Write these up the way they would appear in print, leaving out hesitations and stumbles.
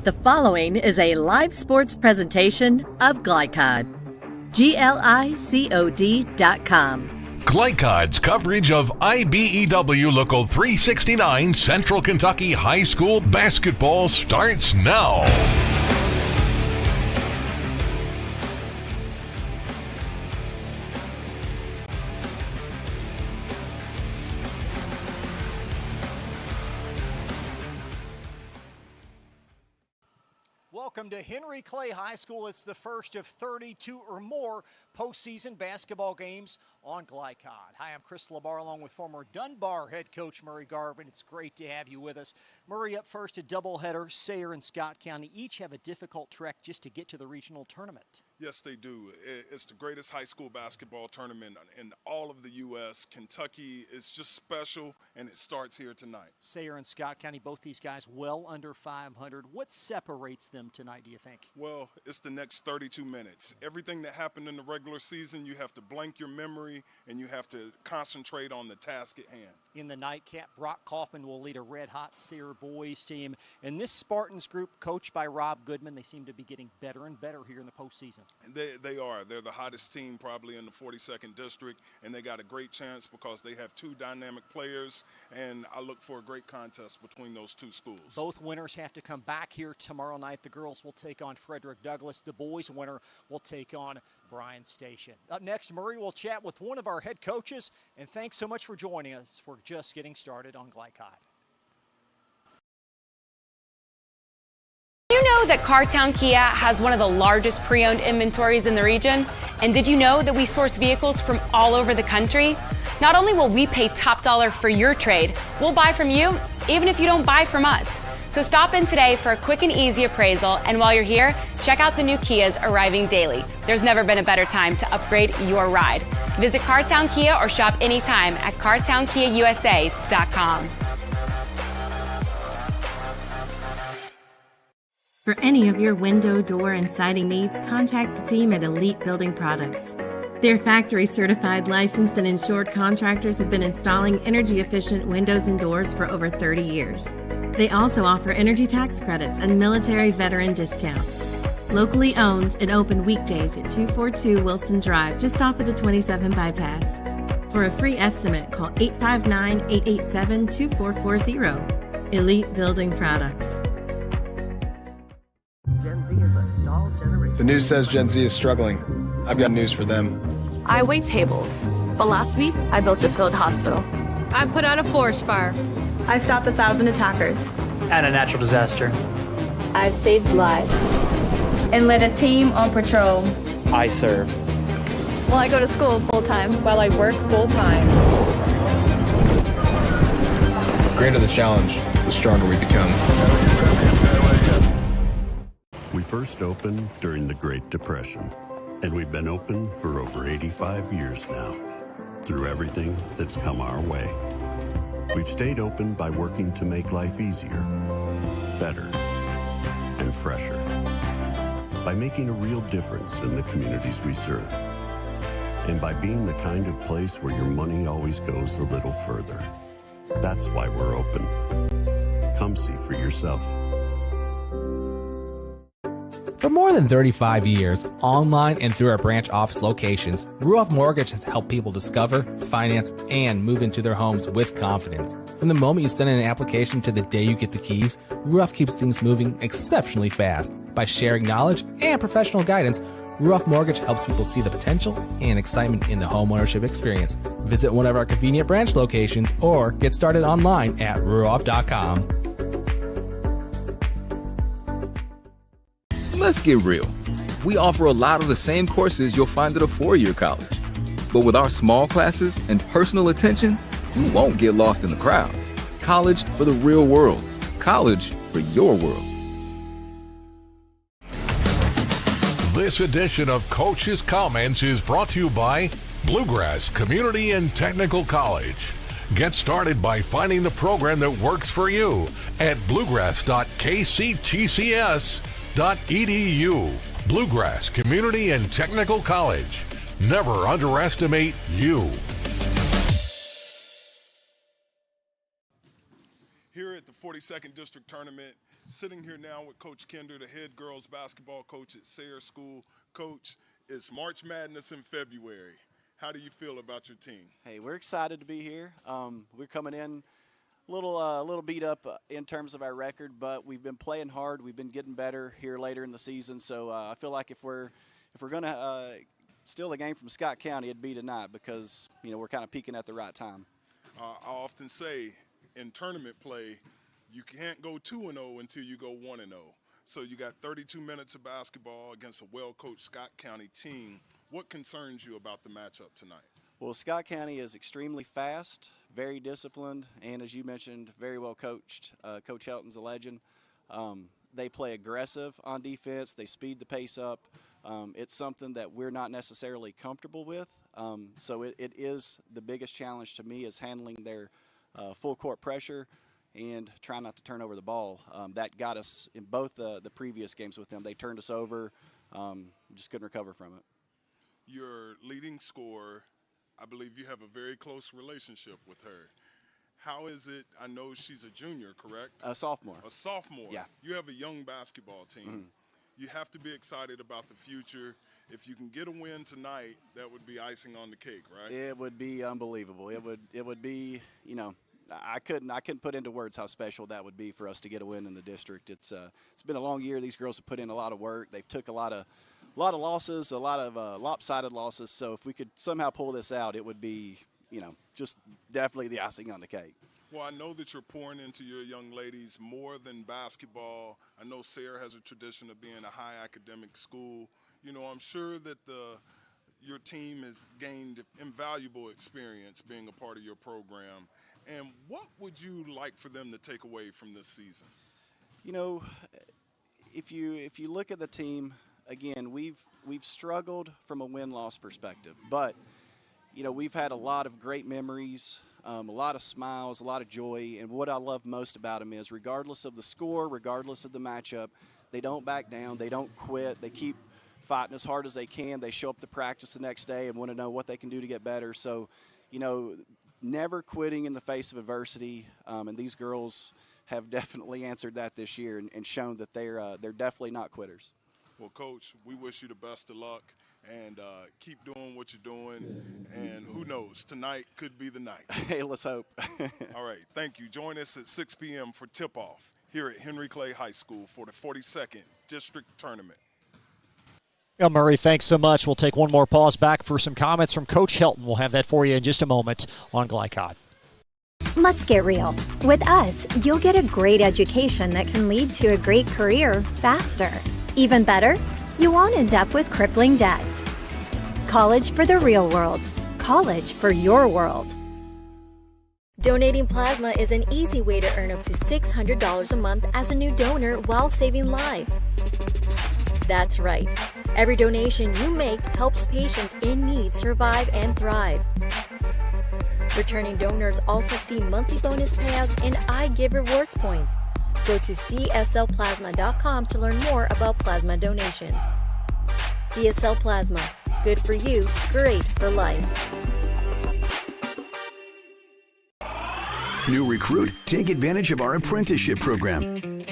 The following is a live sports presentation of Glycod. GLICOD.com. Glycod's coverage of IBEW Local 369 Central Kentucky High School basketball starts now. Welcome to Henry Clay High School. It's the first of 32 or more postseason basketball games on Glycod. Hi, I'm Chris LaBar along with former Dunbar head coach Murray Garvin. It's great to have you with us. Murray, up first, a doubleheader. Sayre and Scott County each have a difficult trek just to get to the regional tournament. Yes, they do. It's the greatest high school basketball tournament in all of the U.S. Kentucky is just special, and it starts here tonight. Sayre and Scott County, both these guys well under 500. What separates them tonight, do you think? Well, it's the next 32 minutes. Everything that happened in the regular season, you have to blank your memory, and you have to concentrate on the task at hand. In the nightcap, Brock Kaufman will lead a red-hot Sayre boys team. And this Spartans group, coached by Rob Goodman, they seem to be getting better and better here in the postseason. They are. They're the hottest team probably in the 42nd district, and they got a great chance because they have two dynamic players, and I look for a great contest between those two schools. Both winners have to come back here tomorrow night. The girls will take on Frederick Douglass. The boys winner will take on Bryan Station. Up next, Murray will chat with one of our head coaches, and thanks so much for joining us. We're just getting started on Glycod. Did you know that Cartown Kia has one of the largest pre-owned inventories in the region? And did you know that we source vehicles from all over the country? Not only will we pay top dollar for your trade, we'll buy from you even if you don't buy from us. So stop in today for a quick and easy appraisal, and while you're here, check out the new Kias arriving daily. There's never been a better time to upgrade your ride. Visit Cartown Kia or shop anytime at cartownkiausa.com. For any of your window, door, and siding needs, contact the team at Elite Building Products. Their factory-certified, licensed, and insured contractors have been installing energy-efficient windows and doors for over 30 years. They also offer energy tax credits and military veteran discounts. Locally owned and open weekdays at 242 Wilson Drive, just off of the 27 bypass. For a free estimate, call 859-887-2440. Elite Building Products. The news says Gen Z is struggling. I've got news for them. I wait tables, but last week I built a field hospital. I put out a forest fire. I stopped 1,000 attackers. And a natural disaster. I've saved lives. And led a team on patrol. I serve. Well, I go to school full-time. While I work full-time. The greater the challenge, the stronger we become. We first opened during the Great Depression, and we've been open for over 85 years now. Through everything that's come our way, we've stayed open by working to make life easier, better, and fresher. By making a real difference in the communities we serve. And by being the kind of place where your money always goes a little further. That's why we're open. Come see for yourself. For more than 35 years, online and through our branch office locations, Ruoff Mortgage has helped people discover, finance, and move into their homes with confidence. From the moment you send in an application to the day you get the keys, Ruoff keeps things moving exceptionally fast. By sharing knowledge and professional guidance, Ruoff Mortgage helps people see the potential and excitement in the homeownership experience. Visit one of our convenient branch locations or get started online at ruoff.com. Let's get real. We offer a lot of the same courses you'll find at a four-year college. But with our small classes and personal attention, you won't get lost in the crowd. College for the real world. College for your world. This edition of Coach's Comments is brought to you by Bluegrass Community and Technical College. Get started by finding the program that works for you at bluegrass.kctcs.edu. Bluegrass Community and Technical College. Never underestimate you. Here at the 42nd District Tournament, sitting here now with Coach Kinder, the head girls basketball coach at Sayre School. Coach, it's March Madness in February. How do you feel about your team? Hey, we're excited to be here. We're coming in a little beat up in terms of our record, but we've been playing hard. We've been getting better here later in the season. So I feel like if we're going to steal the game from Scott County, it'd be tonight because we're kind of peaking at the right time. I often say in tournament play, you can't go 2-0 until you go 1-0. So you got 32 minutes of basketball against a well-coached Scott County team. What concerns you about the matchup tonight? Well, Scott County is extremely fast, very disciplined, and as you mentioned, very well coached. Coach Helton's a legend. They play aggressive on defense. They speed the pace up. It's something that we're not necessarily comfortable with. So it is the biggest challenge to me is handling their full court pressure and trying not to turn over the ball. That got us in both the previous games with them. They turned us over, just couldn't recover from it. Your leading scorer, I believe you have a very close relationship with her. How is it? I know she's a junior, correct? A sophomore. A sophomore. Yeah. You have a young basketball team. Mm-hmm. You have to be excited about the future. If you can get a win tonight, that would be icing on the cake, right? It would be unbelievable. It would be, I couldn't put into words how special that would be for us to get a win in the district. It's been a long year. These girls have put in a lot of work. They've took a lot of losses, a lot of lopsided losses. So if we could somehow pull this out, it would be, just definitely the icing on the cake. Well, I know that you're pouring into your young ladies more than basketball. I know Sayre has a tradition of being a high academic school. I'm sure that your team has gained invaluable experience being a part of your program. And what would you like for them to take away from this season? If you look at the team, again, we've struggled from a win-loss perspective, but we've had a lot of great memories, a lot of smiles, a lot of joy, and what I love most about them is regardless of the score, regardless of the matchup, they don't back down, they don't quit, they keep fighting as hard as they can. They show up to practice the next day and want to know what they can do to get better. So, never quitting in the face of adversity, and these girls have definitely answered that this year and shown that they're definitely not quitters. Well, Coach, we wish you the best of luck and keep doing what you're doing. And who knows, tonight could be the night. Hey, let's hope. All right, thank you. Join us at 6 p.m. for tip-off here at Henry Clay High School for the 42nd District Tournament. Murray, thanks so much. We'll take one more pause back for some comments from Coach Helton. We'll have that for you in just a moment on Glycod. Let's get real. With us, you'll get a great education that can lead to a great career faster. Even better, you won't end up with crippling debt. College for the real world. College for your world. Donating plasma is an easy way to earn up to $600 a month as a new donor while saving lives. That's right. Every donation you make helps patients in need survive and thrive. Returning donors also see monthly bonus payouts and I Give rewards points. Go to cslplasma.com to learn more about plasma donation. CSL Plasma. Good for you, great for life. New recruit, take advantage of our apprenticeship program.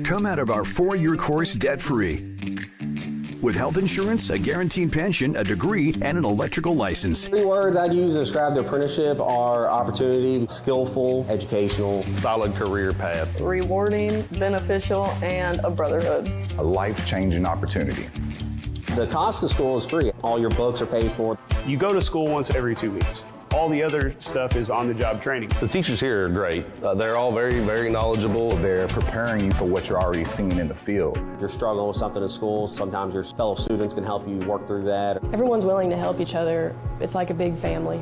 Come out of our 4-year course debt-free. With health insurance, a guaranteed pension, a degree, and an electrical license. 3 words I'd use to describe the apprenticeship are opportunity, skillful, educational, solid career path, rewarding, beneficial, and a brotherhood. A life-changing opportunity. The cost of school is free. All your books are paid for. You go to school once every 2 weeks. All the other stuff is on-the-job training. The teachers here are great. They're all very, very knowledgeable. They're preparing you for what you're already seeing in the field. You're struggling with something in school. Sometimes your fellow students can help you work through that. Everyone's willing to help each other. It's like a big family.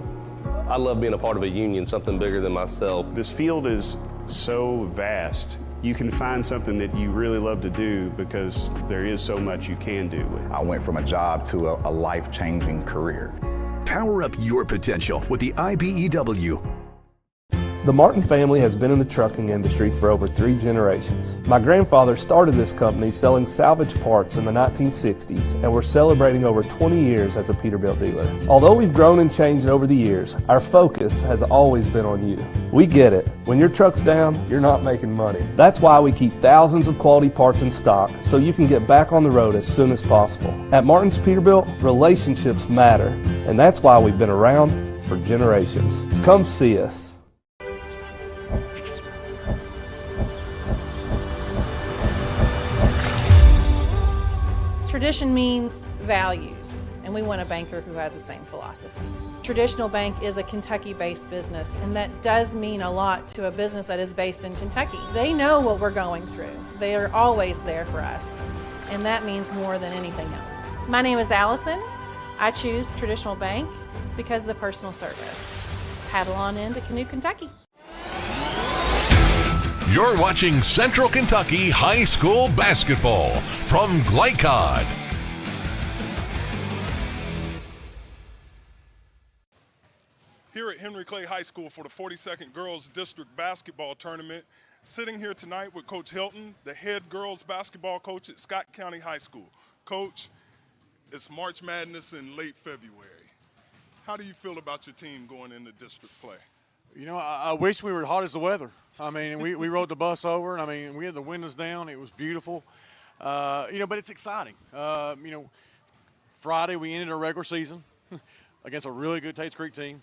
I love being a part of a union, something bigger than myself. This field is so vast. You can find something that you really love to do because there is so much you can do with it. I went from a job to a life-changing career. Power up your potential with the IBEW. The Martin family has been in the trucking industry for over 3 generations. My grandfather started this company selling salvage parts in the 1960s, and we're celebrating over 20 years as a Peterbilt dealer. Although we've grown and changed over the years, our focus has always been on you. We get it. When your truck's down, you're not making money. That's why we keep thousands of quality parts in stock so you can get back on the road as soon as possible. At Martin's Peterbilt, relationships matter, and that's why we've been around for generations. Come see us. Tradition means values, and we want a banker who has the same philosophy. Traditional Bank is a Kentucky-based business, and that does mean a lot to a business that is based in Kentucky. They know what we're going through. They are always there for us, and that means more than anything else. My name is Allison. I choose Traditional Bank because of the personal service. Paddle on into Canoe, Kentucky. You're watching Central Kentucky High School Basketball from Glycod. Here at Henry Clay High School for the 42nd Girls District Basketball Tournament, sitting here tonight with Coach Hilton, the head girls basketball coach at Scott County High School. Coach, it's March Madness in late February. How do you feel about your team going into district play? You know, I wish we were hot as the weather. I mean, we rode the bus over, and I mean, we had the windows down. It was beautiful. You know, but it's exciting. You know, Friday we ended our regular season against a really good Tates Creek team.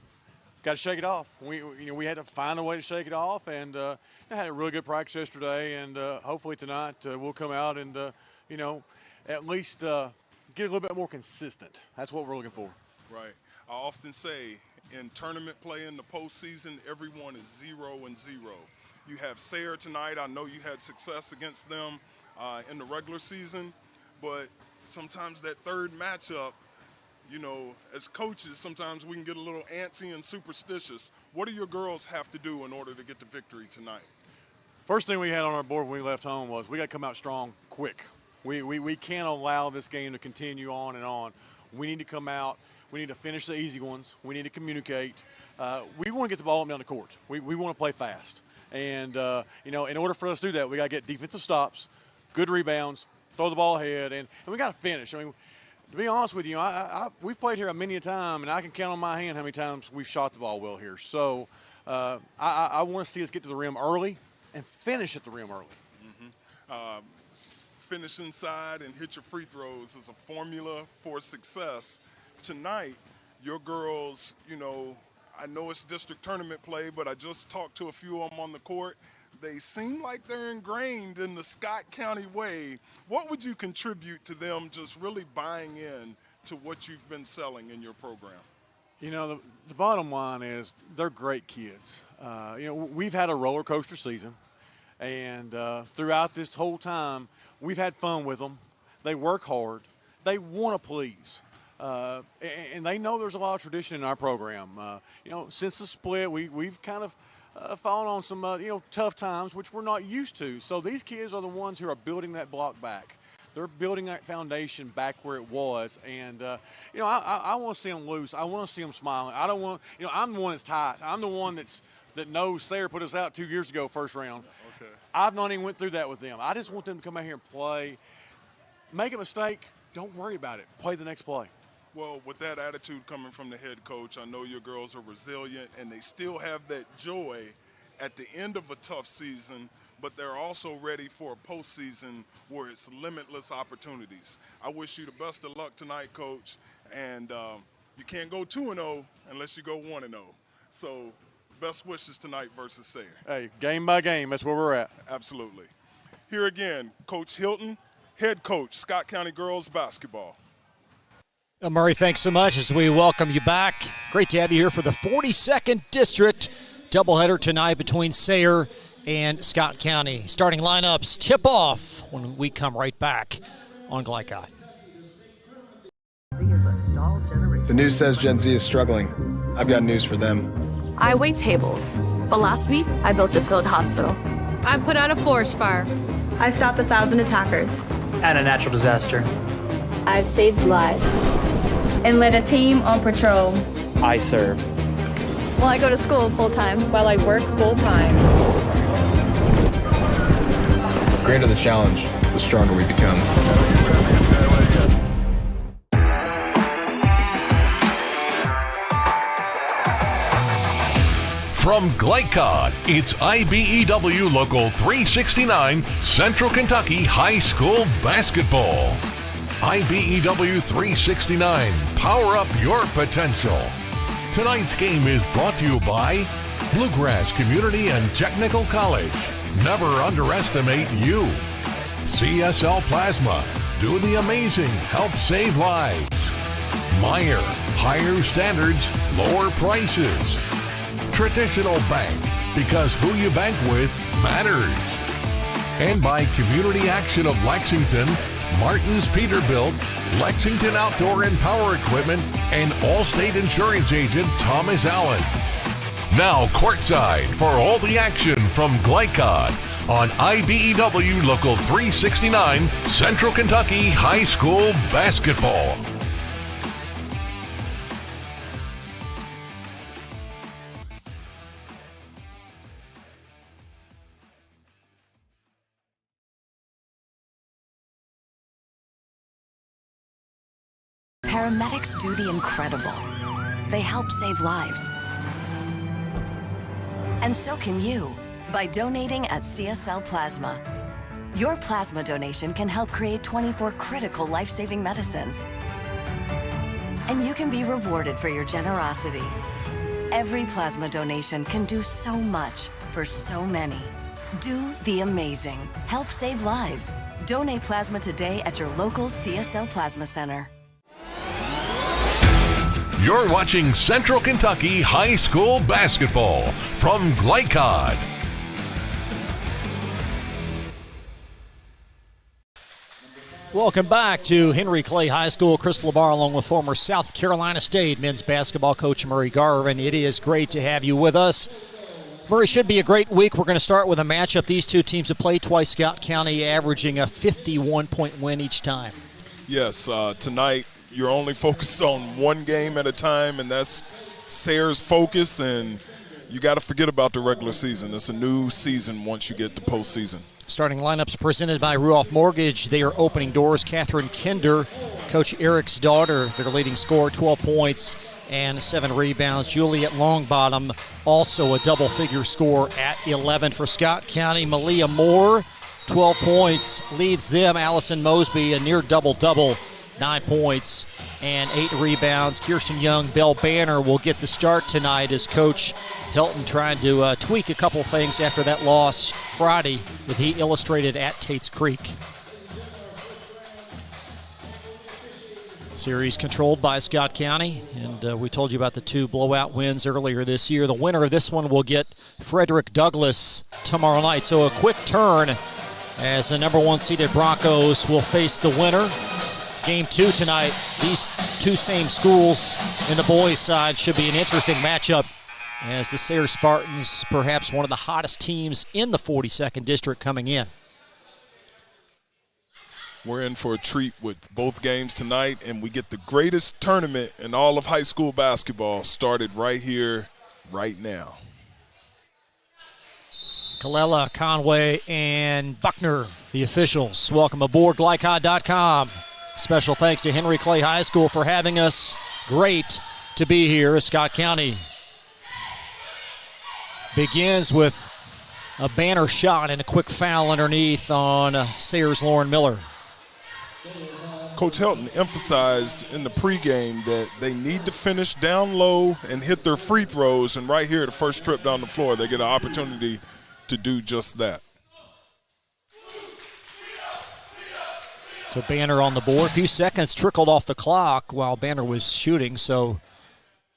Got to shake it off. We had to find a way to shake it off, and I had a really good practice yesterday, and hopefully tonight we'll come out and you know, at least get a little bit more consistent. That's what we're looking for. Right. I often say in tournament play in the postseason, everyone is 0-0. You have Sayre tonight. I know you had success against them in the regular season, but sometimes that third matchup, you know, as coaches, sometimes we can get a little antsy and superstitious. What do your girls have to do in order to get the victory tonight? First thing we had on our board when we left home was we got to come out strong quick. We can't allow this game to continue on and on. We need to come out. We need to finish the easy ones. We need to communicate. We want to get the ball up down the court. We want to play fast. And, you know, in order for us to do that, we got to get defensive stops, good rebounds, throw the ball ahead, and we got to finish. I mean, to be honest with you, we've played here many a time, and I can count on my hand how many times we've shot the ball well here. So I want to see us get to the rim early and finish at the rim early. Mm-hmm. Finish inside and hit your free throws is a formula for success. Tonight, your girls, you know, I know it's district tournament play, but I just talked to a few of them on the court. They seem like they're ingrained in the Scott County way. What would you contribute to them just really buying in to what you've been selling in your program? You know, the bottom line is they're great kids. You know, we've had a roller coaster season, and throughout this whole time, we've had fun with them. They work hard. They want to please. And they know there's a lot of tradition in our program. You know, since the split, we've kind of fallen on some, you know, tough times, which we're not used to. So these kids are the ones who are building that block back. They're building that foundation back where it was. And, you know, I want to see them loose. I want to see them smiling. I don't want, you know, I'm the one that's tight. I'm the one that knows Sayre put us out 2 years ago, first round. Okay. I've not even went through that with them. I just want them to come out here and play. Make a mistake, don't worry about it. Play the next play. Well, with that attitude coming from the head coach, I know your girls are resilient and they still have that joy at the end of a tough season, but they're also ready for a postseason where it's limitless opportunities. I wish you the best of luck tonight, Coach, and you can't go 2-0 unless you go 1-0. So best wishes tonight versus Sayre. Hey, game by game, that's where we're at. Absolutely. Here again, Coach Hilton, head coach, Scott County Girls Basketball. Murray, thanks so much as we welcome you back. Great to have you here for the 42nd District doubleheader tonight between Sayre and Scott County. Starting lineups tip off when we come right back on Glycod. The news says Gen Z is struggling. I've got news for them. I wait tables, but last week I built a field hospital. I put out a forest fire. I stopped 1,000 attackers. And a natural disaster. I've saved lives and led a team on patrol. I serve. Well, I go to school full-time. While I work full-time. The greater the challenge, the stronger we become. From Glycod, it's IBEW Local 369 Central Kentucky High School Basketball. IBEW 369, power up your potential. Tonight's game is brought to you by Bluegrass Community and Technical College. Never underestimate you. CSL Plasma, do the amazing, help save lives. Meyer, higher standards, lower prices. Traditional Bank, because who you bank with matters. And by Community Action of Lexington, Martin's Peterbilt, Lexington Outdoor and Power Equipment, and Allstate Insurance Agent Thomas Allen. Now courtside for all the action from Glycod on IBEW Local 369 Central Kentucky High School Basketball. Paramedics do the incredible. They help save lives. And so can you by donating at CSL Plasma. Your plasma donation can help create 24 critical life-saving medicines. And you can be rewarded for your generosity. Every plasma donation can do so much for so many. Do the amazing. Help save lives. Donate plasma today at your local CSL Plasma Center. You're watching Central Kentucky High School Basketball from Glycod. Welcome back to Henry Clay High School. Chris LeBar along with former South Carolina State men's basketball coach Murray Garvin. It is great to have you with us. Murray, should be a great week. We're going to start with a matchup. These two teams have played twice. Scott County averaging a 51-point win each time. Yes, tonight you're only focused on one game at a time, and that's Sayre's focus, and you got to forget about the regular season. It's a new season once you get to postseason. Starting lineups presented by Ruoff Mortgage. They are opening doors. Catherine Kinder, Coach Eric's daughter, their leading scorer, 12 points and 7 rebounds. Juliet Longbottom, also a double-figure score at 11 for Scott County. Malia Moore, 12 points, leads them. Allison Mosby, a near double-double, 9 points and 8 rebounds. Kirsten Young, Belle Banner will get the start tonight as Coach Hilton trying to tweak a couple things after that loss Friday with Heat Illustrated at Tate's Creek. Series controlled by Scott County, and we told you about the 2 blowout wins earlier this year. The winner of this one will get Frederick Douglass tomorrow night. So a quick turn as the number 1 seeded Broncos will face the winner. Game 2 tonight, these two same schools in the boys' side should be an interesting matchup as the Sayre Spartans, perhaps one of the hottest teams in the 42nd District, coming in. We're in for a treat with both games tonight, and we get the greatest tournament in all of high school basketball started right here, right now. Colella, Conway, and Buckner, the officials. Welcome aboard Glycod.com. Special thanks to Henry Clay High School for having us. Great to be here. Scott County begins with a banner shot and a quick foul underneath on Sayre's Lauren Miller. Coach Helton emphasized in the pregame that they need to finish down low and hit their free throws, and right here, the first trip down the floor, they get an opportunity to do just that. So Banner on the board. A few seconds trickled off the clock while Banner was shooting, so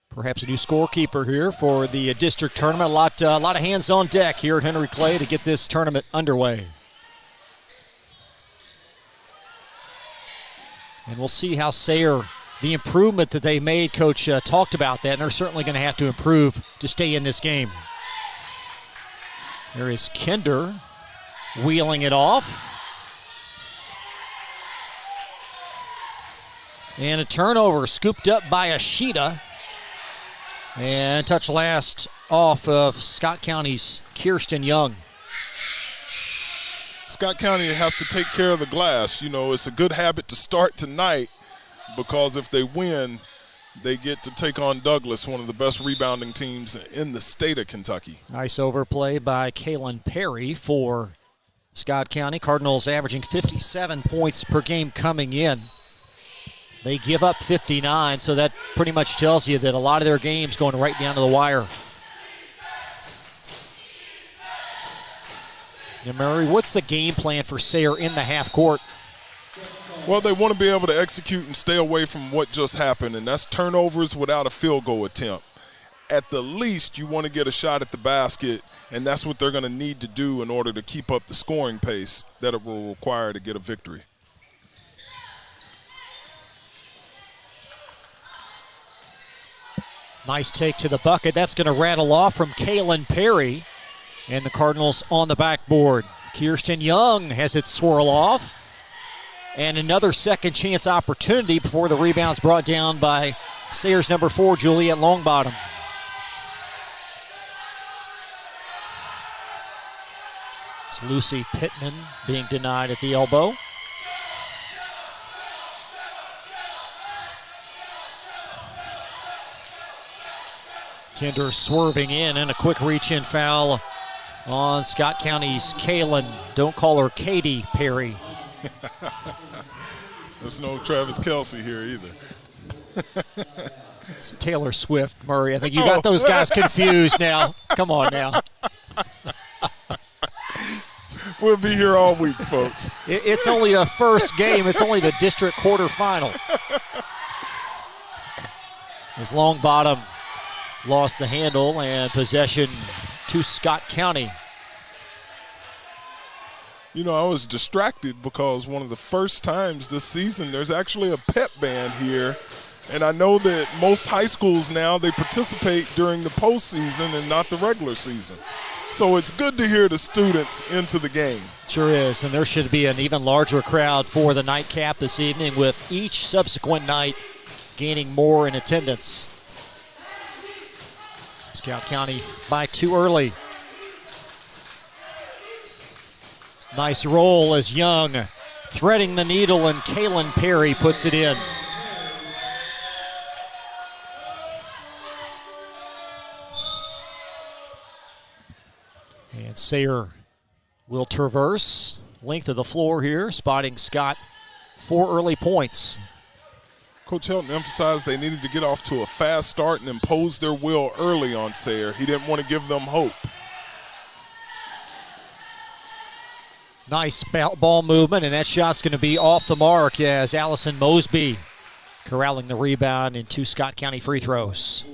perhaps a new scorekeeper here for the district tournament. A lot of hands on deck here at Henry Clay to get this tournament underway. And we'll see how Sayre, the improvement that they made, Coach talked about that, and they're certainly going to have to improve to stay in this game. There is Kinder wheeling it off. And a turnover scooped up by Ashita. And touch last off of Scott County's Kirsten Young. Scott County has to take care of the glass. You know, it's a good habit to start tonight because if they win, they get to take on Douglas, one of the best rebounding teams in the state of Kentucky. Nice overplay by Kaylin Perry for Scott County. Cardinals averaging 57 points per game coming in. They give up 59, so that pretty much tells you that a lot of their games going right down to the wire. Now, Murray, what's the game plan for Sayre in the half court? Well, they want to be able to execute and stay away from what just happened, and that's turnovers without a field goal attempt. At the least, you want to get a shot at the basket, and that's what they're going to need to do in order to keep up the scoring pace that it will require to get a victory. Nice take to the bucket. That's going to rattle off from Kaylin Perry. And the Cardinals on the backboard. Kirsten Young has it swirl off. And another second chance opportunity before the rebound's brought down by Sayre's number 4, Juliet Longbottom. It's Lucy Pittman being denied at the elbow. Kinder swerving in and a quick reach-in foul on Scott County's Kaylin. Don't call her Katy Perry. There's no Travis Kelce here either. It's Taylor Swift, Murray. I think you got those guys confused now. Come on now. We'll be here all week, folks. It's only a first game. It's only the district quarterfinal. As Longbottom lost the handle and possession to Scott County. You know, I was distracted because one of the first times this season there's actually a pep band here. And I know that most high schools now, they participate during the postseason and not the regular season. So it's good to hear the students into the game. Sure is, and there should be an even larger crowd for the nightcap this evening, with each subsequent night gaining more in attendance. Scott County by 2 early. Nice roll as Young threading the needle, and Kaylin Perry puts it in. And Sayre will traverse length of the floor here, spotting Scott 4 early points. Coach Helton emphasized they needed to get off to a fast start and impose their will early on Sayre. He didn't want to give them hope. Nice ball movement, and that shot's going to be off the mark as Allison Mosby corralling the rebound in 2 Scott County free throws.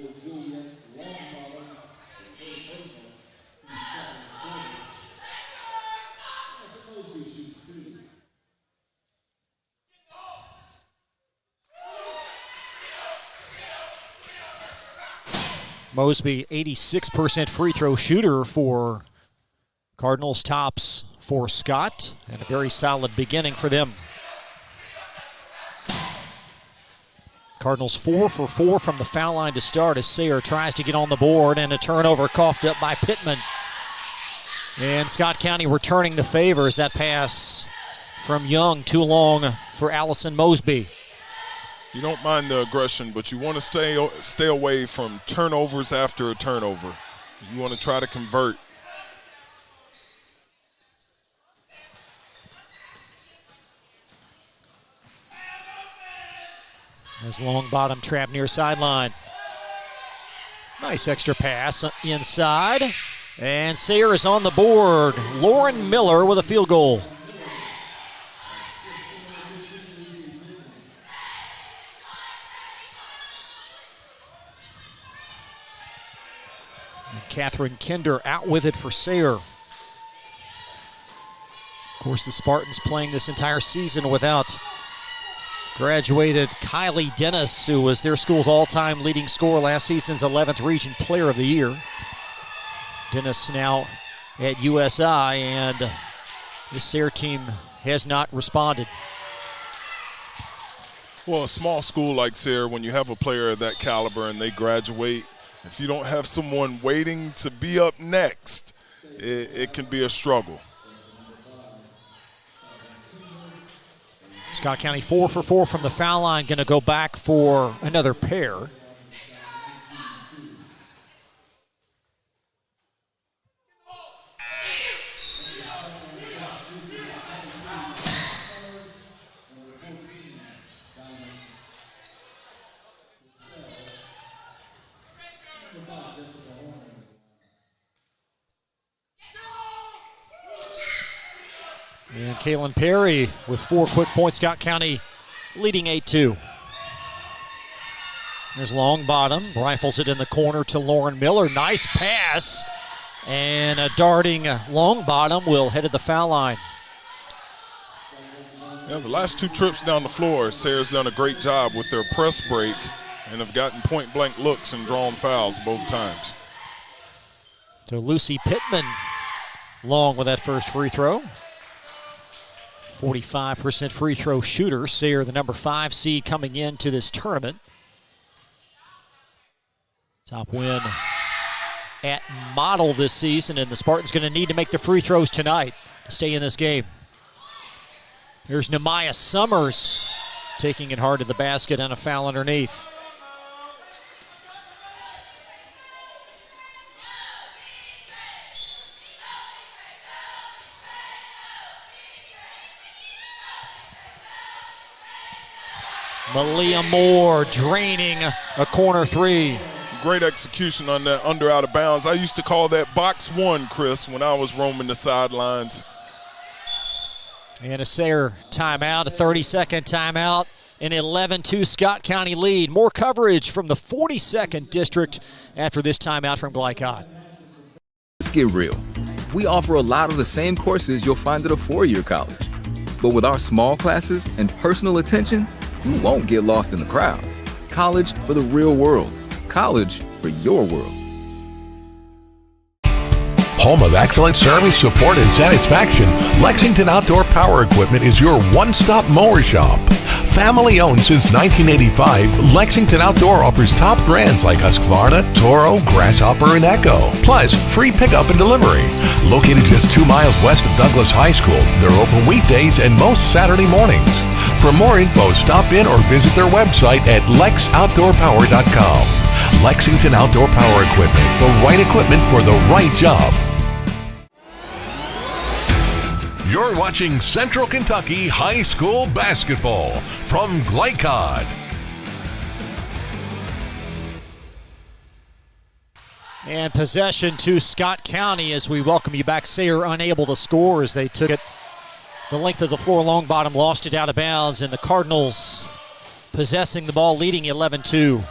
Mosby, 86% free throw shooter for Cardinals, tops for Scott, and a very solid beginning for them. Cardinals 4 for 4 from the foul line to start as Sayre tries to get on the board, and a turnover coughed up by Pittman. And Scott County returning the favor as that pass from Young too long for Allison Mosby. You don't mind the aggression, but you want to stay away from turnovers after a turnover. You want to try to convert. As Longbottom trapped near sideline. Nice extra pass inside. And Sayre is on the board. Lauren Miller with a field goal. Catherine Kinder out with it for Sayre. Of course, the Spartans playing this entire season without graduated Kylie Dennis, who was their school's all-time leading scorer last season's 11th Region Player of the Year. Dennis now at USI, and this Sayre team has not responded. Well, a small school like Sayre, when you have a player of that caliber and they graduate, If you don't have someone waiting to be up next, it can be a struggle. Scott County 4 for 4 from the foul line, going to go back for another pair. And Kalen Perry with 4 quick points. Scott County leading 8-2. There's long bottom. Rifles it in the corner to Lauren Miller. Nice pass. And a darting long bottom will head to the foul line. Yeah, the last 2 trips down the floor, Sayre's done a great job with their press break and have gotten point-blank looks and drawn fouls both times. So Lucy Pittman long with that first free throw. 45% free throw shooter. Sayre, the number 5 seed coming into this tournament. Top win at Model this season, and the Spartans going to need to make the free throws tonight to stay in this game. Here's Nehemiah Summers taking it hard to the basket and a foul underneath. Malia Moore draining a corner 3. Great execution on that under out of bounds. I used to call that box 1, Chris, when I was roaming the sidelines. And a Sayre timeout, a 30-second timeout, an 11-2 Scott County lead. More coverage from the 42nd District after this timeout from Glycott. Let's get real. We offer a lot of the same courses you'll find at a 4-year college. But with our small classes and personal attention, you won't get lost in the crowd. College for the real world. College for your world. Home of excellent service, support, and satisfaction, Lexington Outdoor Power Equipment is your one-stop mower shop. Family owned since 1985, Lexington Outdoor offers top brands like Husqvarna, Toro, Grasshopper, and Echo. Plus, free pickup and delivery. Located just 2 miles west of Douglas High School, they're open weekdays and most Saturday mornings. For more info, stop in or visit their website at lexoutdoorpower.com. Lexington Outdoor Power Equipment, the right equipment for the right job. You're watching Central Kentucky High School Basketball from Glycod. And possession to Scott County as we welcome you back. Sayre unable to score as they took it the length of the floor. Long bottom lost it out of bounds, and the Cardinals possessing the ball, leading 11-2.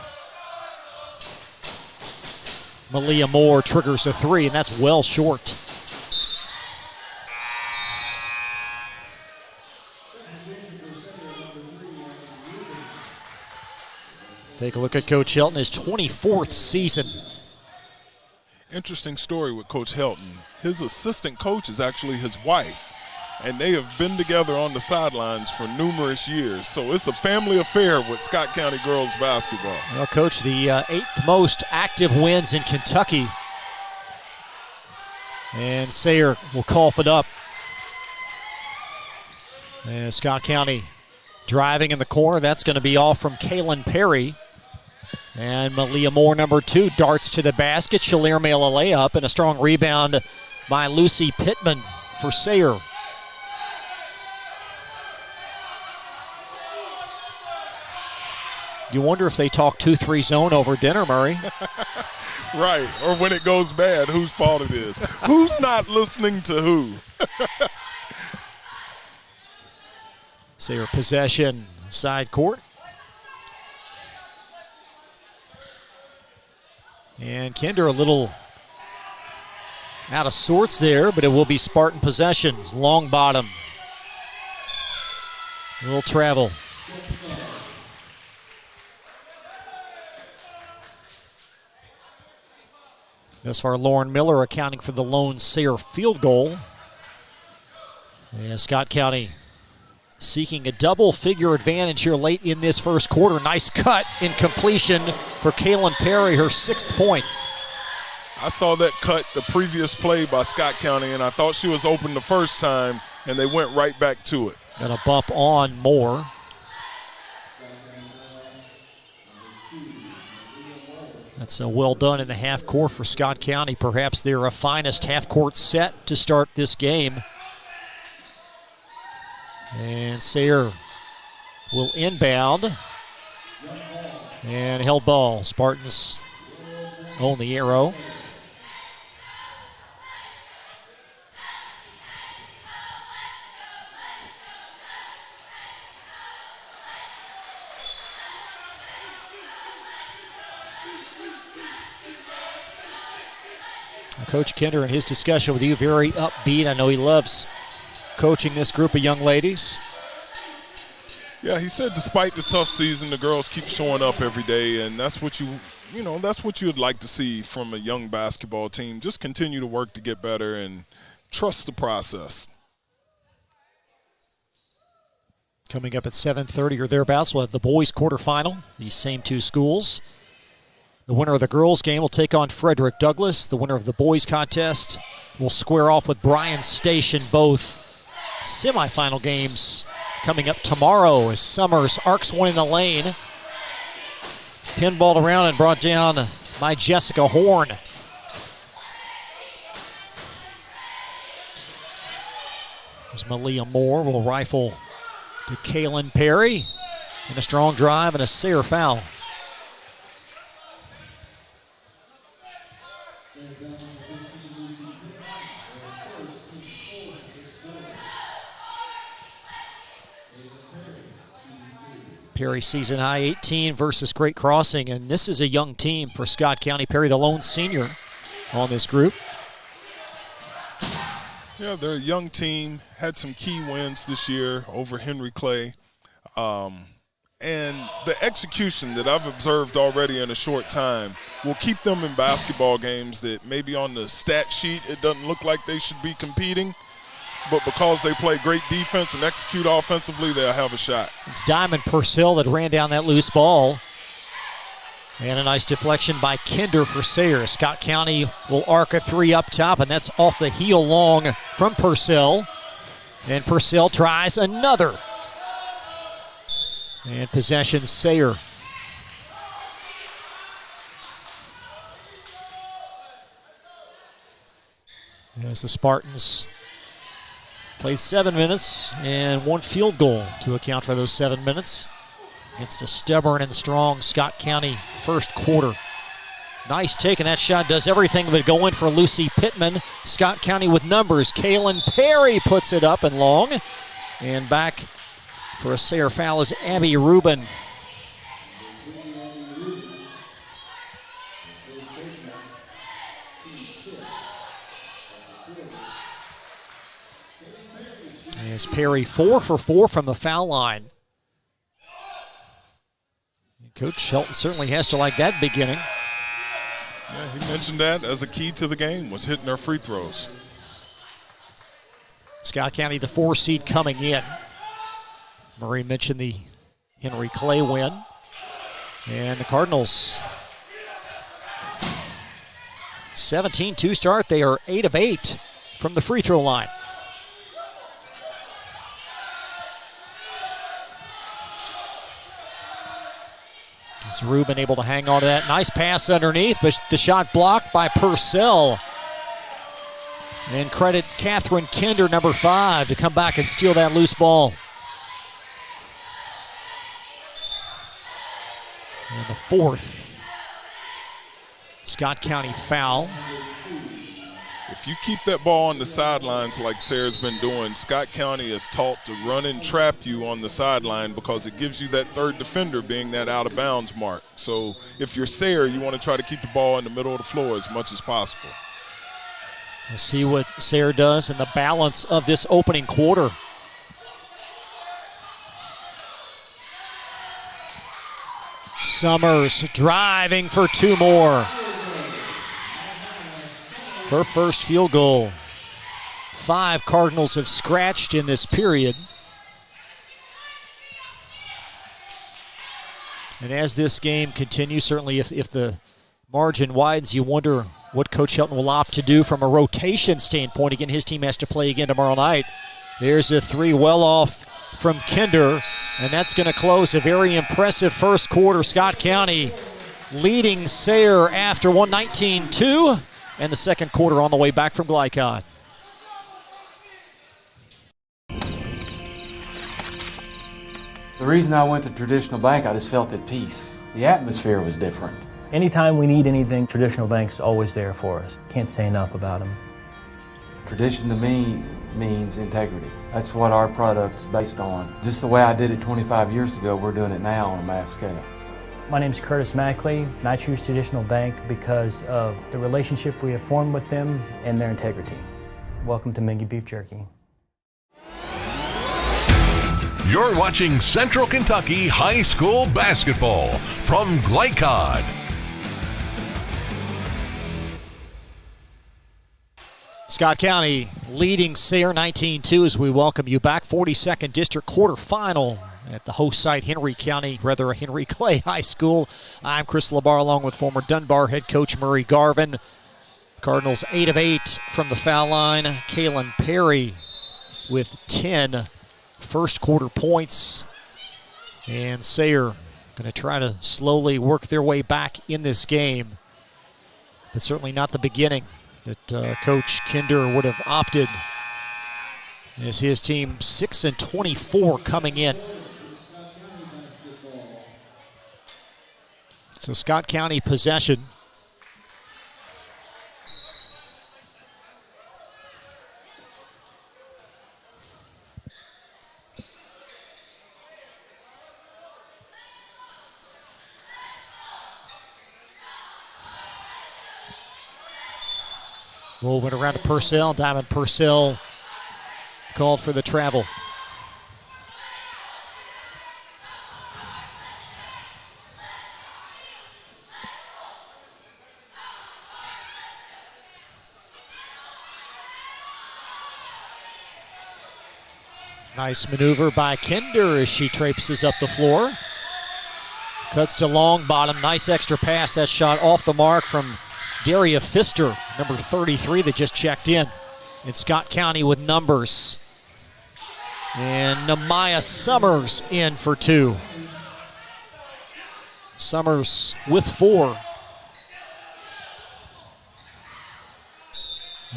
Malia Moore triggers a 3, and that's well short. Take a look at Coach Hilton, his 24th season. Interesting story with Coach Hilton. His assistant coach is actually his wife, and they have been together on the sidelines for numerous years. So it's a family affair with Scott County girls basketball. Well, Coach, the 8th most active wins in Kentucky. And Sayre will cough it up. And Scott County driving in the corner. That's going to be off from Kalen Perry. And Malia Moore, number 2, darts to the basket. She'll airmail a layup, and a strong rebound by Lucy Pittman for Sayre. You wonder if they talk 2-3 zone over dinner, Murray. Right, or when it goes bad, whose fault it is. Who's not listening to who? Sayre possession, side court. And Kinder a little out of sorts there, but it will be Spartan possessions. Long bottom. A little travel. Thus far, Lauren Miller accounting for the lone Sayre field goal. And Scott County seeking a double-figure advantage here late in this first quarter. Nice cut in completion for Kaylin Perry, her 6th point. I saw that cut the previous play by Scott County, and I thought she was open the first time, and they went right back to it. Got a bump on Moore. That's well done in the half court for Scott County. Perhaps their finest half-court set to start this game. And Sayre will inbound. And held ball. Spartans own the arrow. Coach Kinder in his discussion with you, very upbeat. I know he loves coaching this group of young ladies. Yeah, he said despite the tough season, the girls keep showing up every day, and that's what that's what you'd like to see from a young basketball team. Just continue to work to get better and trust the process. Coming up at 7:30 or thereabouts, we'll have the boys quarterfinal, these same two schools. The winner of the girls' game will take on Frederick Douglass. The winner of the boys' contest will square off with Bryan Station. Both semifinal games coming up tomorrow as Summers arcs one in the lane. Pinballed around and brought down by Jessica Horn. As Malia Moore will rifle to Kaylin Perry. And a strong drive and a Sayre foul. Perry season high 18 versus Great Crossing, and this is a young team for Scott County. Perry, the lone senior on this group. Yeah, they're a young team, had some key wins this year over Henry Clay. And the execution that I've observed already in a short time will keep them in basketball games that maybe on the stat sheet it doesn't look like they should be competing. But because they play great defense and execute offensively, they'll have a shot. It's Diamond Purcell that ran down that loose ball. And a nice deflection by Kinder for Sayre. Scott County will arc a three up top, and that's off the heel long from Purcell. And Purcell tries another. And possession, Sayre. As the Spartans played 7 minutes and 1 field goal to account for those 7 minutes against a stubborn and strong Scott County first quarter. Nice take, and that shot does everything but go in for Lucy Pittman. Scott County with numbers. Kaylin Perry puts it up and long. And back for a Sayre foul is Abby Rubin. As Perry 4 for 4 from the foul line. Coach Shelton certainly has to like that beginning. Yeah, he mentioned that as a key to the game, was hitting their free throws. Scott County, the 4 seed coming in. Murray mentioned the Henry Clay win. And the Cardinals, 17-2 start. They are 8 of 8 from the free throw line. It's Rubin able to hang on to that. Nice pass underneath, but the shot blocked by Purcell. And credit Catherine Kinder, number 5, to come back and steal that loose ball. And the 4th Scott County foul. If you keep that ball on the sidelines like Sayre's been doing, Scott County is taught to run and trap you on the sideline because it gives you that third defender being that out-of-bounds mark. So if you're Sayre, you want to try to keep the ball in the middle of the floor as much as possible. We'll see what Sayre does in the balance of this opening quarter. Summers driving for 2 more. Her first field goal. 5 Cardinals have scratched in this period. And as this game continues, certainly if the margin widens, you wonder what Coach Helton will opt to do from a rotation standpoint. Again, his team has to play again tomorrow night. There's a three well off from Kinder, and that's going to close a very impressive first quarter. Scott County leading Sayre after 119-2, and the second quarter on the way back from Glycod. The reason I went to Traditional Bank, I just felt at peace. The atmosphere was different. Anytime we need anything, Traditional Bank's always there for us. Can't say enough about them. Tradition to me means integrity. That's what our product's based on. Just the way I did it 25 years ago, we're doing it now on a mass scale. My name's Curtis Mackley, and I choose Traditional Bank because of the relationship we have formed with them and their integrity. Welcome to Mingy Beef Jerky. You're watching Central Kentucky High School Basketball from Glycod. Scott County leading Sayre 19-2 as we welcome you back. 42nd District quarterfinal at the host site, Henry Clay High School. I'm Chris Labar along with former Dunbar head coach Murray Garvin. Cardinals 8 of 8 from the foul line. Kalen Perry with 10 first quarter points. And Sayre going to try to slowly work their way back in this game, but certainly not the beginning that Coach Kinder would have opted, as his team 6-24 coming in. So Scott County possession. Moving around to Purcell. Diamond Purcell called for the travel. Nice maneuver by Kinder as she traipses up the floor. Cuts to long bottom. Nice extra pass. That shot off the mark from Daria Pfister, number 33, that just checked in. And Scott County with numbers. And Namaya Summers in for 2. Summers with 4.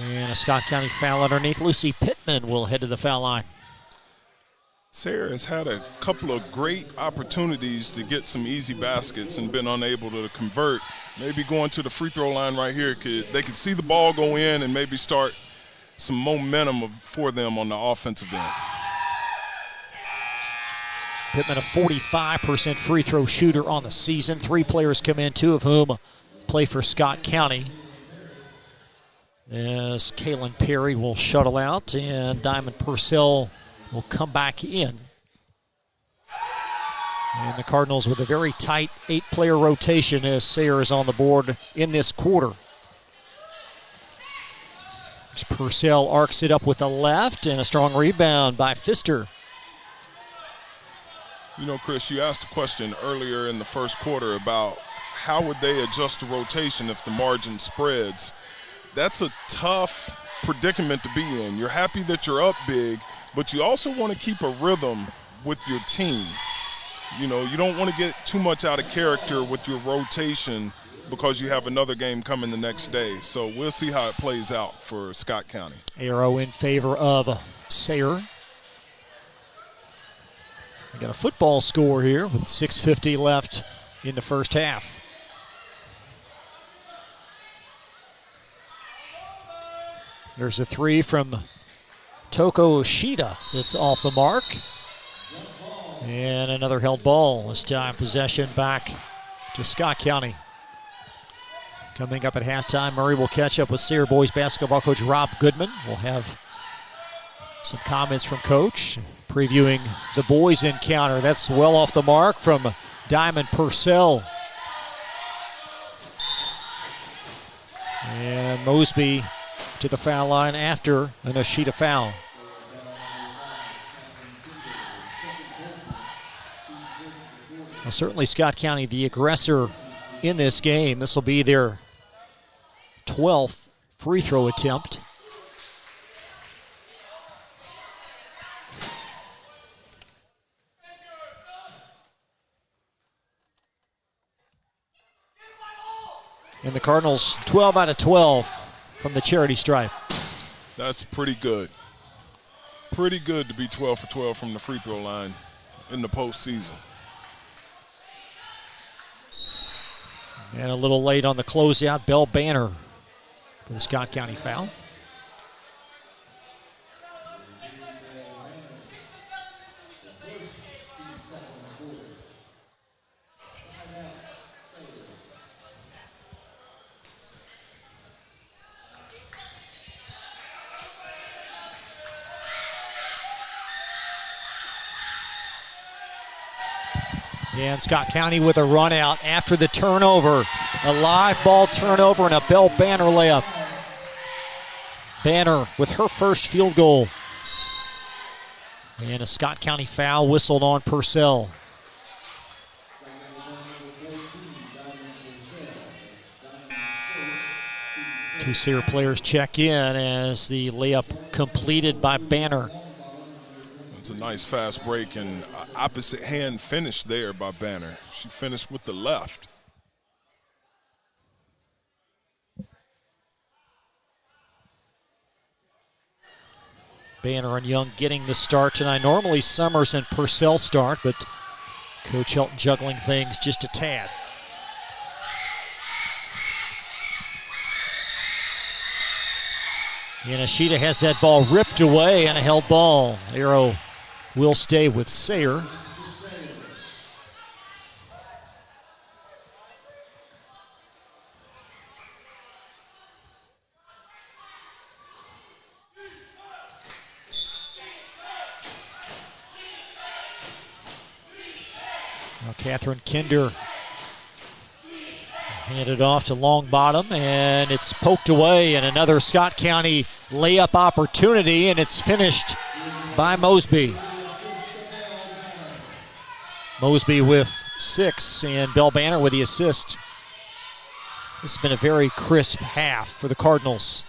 And a Scott County foul underneath. Lucy Pittman will head to the foul line. Sayre has had a couple of great opportunities to get some easy baskets and been unable to convert. Maybe going to the free throw line right here, they could see the ball go in and maybe start some momentum for them on the offensive end. Pittman, a 45% free throw shooter on the season. 3 players come in, 2 of whom play for Scott County. As Kalen Perry will shuttle out and Diamond Purcell will come back in. And the Cardinals with a very tight 8-player rotation as Sayre is on the board in this quarter. As Purcell arcs it up with the left, and a strong rebound by Pfister. You know, Chris, you asked a question earlier in the first quarter about how would they adjust the rotation if the margin spreads. That's a tough predicament to be in. You're happy that you're up big, but you also want to keep a rhythm with your team. You know, you don't want to get too much out of character with your rotation because you have another game coming the next day. So we'll see how it plays out for Scott County. Arrow in favor of Sayre. We got a football score here with 6:50 left in the first half. There's a 3 from Toko Oshida. It's off the mark. And another held ball. This time possession back to Scott County. Coming up at halftime, Murray will catch up with Sayre boys basketball coach Rob Goodman. We'll have some comments from Coach previewing the boys' encounter. That's well off the mark from Diamond Purcell. And Mosby to the foul line after an Oshida foul. Well, certainly Scott County the aggressor in this game. This will be their 12th free throw attempt. And the Cardinals 12 out of 12 from the charity stripe. That's pretty good. Pretty good to be 12 for 12 from the free throw line in the postseason. And a little late on the closeout, Bell Banner for the Scott County foul. And Scott County with a run out after the turnover. A live ball turnover and a Bell Banner layup. Banner with her first field goal. And a Scott County foul whistled on Purcell. Two Sayre players check in as the layup completed by Banner. It's a nice fast break and opposite hand finish there by Banner. She finished with the left. Banner and Young getting the start tonight. Normally Summers and Purcell start, but Coach Helton juggling things just a tad. Yanashita has that ball ripped away and a held ball. Arrow will stay with Sayre. Now Catherine Kinder handed off to Long Bottom, and it's poked away, and another Scott County layup opportunity, and it's finished by Mosby. Mosby with 6, and Bell Banner with the assist. This has been a very crisp half for the Cardinals.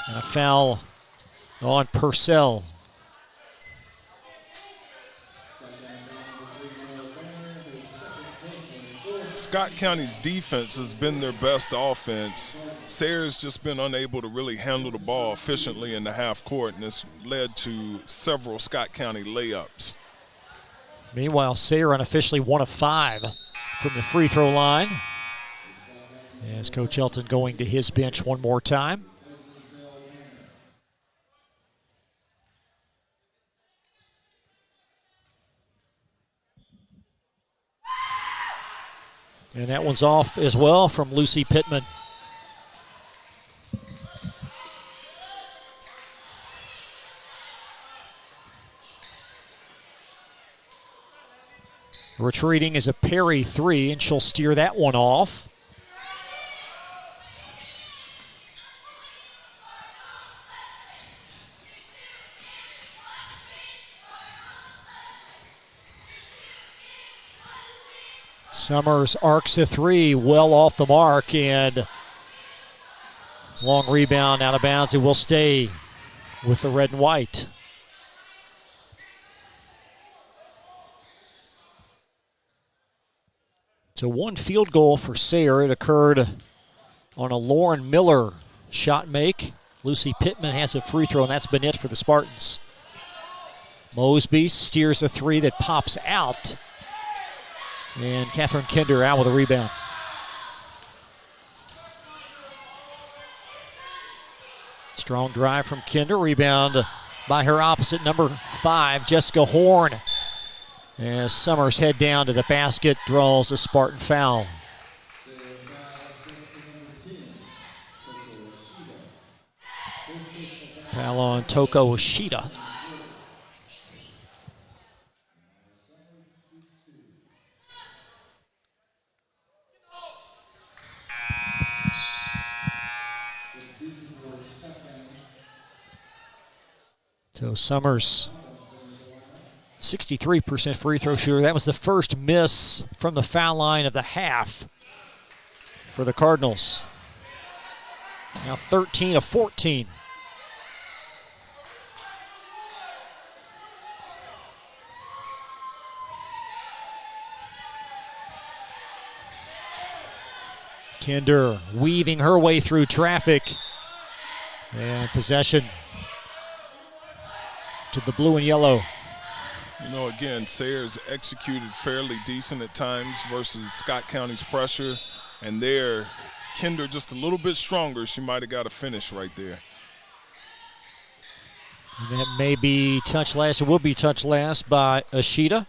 And a foul on Purcell. Scott County's defense has been their best offense. Sayre's just been unable to really handle the ball efficiently in the half court, and it's led to several Scott County layups. Meanwhile, Sayre unofficially 1 of 5 from the free throw line. As Coach Helton going to his bench one more time. And that one's off as well from Lucy Pittman. Retreating is a Perry 3, and she'll steer that one off. Summers arcs a 3, well off the mark, and long rebound out of bounds. It will stay with the red and white. So one field goal for Sayre. It occurred on a Lauren Miller shot make. Lucy Pittman has a free throw, and that's been it for the Spartans. Mosby steers a 3 that pops out. And Catherine Kinder out with a rebound. Strong drive from Kinder. Rebound by her opposite, number 5, Jessica Horn. As Summers head down to the basket, draws a Spartan foul. Foul on Toko Ishida. So Summers 63% free throw shooter. That was the first miss from the foul line of the half for the Cardinals. Now 13 of 14. Kinder weaving her way through traffic. And possession to the blue and yellow. You know, again, Sayre's executed fairly decent at times versus Scott County's pressure. And there, Kinder just a little bit stronger. She might have got a finish right there. And that may be touch last. It will be touch last by Ashita.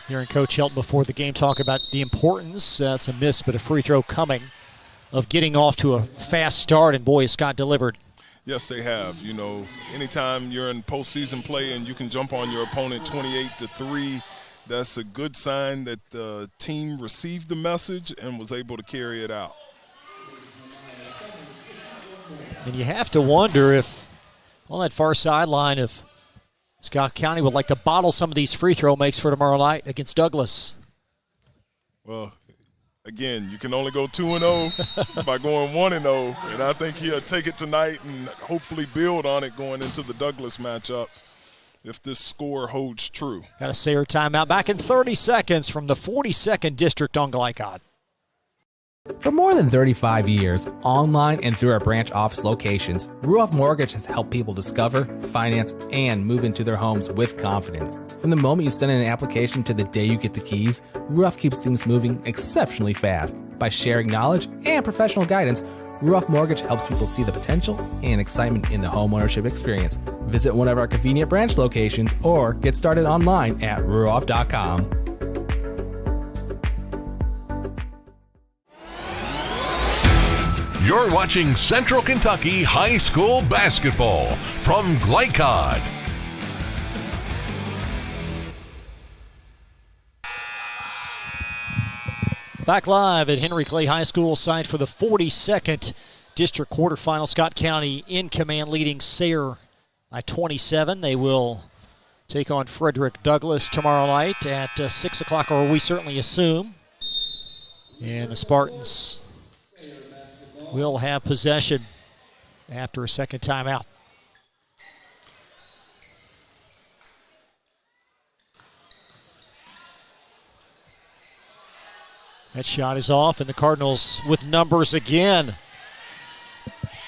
Hearing Coach Helton before the game talk about the importance, it's a miss, but a free throw coming, of getting off to a fast start, and boy, Scott delivered. Yes, they have. You know, anytime you're in postseason play and you can jump on your opponent 28-3, that's a good sign that the team received the message and was able to carry it out. And you have to wonder if, on that far sideline, if Scott County would like to bottle some of these free throw makes for tomorrow night against Douglas. Well, again, you can only go 2-0 by going 1-0, and I think he'll take it tonight and hopefully build on it going into the Douglas matchup if this score holds true. Got a Sayre timeout. Back in 30 seconds from the 42nd District on Glycod. For more than 35 years, online and through our branch office locations, Ruoff Mortgage has helped people discover, finance, and move into their homes with confidence. From the moment you send in an application to the day you get the keys, Ruoff keeps things moving exceptionally fast. By sharing knowledge and professional guidance, Ruoff Mortgage helps people see the potential and excitement in the homeownership experience. Visit one of our convenient branch locations or get started online at ruoff.com. You're watching Central Kentucky High School Basketball from Glycod. Back live at Henry Clay High School site for the 42nd District Quarterfinal. Scott County in command, leading Sayre by 27. They will take on Frederick Douglass tomorrow night at 6 o'clock, or we certainly assume. And the Spartans will have possession after a second timeout. That shot is off, and the Cardinals with numbers again.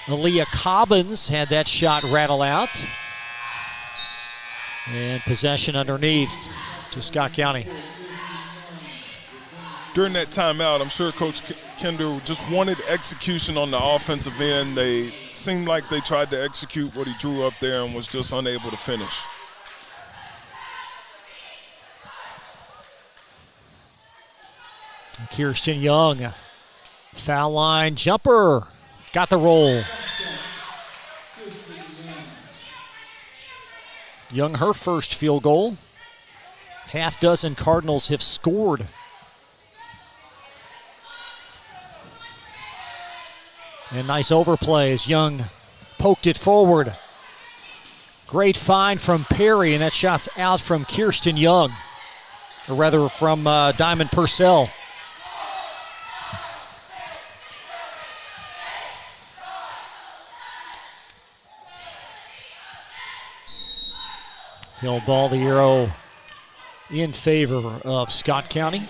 Aaliyah Cobbins had that shot rattle out. And possession underneath to Scott County. During that timeout, I'm sure Coach Kinder just wanted execution on the offensive end. They seemed like they tried to execute what he drew up there and was just unable to finish. Kirsten Young, foul line jumper, got the roll. Young, her first field goal. Half dozen Cardinals have scored. And nice overplay as Young poked it forward. Great find from Perry, and that shot's out from Kirsten Young, or rather from Diamond Purcell. He'll ball the arrow in favor of Scott County.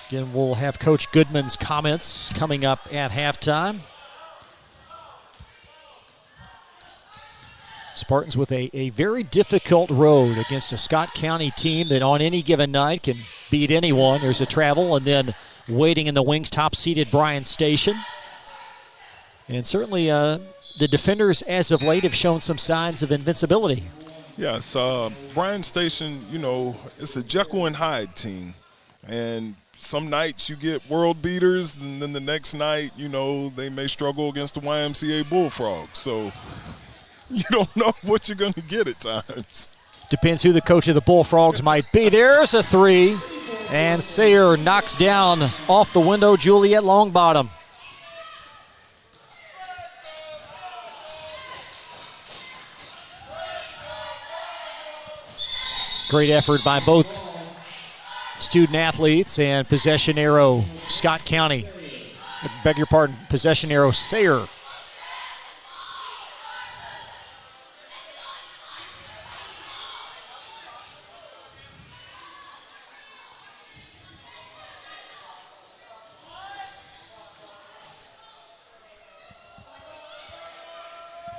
Again, we'll have Coach Goodman's comments coming up at halftime. Spartans with a very difficult road against a Scott County team that on any given night can beat anyone. There's a travel, and then waiting in the wings, top-seeded Bryan Station. And certainly the defenders as of late have shown some signs of invincibility. Yes, Bryan Station, you know, it's a Jekyll and Hyde team. And some nights you get world beaters, and then the next night, you know, they may struggle against the YMCA Bullfrogs. So you don't know what you're going to get at times. Depends who the coach of the Bullfrogs might be. There's a three, and Sayre knocks down off the window Juliet Longbottom. Great effort by both student athletes and possession arrow Scott County. Beg your pardon, possession arrow Sayre.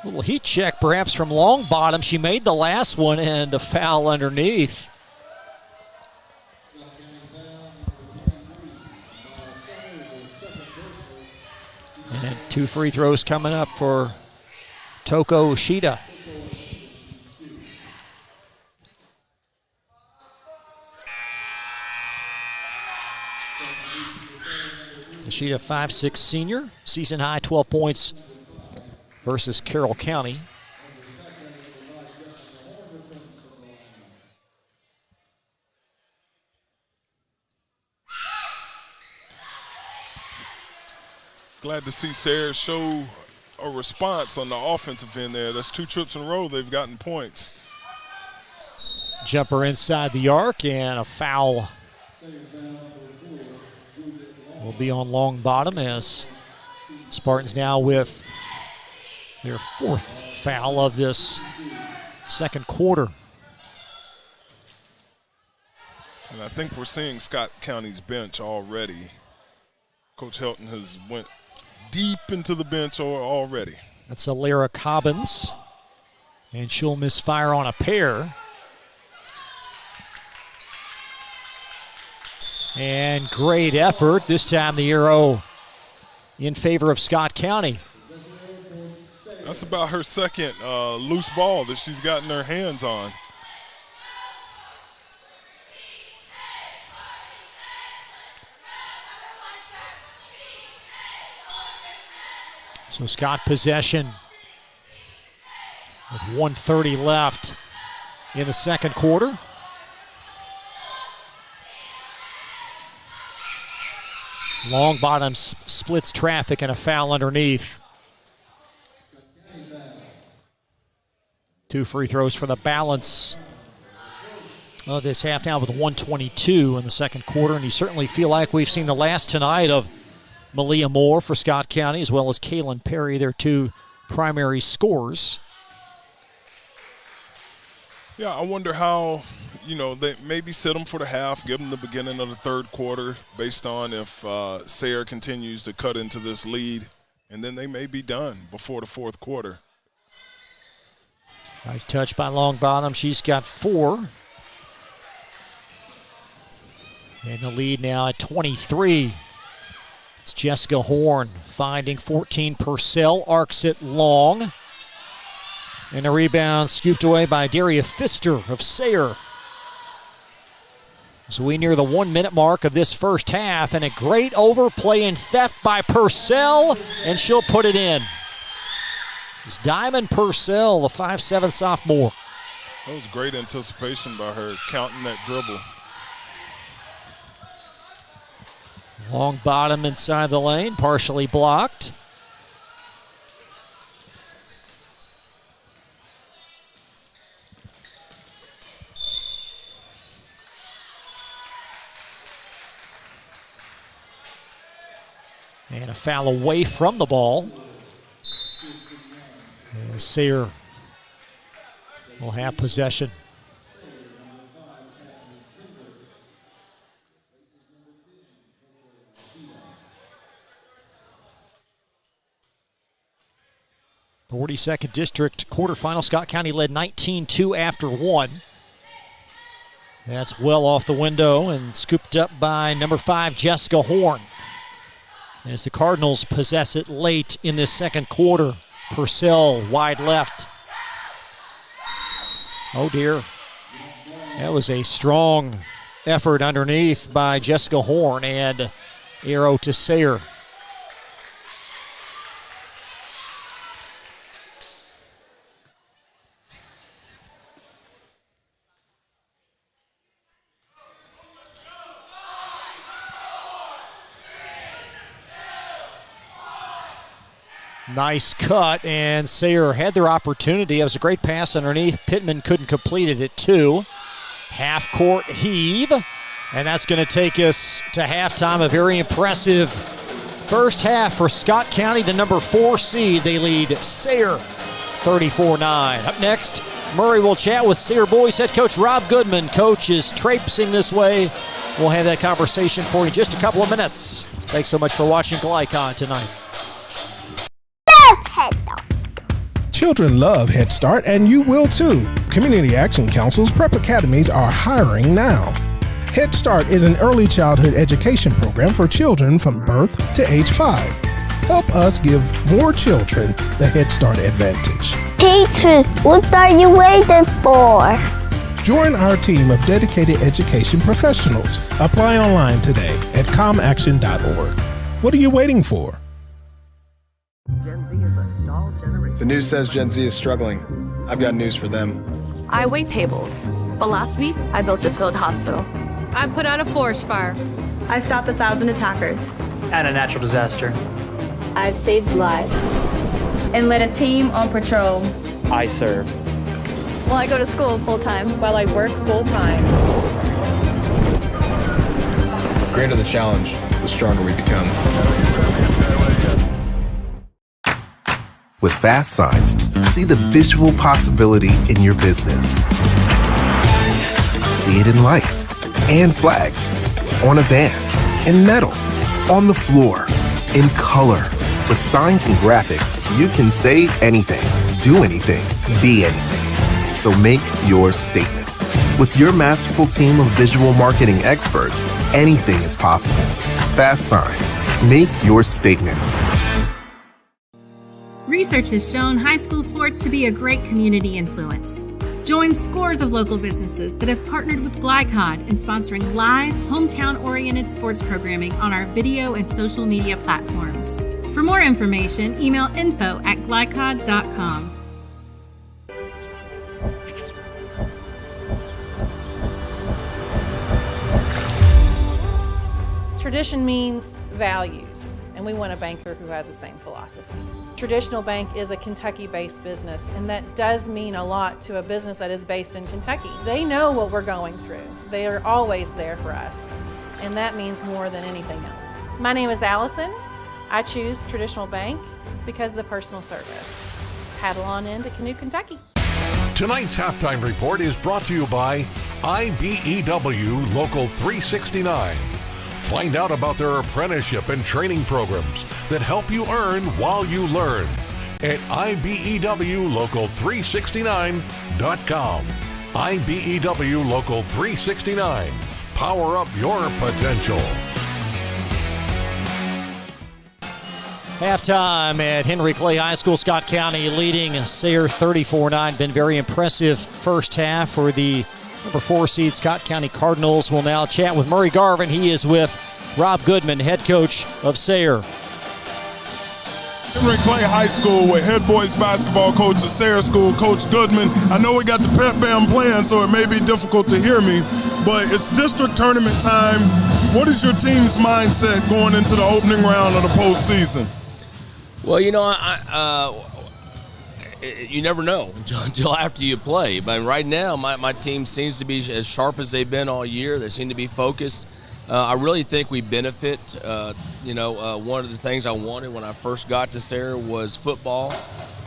A little heat check perhaps from Longbottom. She made the last one and a foul underneath. And 2 free throws coming up for Toko Shida. Shida, 5'6" senior, season high 12 points versus Carroll County. Glad to see Sayre show a response on the offensive end there. That's 2 trips in a row they've gotten points. Jumper inside the arc and a foul will be on Longbottom as Spartans now with their 4th foul of this second quarter. And I think we're seeing Scott County's bench already. Coach Helton has went deep into the bench already. That's Alara Cobbins, and she'll misfire on a pair. And great effort. This time the arrow in favor of Scott County. That's about her second loose ball that she's gotten her hands on. So Scott possession with 1:30 left in the second quarter. Longbottom splits traffic and a foul underneath. 2 free throws for the balance of this half now with 1:22 in the second quarter. And you certainly feel like we've seen the last tonight of Malia Moore for Scott County, as well as Kaylin Perry, their 2 primary scorers. Yeah, I wonder how, they maybe sit them for the half, give them the beginning of the third quarter based on if Sayre continues to cut into this lead, and then they may be done before the fourth quarter. Nice touch by Longbottom. She's got 4. And the lead now at 23. It's Jessica Horn finding 14 Purcell, arcs it long. And a rebound scooped away by Daria Pfister of Sayre. So we near the 1-minute mark of this first half, and a great overplay and theft by Purcell, and she'll put it in. It's Diamond Purcell, the 5'7" sophomore. That was great anticipation by her, counting that dribble. Longbottom inside the lane, partially blocked. And a foul away from the ball. And Sayre will have possession. The 42nd District quarterfinal. Scott County led 19-2 after 1. That's well off the window and scooped up by number 5, Jessica Horn. As the Cardinals possess it late in this second quarter. Purcell wide left. Oh dear. That was a strong effort underneath by Jessica Horn, and arrow to Sayre. Nice cut, and Sayre had their opportunity. It was a great pass underneath. Pittman couldn't complete it at 2. Half-court heave, and that's going to take us to halftime. A very impressive first half for Scott County, the number 4 seed. They lead Sayre 34-9. Up next, Murray will chat with Sayre boys head coach Rob Goodman. Coach is traipsing this way. We'll have that conversation for you in just a couple of minutes. Thanks so much for watching Glycon tonight. Children love Head Start, and you will too. Community Action Council's prep academies are hiring now. Head Start is an early childhood education program for children from birth to age 5. Help us give more children the Head Start advantage. Teacher, what are you waiting for? Join our team of dedicated education professionals. Apply online today at comaction.org. What are you waiting for? The news says Gen Z is struggling. I've got news for them. I wait tables, but last week I built a field hospital. I put out a forest fire. I stopped 1,000 attackers. And a natural disaster. I've saved lives and led a team on patrol. I serve. Well, I go to school full-time. While I work full-time. The greater the challenge, the stronger we become. With Fast Signs, see the visual possibility in your business. See it in lights and flags, on a van, in metal, on the floor, in color. With signs and graphics, you can say anything, do anything, be anything. So make your statement. With your masterful team of visual marketing experts, anything is possible. Fast Signs, make your statement. Research has shown high school sports to be a great community influence. Join scores of local businesses that have partnered with Glycod in sponsoring live, hometown-oriented sports programming on our video and social media platforms. For more information, email info@glycod.com. Tradition means values, and we want a banker who has the same philosophy. Traditional bank is a Kentucky-based business, and that does mean a lot to a business that is based in Kentucky. They know what we're going through. They are always there for us, and that means more than anything else. My name is Allison. I choose Traditional Bank because of the personal service. Paddle on into Canoe, Kentucky. Tonight's halftime report is brought to you by IBEW Local 369. Find out about their apprenticeship and training programs that help you earn while you learn at IBEWLocal369.com. IBEW Local 369. Power up your potential. Halftime at Henry Clay High School. Scott County leading Sayre 34-9. Been very impressive first half for the number 4 seed Scott County Cardinals. Will now chat with Murray Garvin. He is with Rob Goodman, head coach of Sayre. Henry Clay High School with head boys basketball coach of Sayre School, Coach Goodman. I know we got the pep band playing, so it may be difficult to hear me, but it's district tournament time. What is your team's mindset going into the opening round of the postseason? Well, you know, you never know until after you play. But right now, my team seems to be as sharp as they've been all year. They seem to be focused. I really think we benefit. One of the things I wanted when I first got to Sayre was football.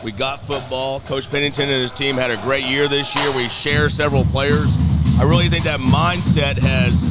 We got football. Coach Pennington and his team had a great year this year. We share several players. I really think that mindset has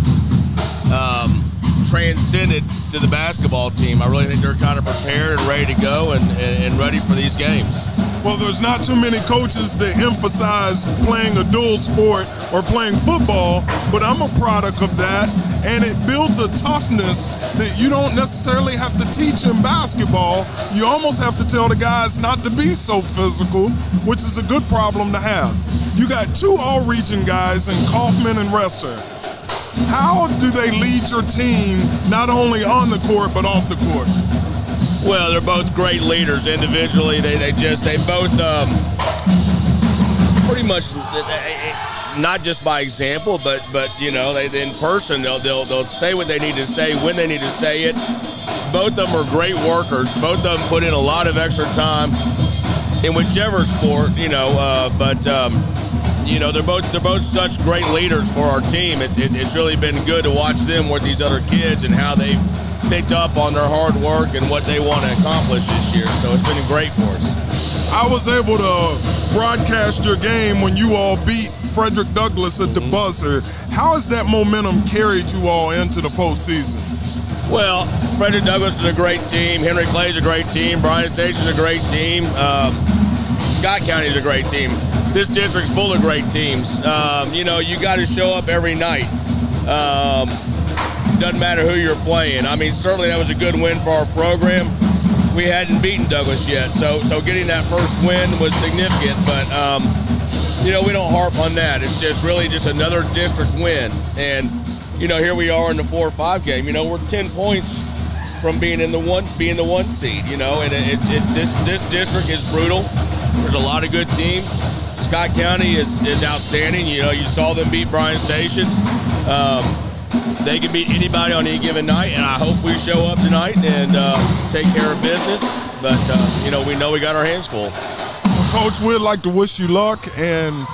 transcended to the basketball team. I really think they're kind of prepared and ready to go and ready for these games. Well, there's not too many coaches that emphasize playing a dual sport or playing football, but I'm a product of that, and it builds a toughness that you don't necessarily have to teach in basketball. You almost have to tell the guys not to be so physical, which is a good problem to have. You got 2 all-region guys in Kaufman and Resser. How do they lead your team not only on the court but off the court? Well, they're both great leaders individually. They both pretty much not just by example, but you know, they in person they'll say what they need to say when they need to say it. both of them are great workers. Both of them put in a lot of extra time in whichever sport, they're both such great leaders for our team. It's really been good to watch them with these other kids and how they've picked up on their hard work and what they want to accomplish this year. So it's been great for us. I was able to broadcast your game when you all beat Frederick Douglass at the buzzer. How has that momentum carried you all into the postseason? Well, Frederick Douglass is a great team. Henry Clay is a great team. Bryan Station is a great team. Scott County is a great team. This district's full of great teams. You got to show up every night. Doesn't matter who you're playing. I mean, certainly that was a good win for our program. We hadn't beaten Douglass yet, so getting that first win was significant. But we don't harp on that. It's just really just another district win. And here we are in the 4-5 game. We're 10 points from being the one seed. And this district is brutal. There's a lot of good teams. Scott County is outstanding. You saw them beat Bryan Station. They can beat anybody on any given night, and I hope we show up tonight and take care of business. But we know we got our hands full. Coach, we'd like to wish you luck, and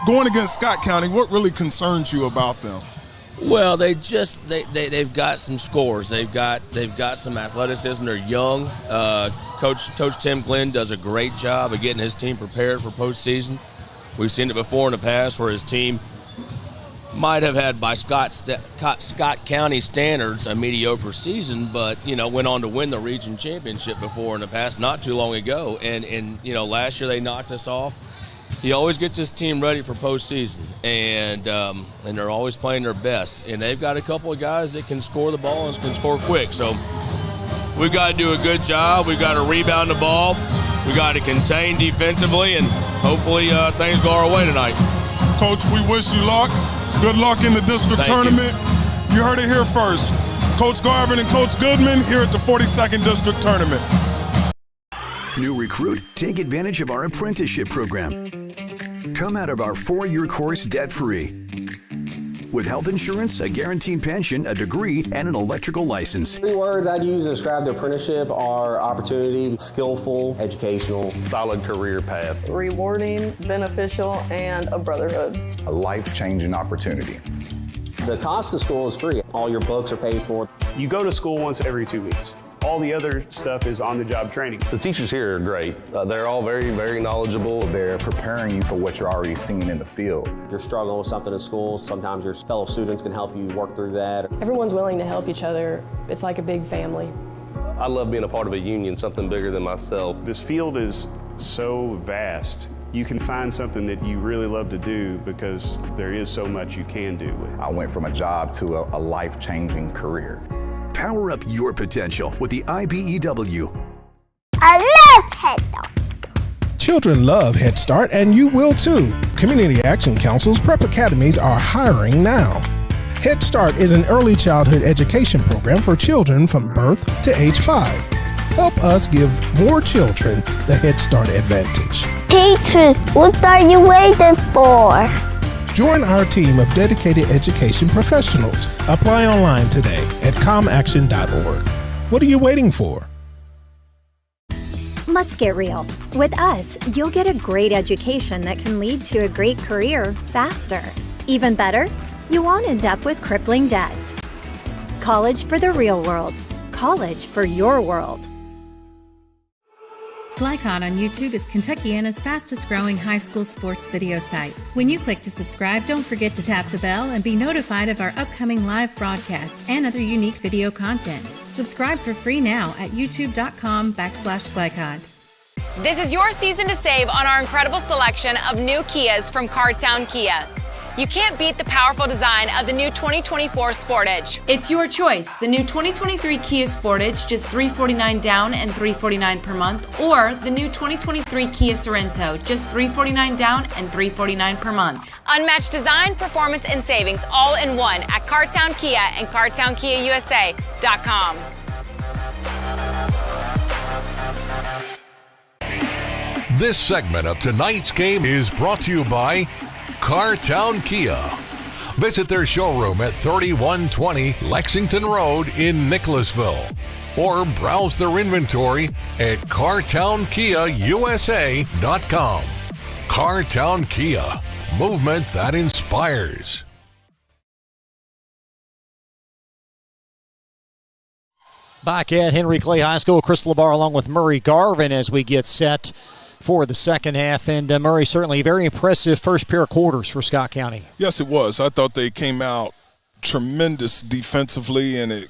going against Scott County, what really concerns you about them? Well, they've got some scores. They've got some athleticism. They're young. Coach Tim Glenn does a great job of getting his team prepared for postseason. We've seen it before in the past where his team might have had, by Scott County standards, a mediocre season, but went on to win the region championship before in the past, not too long ago. And last year they knocked us off. He always gets his team ready for postseason, and they're always playing their best. And they've got a couple of guys that can score the ball and can score quick. So we've got to do a good job. We've got to rebound the ball. We've got to contain defensively, and hopefully things go our way tonight. Coach, we wish you luck. Good luck in the district tournament. You heard it here first. Coach Garvin and Coach Goodman here at the 42nd District Tournament. New recruit, take advantage of our apprenticeship program. Come out of our 4-year course debt-free. With health insurance, a guaranteed pension, a degree, and an electrical license. 3 words I'd use to describe the apprenticeship are opportunity, skillful, educational, solid career path, rewarding, beneficial, and a brotherhood. A life-changing opportunity. The cost of school is free. All your books are paid for. You go to school once every 2 weeks. All the other stuff is on-the-job training. The teachers here are great. They're all very, very knowledgeable. They're preparing you for what you're already seeing in the field. If you're struggling with something in school, sometimes your fellow students can help you work through that. Everyone's willing to help each other. It's like a big family. I love being a part of a union, something bigger than myself. This field is so vast. You can find something that you really love to do because there is so much you can do with it. I went from a job to a life-changing career. Power up your potential with the IBEW. I love Head Start. Children love Head Start, and you will too. Community Action Council's prep academies are hiring now. Head Start is an early childhood education program for children from birth to age 5. Help us give more children the Head Start advantage. Teacher, what are you waiting for? Join our team of dedicated education professionals. Apply online today at comaction.org. What are you waiting for? Let's get real. With us, you'll get a great education that can lead to a great career faster. Even better, you won't end up with crippling debt. College for the real world. College for your world. GlyCod on YouTube is Kentuckiana's fastest growing high school sports video site. When you click to subscribe, don't forget to tap the bell and be notified of our upcoming live broadcasts and other unique video content. Subscribe for free now at youtube.com/GlyCod. This is your season to save on our incredible selection of new Kias from Cardtown Kia. You can't beat the powerful design of the new 2024 Sportage. It's your choice. The new 2023 Kia Sportage, just $349 down and $349 per month, or the new 2023 Kia Sorento, just $349 down and $349 per month. Unmatched design, performance, and savings all in one at Cardtown Kia and CardtownKiaUSA.com. This segment of tonight's game is brought to you by Cardtown Kia. Visit their showroom at 3120 Lexington Road in Nicholasville, or browse their inventory at CartownKiaUSA.com. CarTown Kia, movement that inspires. Back at Henry Clay High School, Chris LeBar along with Murray Garvin as we get set for the second half. And Murray, certainly a very impressive first pair of quarters for Scott County. Yes, it was. I thought they came out tremendous defensively, and it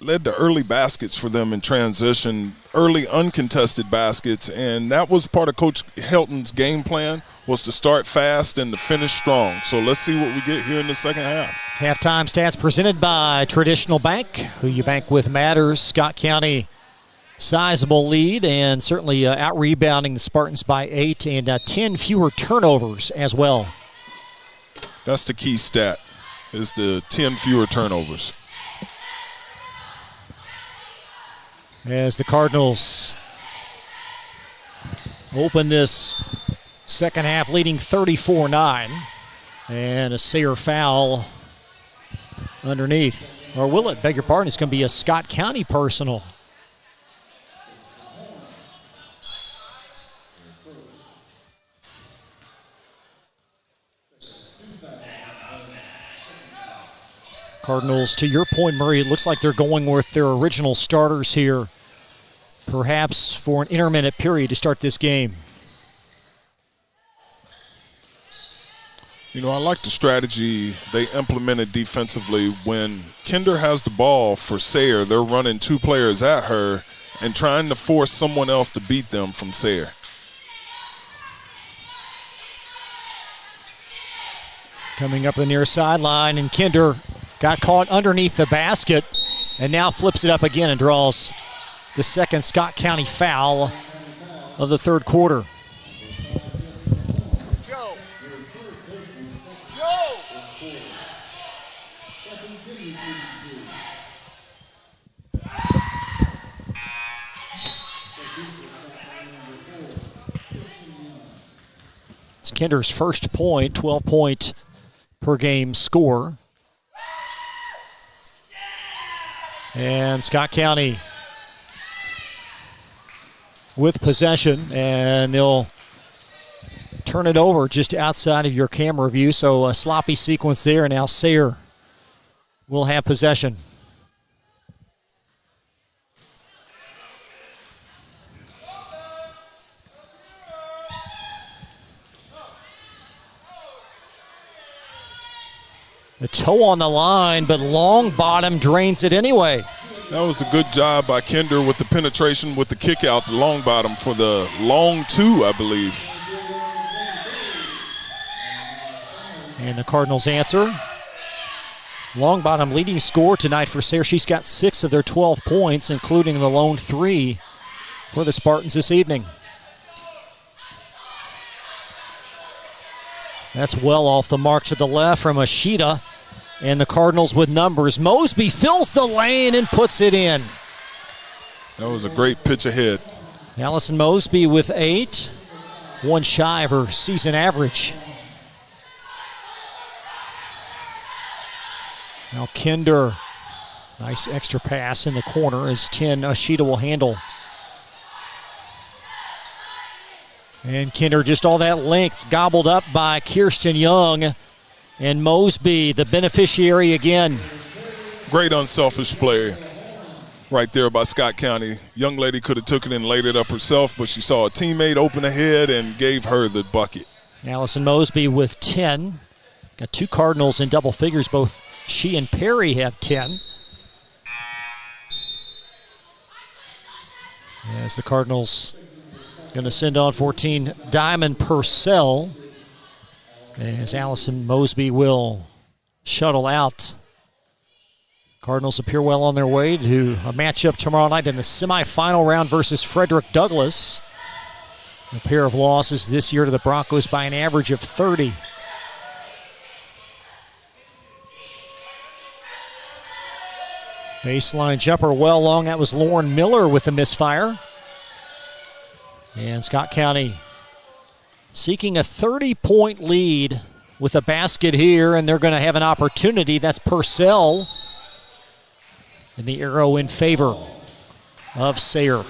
led to early baskets for them in transition, early uncontested baskets, and that was part of Coach Helton's game plan, was to start fast and to finish strong. So let's see what we get here in the second half. Halftime stats presented by Traditional Bank. Who you bank with matters. Scott County, sizable lead, and certainly out-rebounding the Spartans by 8, and 10 fewer turnovers as well. That's the key stat, is the 10 fewer turnovers. As the Cardinals open this second half leading 34-9. And a Sayre foul underneath. Or will it? Beg your pardon. It's going to be a Scott County personal. Cardinals, to your point, Murray, it looks like they're going with their original starters here, perhaps for an intermittent period to start this game. You know, I like the strategy they implemented defensively. When Kinder has the ball for Sayre, they're running two players at her and trying to force someone else to beat them from Sayre. Coming up the near sideline, and Kinder got caught underneath the basket and now flips it up again and draws the second Scott County foul of the third quarter. It's Kinder's first point, 12-point per game score. And Scott County with possession, and they'll turn it over just outside of your camera view. So a sloppy sequence there, and now Sayre will have possession. The toe on the line, but long bottom drains it anyway. That was a good job by Kinder with the penetration, with the kick out, the long bottom for the long two, I believe. And the Cardinals answer. Long bottom leading score tonight for Sayre. She's got 6 of their 12 points, including the lone 3 for the Spartans this evening. That's well off the mark to the left from Ashita. And the Cardinals with numbers. Mosby fills the lane and puts it in. That was a great pitch ahead. Allison Mosby with 8. One shy of her season average. Now Kinder. Nice extra pass in the corner as 10 Ashita will handle. And Kinder just all that length gobbled up by Kirsten Young. And Mosby, the beneficiary again. Great unselfish play right there by Scott County. Young lady could have took it and laid it up herself, but she saw a teammate open ahead and gave her the bucket. Allison Mosby with 10. Got 2 Cardinals in double figures. Both she and Perry have 10. As the Cardinals going to send on 14, Diamond Purcell. As Allison Mosby will shuttle out. Cardinals appear well on their way to a matchup tomorrow night in the semifinal round versus Frederick Douglass. A pair of losses this year to the Broncos by an average of 30. Baseline jumper well long. That was Lauren Miller with a misfire. And Scott County seeking a 30-point lead with a basket here, and they're going to have an opportunity. That's Purcell. And the arrow in favor of Sayre.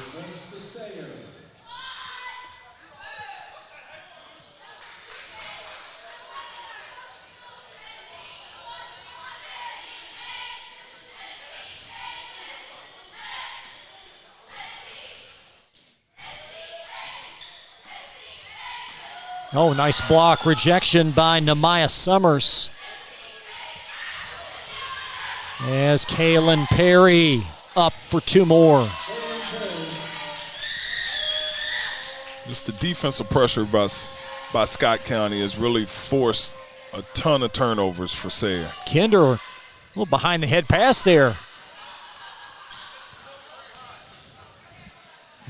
Oh, nice block. Rejection by Nehemiah Summers. As Kalen Perry up for two more. Just the defensive pressure by Scott County has really forced a ton of turnovers for Sayre. Kinder, a little behind the head pass there.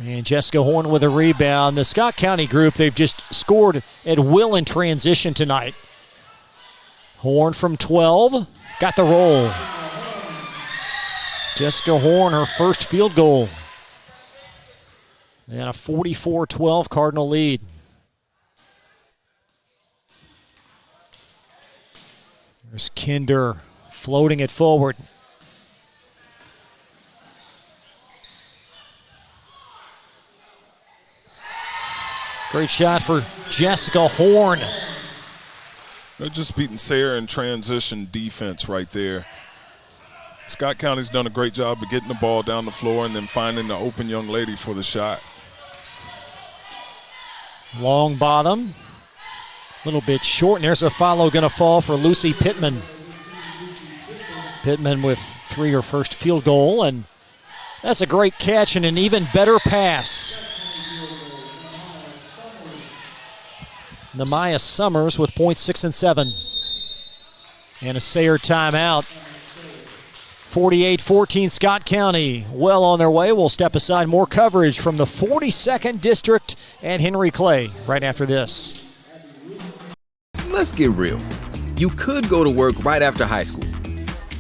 And Jessica Horn with a rebound. The Scott County group, they've just scored at will in transition tonight. Horn from 12, got the roll. Jessica Horn, her first field goal. And a 44-12 Cardinal lead. There's Kinder floating it forward. Great shot for Jessica Horn. They're just beating Sayre in transition defense right there. Scott County's done a great job of getting the ball down the floor and then finding the open young lady for the shot. Long bottom. A little bit short, and there's a follow going to fall for Lucy Pittman. Pittman with her first field goal, and that's a great catch and an even better pass. Nehemiah Summers with points 6 and 7. And a Sayre timeout. 48-14 Scott County. Well on their way. We'll step aside. More coverage from the 42nd District and Henry Clay right after this. Let's get real. You could go to work right after high school,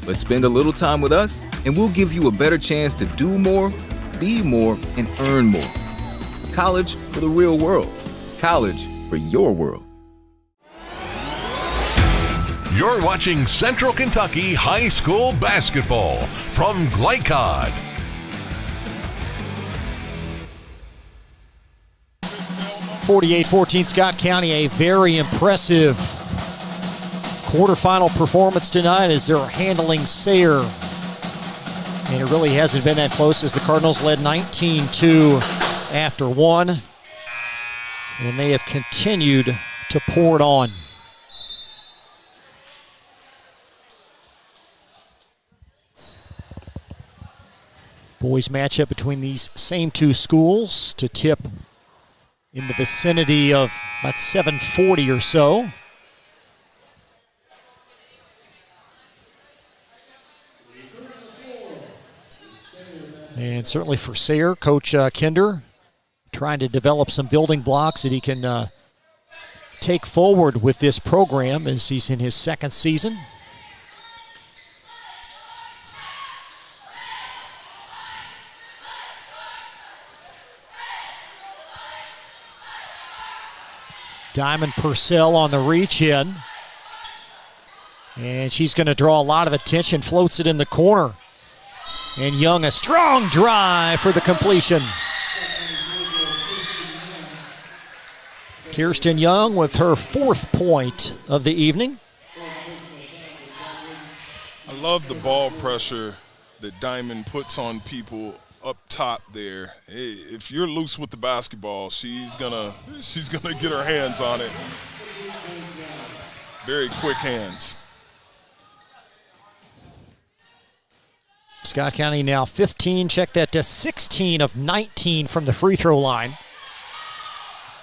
but spend a little time with us and we'll give you a better chance to do more, be more, and earn more. College for the real world. College for your world. You're watching Central Kentucky High School Basketball from Glycod. (48-14) Scott County, a very impressive quarterfinal performance tonight as they're handling Sayre. And it really hasn't been that close as the Cardinals led 19-2 after one. And they have continued to pour it on. Boys matchup between these same two schools to tip in the vicinity of about 7:40 or so. And certainly for Sayre, Coach Kinder trying to develop some building blocks that he can take forward with this program as he's in his second season. Diamond Purcell on the reach in. And she's going to draw a lot of attention, floats it in the corner. And Young, a strong drive for the completion. Kirsten Young with her fourth point of the evening. I love the ball pressure that Diamond puts on people up top there. Hey, if you're loose with the basketball, she's gonna get her hands on it. Very quick hands. Scott County now 15, check that to 16 of 19 from the free throw line.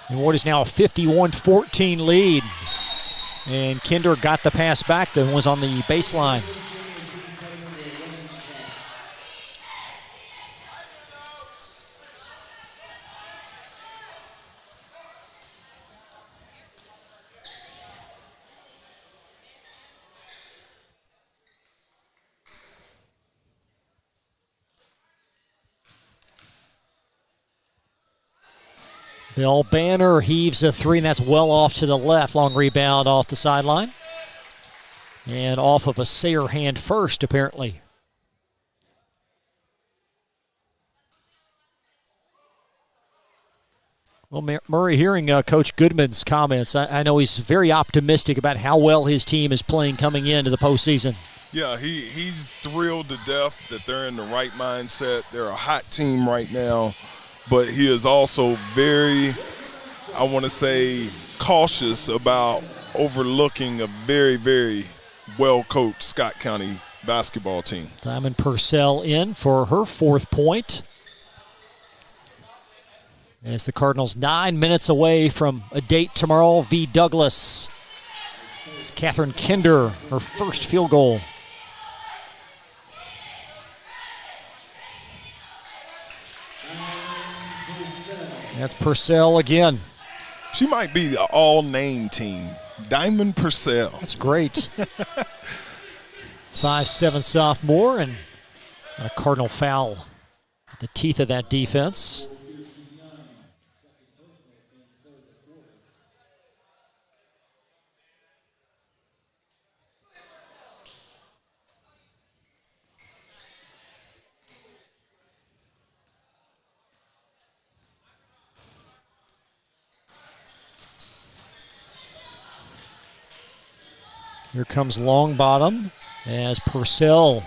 And what is now a 51-14 lead. And Kinder got the pass back that was on the baseline. Bill Banner heaves a three, and that's well off to the left. Long rebound off the sideline. And off of a Sayre hand first, apparently. Well, Murray, hearing Coach Goodman's comments, I know he's very optimistic about how well his team is playing coming into the postseason. Yeah, he's thrilled to death that they're in the right mindset. They're a hot team right now, but he is also very, I want to say, cautious about overlooking a very, very well-coached Scott County basketball team. Diamond Purcell in for her 4th point. As the Cardinals 9 minutes away from a date tomorrow v. Douglas. It's Catherine Kinder, her first field goal. That's Purcell again. She might be the all-name team. Diamond Purcell. That's great. 5'7" sophomore, and a Cardinal foul at the teeth of that defense. Here comes Longbottom as Purcell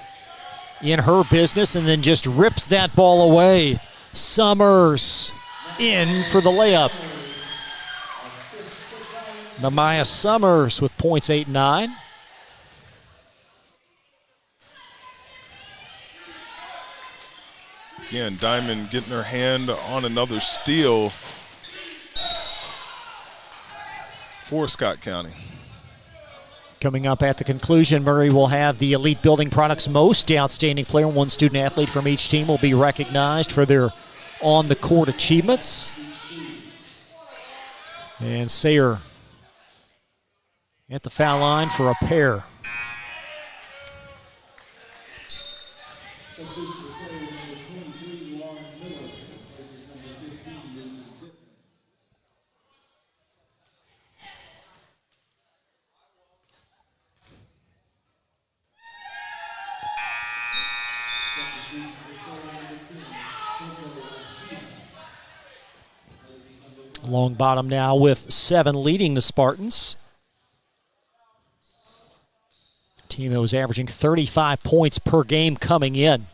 in her business and then just rips that ball away. Summers in for the layup. Namaya Summers with points 8 and 9. Again, Diamond getting her hand on another steal for Scott County. Coming up at the conclusion, Murray will have the Elite Building Products Most Outstanding Player. One student athlete from each team will be recognized for their on-the-court achievements. And Sayre at the foul line for a pair. Longbottom now with 7, leading the Spartans. A team that was averaging 35 points per game coming in.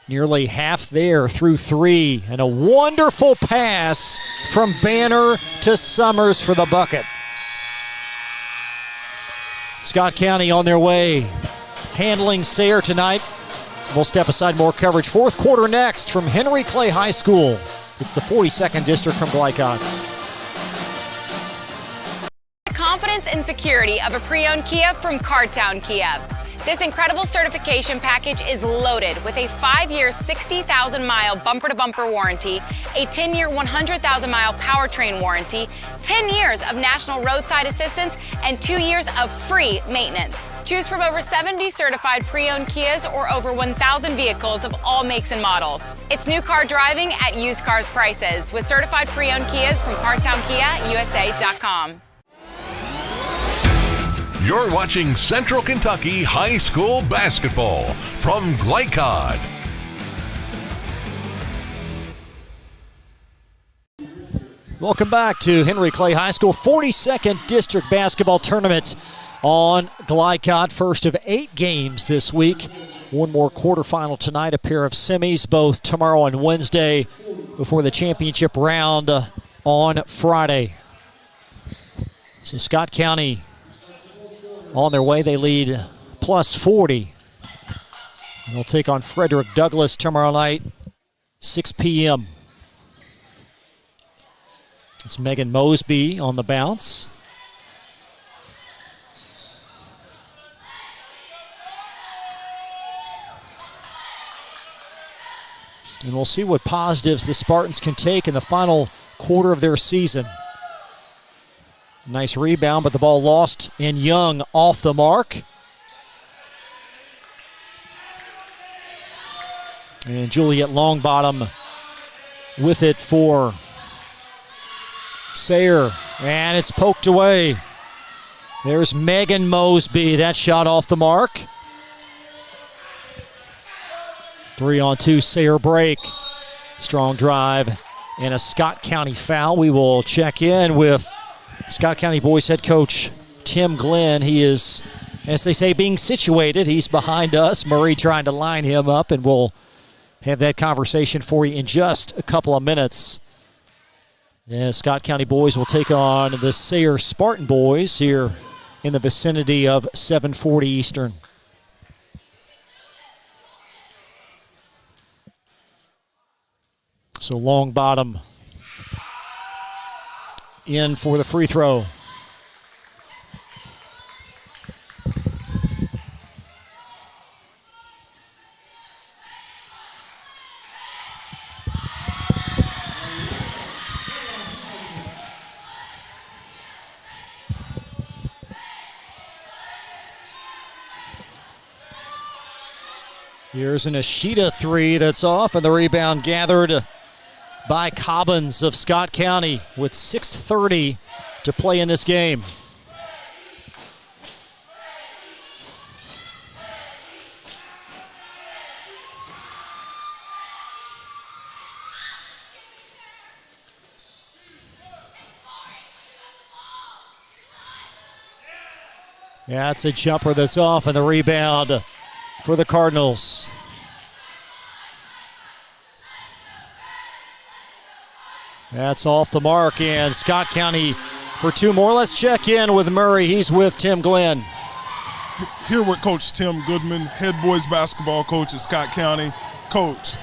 Nearly half there through 3. And a wonderful pass from Banner to Summers for the bucket. Scott County on their way, handling Sayre tonight. We'll step aside, more coverage. 4th quarter next from Henry Clay High School. It's the 42nd District from Glycod. Confidence and security of a pre-owned Kia from Cartown Kia. This incredible certification package is loaded with a 5-year, 60,000-mile bumper-to-bumper warranty, a 10-year, 100,000-mile powertrain warranty, 10 years of national roadside assistance, and 2 years of free maintenance. Choose from over 70 certified pre-owned Kias or over 1,000 vehicles of all makes and models. It's new car driving at used cars prices with certified pre-owned Kias from CartownKiaUSA.com. You're watching Central Kentucky High School basketball from Glycod. Welcome back to Henry Clay High School 42nd District Basketball Tournament on Glycod. First of 8 games this week. One more quarterfinal tonight, a pair of semis both tomorrow and Wednesday before the championship round on Friday. So Scott County on their way. They lead plus 40. They'll take on Frederick Douglass tomorrow night, 6 p.m. It's Megan Mosby on the bounce. And we'll see what positives the Spartans can take in the final quarter of their season. Nice rebound, but the ball lost, and Young off the mark. And Juliet Longbottom with it for Sayre, and it's poked away. There's Megan Mosby. That shot off the mark. 3-on-2 Sayre break. Strong drive and a Scott County foul. We will check in with Scott County boys head coach Tim Glenn. He is, as they say, being situated. He's behind us. Murray trying to line him up, and we'll have that conversation for you in just a couple of minutes. Yeah, Scott County boys will take on the Sayre Spartan boys here in the vicinity of 7:40 Eastern. So long bottom in for the free throw. Here's an Ashita three that's off, and the rebound gathered by Cobbins of Scott County with 6:30 to play in this game. Yeah, it's a jumper that's off, and the rebound for the Cardinals. That's off the mark, and Scott County for two more. Let's check in with Murray. He's with Tim Glenn. Here with Coach Tim Goodman, head boys basketball coach at Scott County. Coach,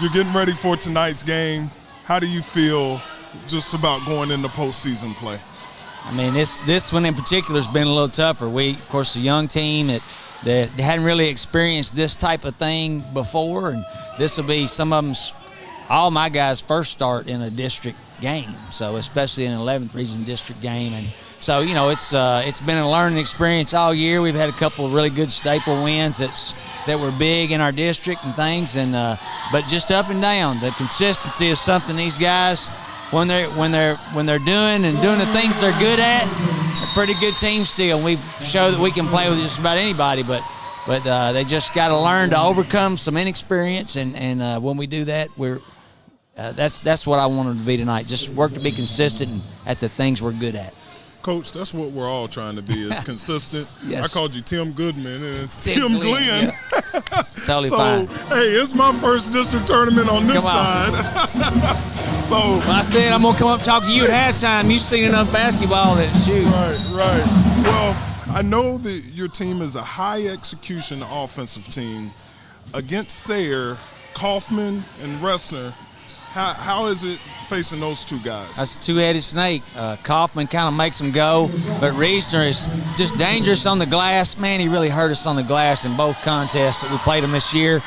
you're getting ready for tonight's game. How do you feel just about going into postseason play? I mean, this one in particular has been a little tougher. We, of course, a young team that hadn't really experienced this type of thing before, and this will be some of them's, all my guys' first start in a district game, so especially in an 11th Region district game. And so, you know, it's been a learning experience all year. We've had a couple of really good staple wins that were big in our district and things, and but just up and down. The consistency is something these guys, when they're doing the things they're good at, a pretty good team still. We've showed that we can play with just about anybody, but they just got to learn to overcome some inexperience, and when we do that, that's what I wanted to be tonight. Just work to be consistent at the things we're good at. Coach, that's what we're all trying to be, is consistent. Yes. I called you Tim Goodman, and it's Tim Glenn. Yeah. Totally fine. Hey, it's my first district tournament on this side. So when I said I'm going to come up and talk to you at halftime, you've seen enough basketball that shoot. Right. Well, I know that your team is a high-execution offensive team. Against Sayre, Kaufman, and Ressner, how is it facing those two guys? That's a two-headed snake. Kaufman kind of makes them go, but Reesner is just dangerous on the glass. Man, he really hurt us on the glass in both contests that we played him this year.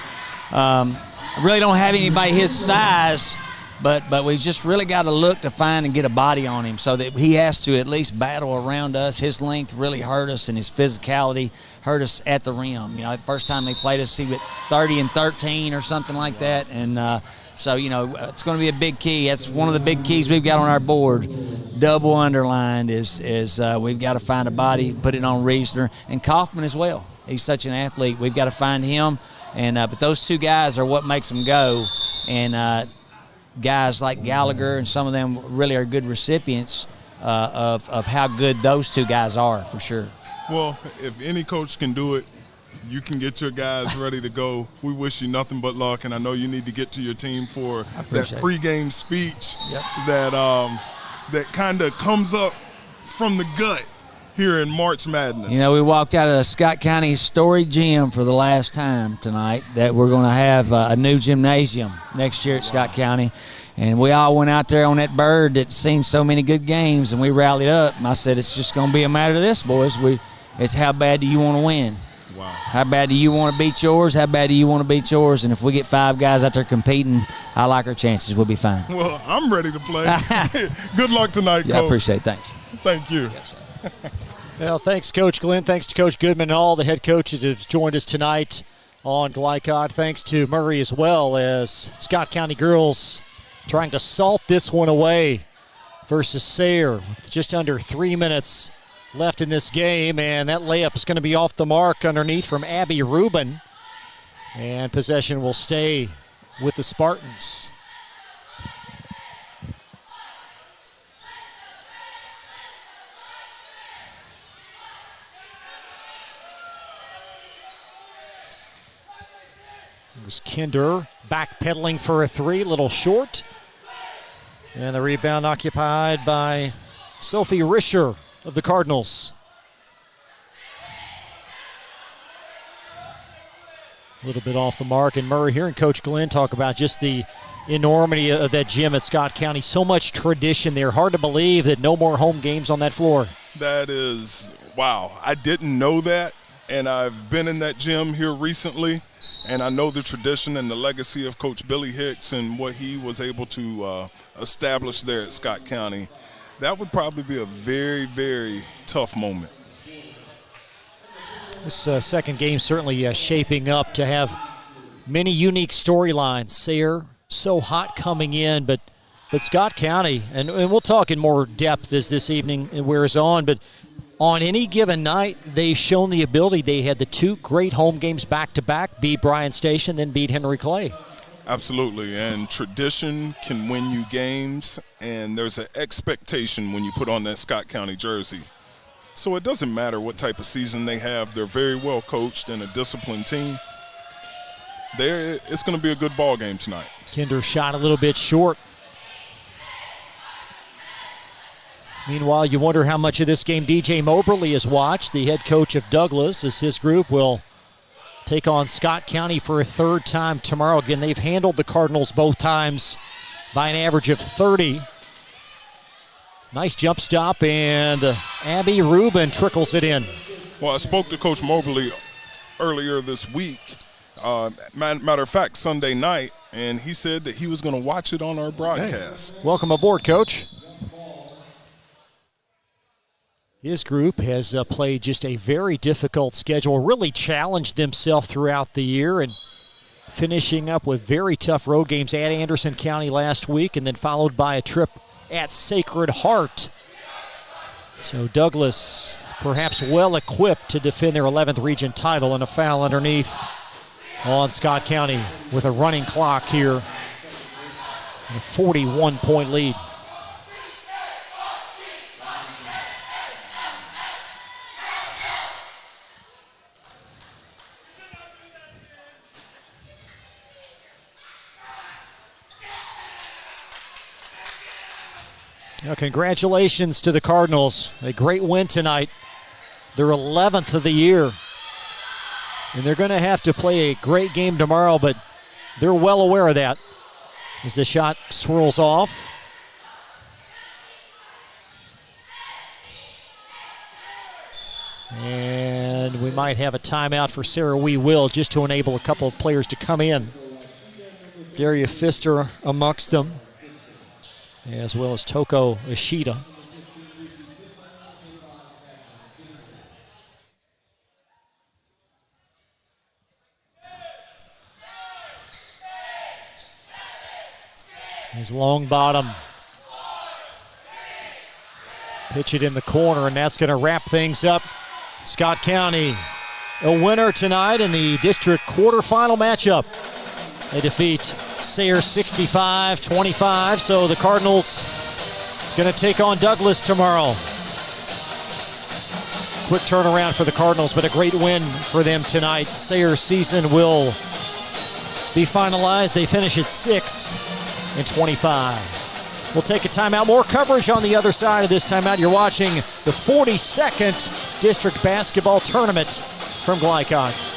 I really don't have anybody his size, but we just really got to look to find and get a body on him so that he has to at least battle around us. His length really hurt us, and his physicality hurt us at the rim. You know, the first time they played us, he was 30 and 13 or something like that, and so, you know, it's going to be a big key. That's one of the big keys we've got on our board, double underlined, is we've got to find a body, put it on Reesner, and Kaufman as well. He's such an athlete. We've got to find him, and but those two guys are what makes them go, and guys like Gallagher and some of them really are good recipients of how good those two guys are, for sure. Well, if any coach can do it, you can get your guys ready to go. We wish you nothing but luck, and I know you need to get to your team for that pregame speech that kind of comes up from the gut here in March Madness. You know, we walked out of Scott County Historic Gym for the last time tonight that we're going to have a new gymnasium next year at Scott County. And we all went out there on that bird that's seen so many good games, and we rallied up. And I said, it's just going to be a matter of this, boys. It's how bad do you want to win? Wow. How bad do you want to beat yours? How bad do you want to beat yours? And if we get 5 guys out there competing, I like our chances. We'll be fine. Well, I'm ready to play. Good luck tonight, Coach. I appreciate it. Thanks. Thank you. Yes, sir. Well, thanks, Coach Glenn. Thanks to Coach Goodman and all the head coaches that have joined us tonight on Glycod. Thanks to Murray as well, as Scott County girls trying to salt this one away versus Sayre with just under 3 minutes left in this game, and that layup is going to be off the mark underneath from Abby Rubin, and possession will stay with the Spartans. Here's Kinder backpedaling for a three, little short. And the rebound occupied by Sophie Rischer of the Cardinals. A little bit off the mark. And Murray, hearing Coach Glenn talk about just the enormity of that gym at Scott County. So much tradition there. Hard to believe that no more home games on that floor. That is, wow. I didn't know that, and I've been in that gym here recently, and I know the tradition and the legacy of Coach Billy Hicks and what he was able to establish there at Scott County. That would probably be a very, very tough moment. This second game certainly shaping up to have many unique storylines. Sayre so hot coming in, but Scott County, and we'll talk in more depth as this evening wears on, but on any given night, they've shown the ability. They had the two great home games back-to-back, beat Bryan Station, then beat Henry Clay. Absolutely, and tradition can win you games, and there's an expectation when you put on that Scott County jersey. So it doesn't matter what type of season they have. They're very well coached and a disciplined team. It's going to be a good ball game tonight. Kinder shot a little bit short. Meanwhile, you wonder how much of this game DJ Moberly has watched, the head coach of Douglas, as his group will take on Scott County for a third time tomorrow. Again, they've handled the Cardinals both times by an average of 30. Nice jump stop, and Abby Rubin trickles it in. Well, I spoke to Coach Moberly earlier this week, matter of fact, Sunday night, and he said that he was going to watch it on our broadcast. Hey. Welcome aboard, Coach. His group has played just a very difficult schedule, really challenged themselves throughout the year, and finishing up with very tough road games at Anderson County last week, and then followed by a trip at Sacred Heart. So Douglas perhaps well equipped to defend their 11th region title, and a foul underneath on Scott County with a running clock here. A 41-point lead. Now, congratulations to the Cardinals. A great win tonight. Their 11th of the year. And they're going to have to play a great game tomorrow, but they're well aware of that. As the shot swirls off. And we might have a timeout for Sayre. We will, just to enable a couple of players to come in. Daria Pfister amongst them, as well as Toko Ishida. His long bottom. Pitch it in the corner, and that's going to wrap things up. Scott County, a winner tonight in the district quarterfinal matchup. They defeat Sayre 65-25, so the Cardinals going to take on Douglas tomorrow. Quick turnaround for the Cardinals, but a great win for them tonight. Sayre's season will be finalized. They finish at 6-25. We'll take a timeout. More coverage on the other side of this timeout. You're watching the 42nd District Basketball Tournament from Glycon.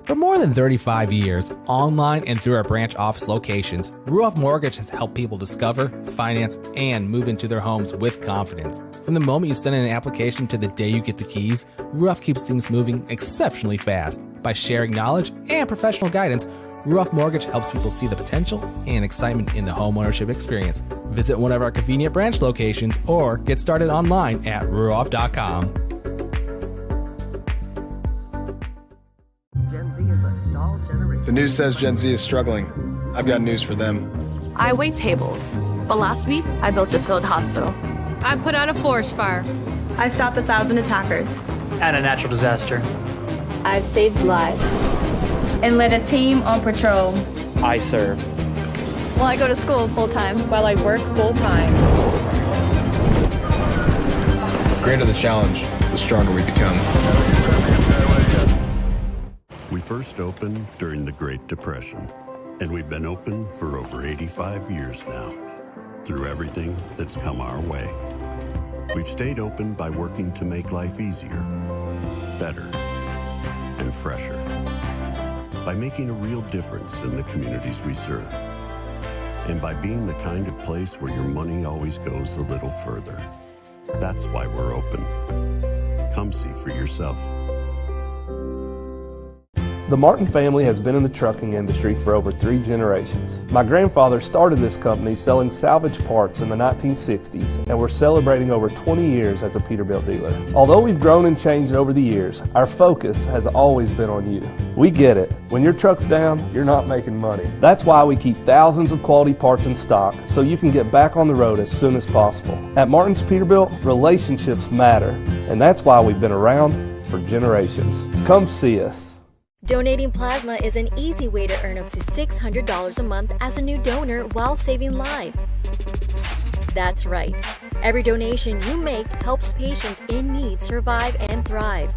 For more than 35 years, online and through our branch office locations, Ruoff Mortgage has helped people discover, finance, and move into their homes with confidence. From the moment you send in an application to the day you get the keys, Ruoff keeps things moving exceptionally fast. By sharing knowledge and professional guidance, Ruoff Mortgage helps people see the potential and excitement in the homeownership experience. Visit one of our convenient branch locations or get started online at ruoff.com. The news says Gen Z is struggling. I've got news for them. I wait tables, but last week I built a field hospital. I put out a forest fire. I stopped 1,000 attackers. And a natural disaster. I've saved lives. And led a team on patrol. I serve. Well, I go to school full-time. While I work full-time. The greater the challenge, the stronger we become. We first opened during the Great Depression, and we've been open for over 85 years now. Through everything that's come our way, we've stayed open by working to make life easier, better, and fresher. By making a real difference in the communities we serve. And by being the kind of place where your money always goes a little further. That's why we're open. Come see for yourself. The Martin family has been in the trucking industry for over 3 generations. My grandfather started this company selling salvage parts in the 1960s, and we're celebrating over 20 years as a Peterbilt dealer. Although we've grown and changed over the years, our focus has always been on you. We get it. When your truck's down, you're not making money. That's why we keep thousands of quality parts in stock so you can get back on the road as soon as possible. At Martin's Peterbilt, relationships matter, and that's why we've been around for generations. Come see us. Donating plasma is an easy way to earn up to $600 a month as a new donor while saving lives. That's right. Every donation you make helps patients in need survive and thrive.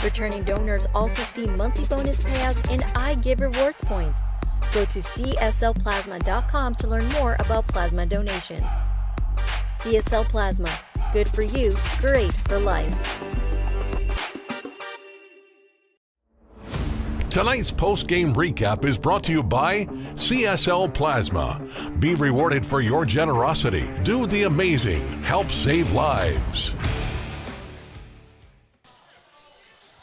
Returning donors also see monthly bonus payouts and I Give Rewards points. Go to cslplasma.com to learn more about plasma donation. CSL Plasma. Good for you, great for life. Tonight's post-game recap is brought to you by CSL Plasma. Be rewarded for your generosity. Do the amazing. Help save lives.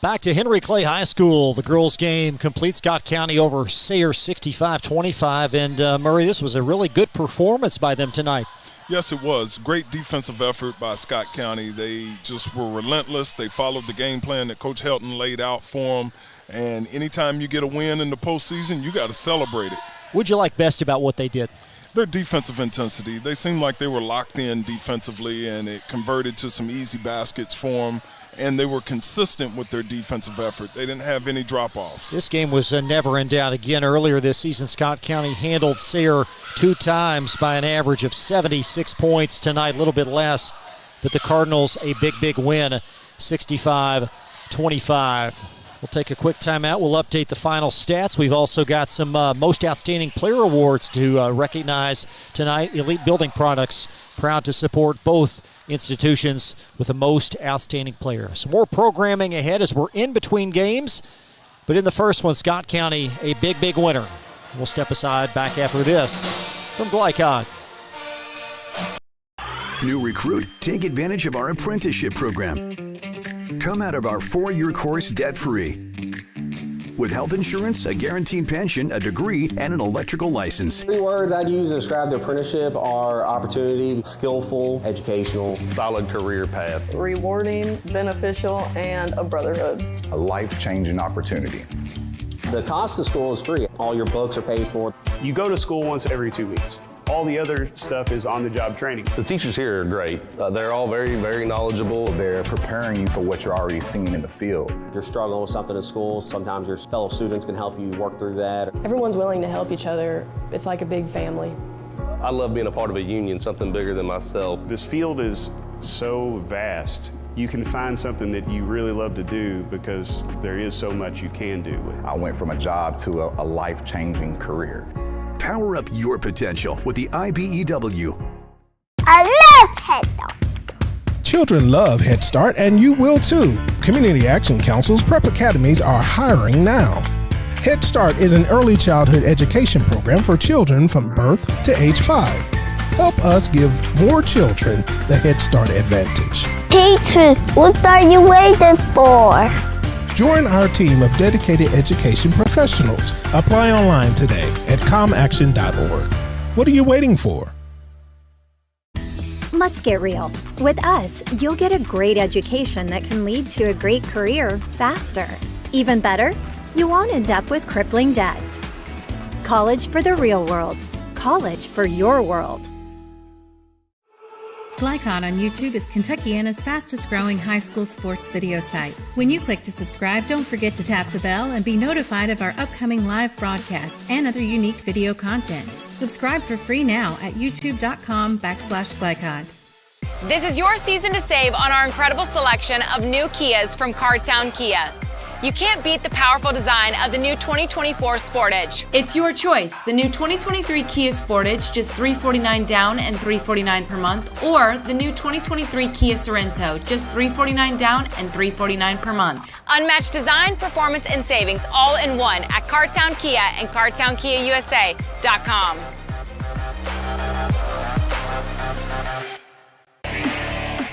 Back to Henry Clay High School. The girls' game complete. Scott County over Sayre 65-25. And Murray, this was a really good performance by them tonight. Yes, it was. Great defensive effort by Scott County. They just were relentless. They followed the game plan that Coach Helton laid out for them. And anytime you get a win in the postseason, you got to celebrate it. What'd you like best about what they did? Their defensive intensity. They seemed like they were locked in defensively, and it converted to some easy baskets for them. And they were consistent with their defensive effort. They didn't have any drop-offs. This game was never in doubt. Again, earlier this season, Scott County handled Sayre 2 times by an average of 76 points. Tonight, a little bit less. But the Cardinals, a big win, 65-25. We'll take a quick timeout. We'll update the final stats. We've also got some Most Outstanding Player Awards to recognize tonight. Elite Building Products, proud to support both institutions with the Most Outstanding Player. Some more programming ahead as we're in between games. But in the first one, Scott County, a big winner. We'll step aside back after this from Glycod. New recruit, take advantage of our apprenticeship program. Come out of our 4-year course debt-free. With health insurance, a guaranteed pension, a degree, and an electrical license. 3 words I'd use to describe the apprenticeship are opportunity, skillful, educational, solid career path, rewarding, beneficial, and a brotherhood. A life-changing opportunity. The cost of school is free. All your books are paid for. You go to school once every 2 weeks. All the other stuff is on-the-job training. The teachers here are great. They're all very knowledgeable. They're preparing you for what you're already seeing in the field. If you're struggling with something in school, sometimes your fellow students can help you work through that. Everyone's willing to help each other. It's like a big family. I love being a part of a union, something bigger than myself. This field is so vast. You can find something that you really love to do because there is so much you can do. I went from a job to a life-changing career. Power up your potential with the IBEW. I love Head Start. Children love Head Start, and you will too. Community Action Council's prep academies are hiring now. Head Start is an early childhood education program for children from birth to age 5. Help us give more children the Head Start advantage. Teacher, what are you waiting for? Join our team of dedicated education professionals. Apply online today at comaction.org. What are you waiting for? Let's get real. With us, you'll get a great education that can lead to a great career faster. Even better, you won't end up with crippling debt. College for the real world. college for your world. Glycon on YouTube is Kentuckiana's fastest growing high school sports video site. When you click to subscribe, don't forget to tap the bell and be notified of our upcoming live broadcasts and other unique video content. Subscribe for free now at youtube.com/Glycon. This is your season to save on our incredible selection of new Kias from Cartown Kia. You can't beat the powerful design of the new 2024 Sportage. It's your choice. The new 2023 Kia Sportage, just $349 down and $349 per month, or the new 2023 Kia Sorento, just $349 down and $349 per month. Unmatched design, performance, and savings all in one at Cartown Kia and CartownKiaUSA.com.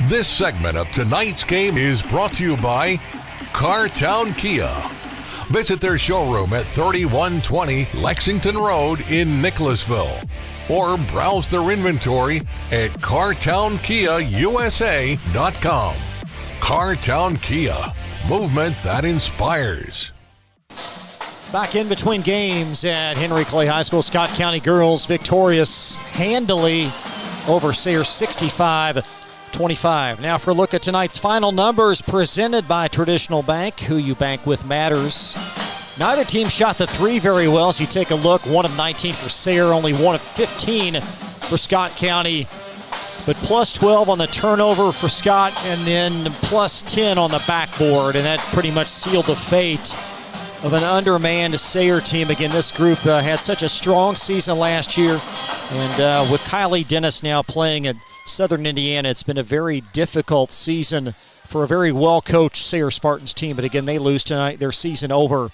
This segment of tonight's game is brought to you by Cartown Kia. Visit their showroom at 3120 Lexington Road in Nicholasville, or browse their inventory at CartownKiaUSA.com. Cartown Kia, movement that inspires. Back in between games at Henry Clay High School, Scott County girls victorious handily over Sayre 65-25. Now for a look at tonight's final numbers presented by Traditional Bank. Who you bank with matters. Neither team shot the three very well, so you take a look. 1 of 19 for Sayre, only 1 of 15 for Scott County. But plus 12 on the turnover for Scott, and then plus 10 on the backboard, and that pretty much sealed the fate of an undermanned Sayre team. Again, this group had such a strong season last year, and with Kylie Dennis now playing at Southern Indiana, it's been a very difficult season for a very well-coached Sayre Spartans team. But again, they lose tonight. Their season over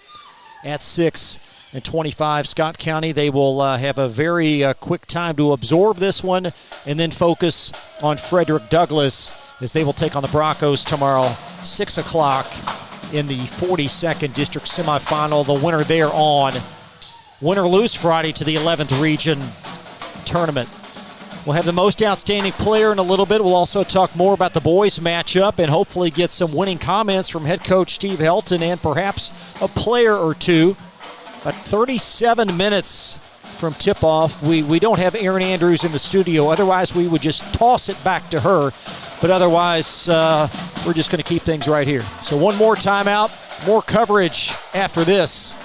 at 6-25. Scott County, they will have a very quick time to absorb this one and then focus on Frederick Douglass as they will take on the Broncos tomorrow, 6 o'clock in the 42nd District Semifinal. The winner there on win or lose Friday to the 11th Region Tournament. We'll have the most outstanding player in a little bit. We'll also talk more about the boys matchup and hopefully get some winning comments from head coach Steve Helton and perhaps a player or two. But 37 minutes from tip-off. We don't have Erin Andrews in the studio. Otherwise, we would just toss it back to her. But otherwise, we're just going to keep things right here. So one more timeout, more coverage after this.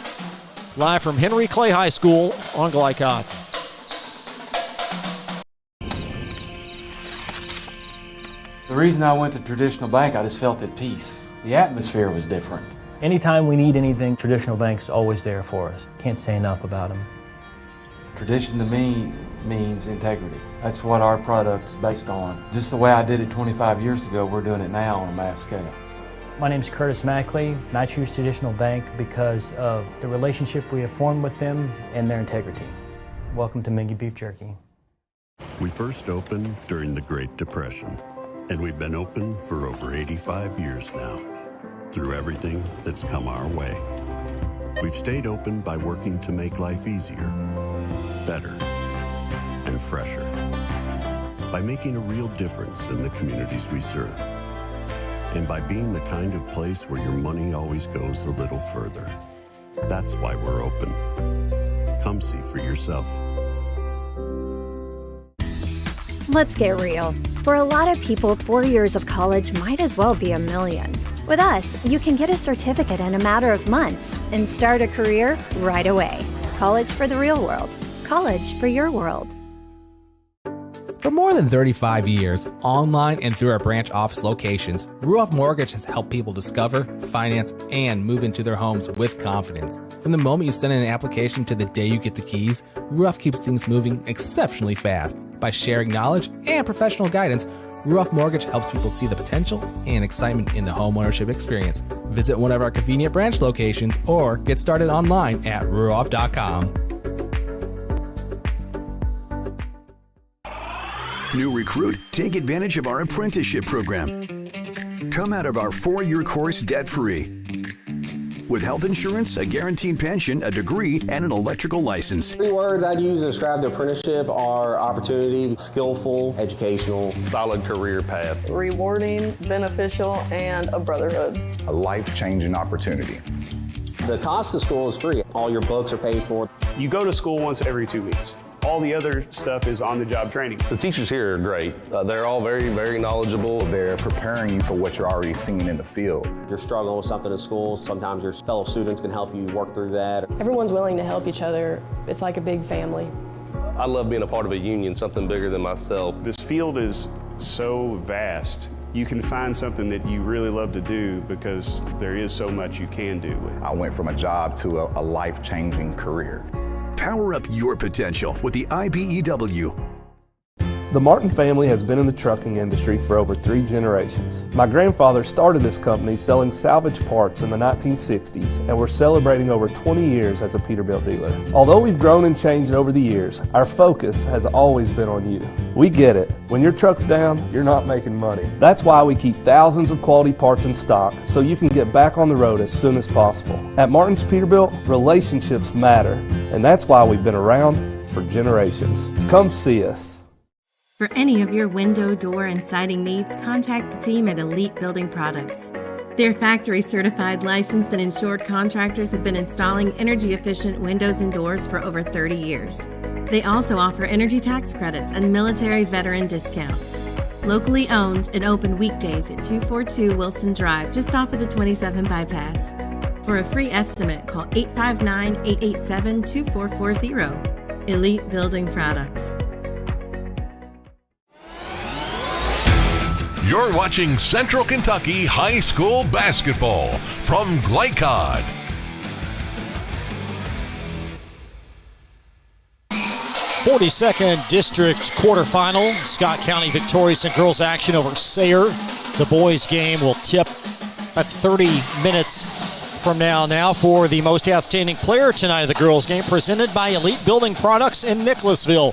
Live from Henry Clay High School on Glycon. The reason I went to Traditional Bank, I just felt at peace. The atmosphere was different. Anytime we need anything, Traditional Bank's always there for us. Can't say enough about them. Tradition to me means integrity. That's what our product is based on. Just the way I did it 25 years ago, we're doing it now on a mass scale. My name's Curtis Mackley, and I choose Traditional Bank because of the relationship we have formed with them and their integrity. Welcome to Mingy Beef Jerky. We first opened during the Great Depression, and we've been open for over 85 years now. Through everything that's come our way, we've stayed open by working to make life easier, better, and fresher. By making a real difference in the communities we serve. And by being the kind of place where your money always goes a little further. That's why we're open. Come see for yourself. Let's get real. For a lot of people, 4 years of college might as well be $1 million. With us, you can get a certificate in a matter of months and start a career right away. College for the real world. College for your world. For more than 35 years, online and through our branch office locations, Ruoff Mortgage has helped people discover, finance, and move into their homes with confidence. From the moment you send in an application to the day you get the keys, Ruoff keeps things moving exceptionally fast. By sharing knowledge and professional guidance, Ruoff Mortgage helps people see the potential and excitement in the homeownership experience. Visit one of our convenient branch locations or get started online at ruoff.com. New recruit, take advantage of our apprenticeship program. Come out of our 4-year course debt-free. With health insurance, a guaranteed pension, a degree, and an electrical license. 3 words I'd use to describe the apprenticeship are opportunity, skillful, educational, solid career path, rewarding, beneficial, and a brotherhood. A life-changing opportunity. The cost of school is free. All your books are paid for. You go to school once every 2 weeks. All the other stuff is on-the-job training. The teachers here are great. They're all very, very knowledgeable. They're preparing you for what you're already seeing in the field. If you're struggling with something in school, sometimes your fellow students can help you work through that. Everyone's willing to help each other. It's like a big family. I love being a part of a union, something bigger than myself. This field is so vast. You can find something that you really love to do because there is so much you can do. I went from a job to a life-changing career. Power up your potential with the IBEW. The Martin family has been in the trucking industry for over 3 generations. My grandfather started this company selling salvage parts in the 1960s, and we're celebrating over 20 years as a Peterbilt dealer. Although we've grown and changed over the years, our focus has always been on you. We get it. When your truck's down, you're not making money. That's why we keep thousands of quality parts in stock so you can get back on the road as soon as possible. At Martin's Peterbilt, relationships matter, and that's why we've been around for generations. Come see us. For any of your window, door, and siding needs, contact the team at Elite Building Products. Their factory-certified, licensed, and insured contractors have been installing energy-efficient windows and doors for over 30 years. They also offer energy tax credits and military veteran discounts. Locally owned and open weekdays at 242 Wilson Drive, just off of the 27 bypass. For a free estimate, call 859-887-2440. Elite Building Products. You're watching Central Kentucky High School Basketball from Glycod. '42nd District Quarterfinal. Scott County victorious in girls action over Sayre. The boys game will tip at 30 minutes from now for the most outstanding player tonight of the girls game, presented by Elite Building Products in Nicholasville.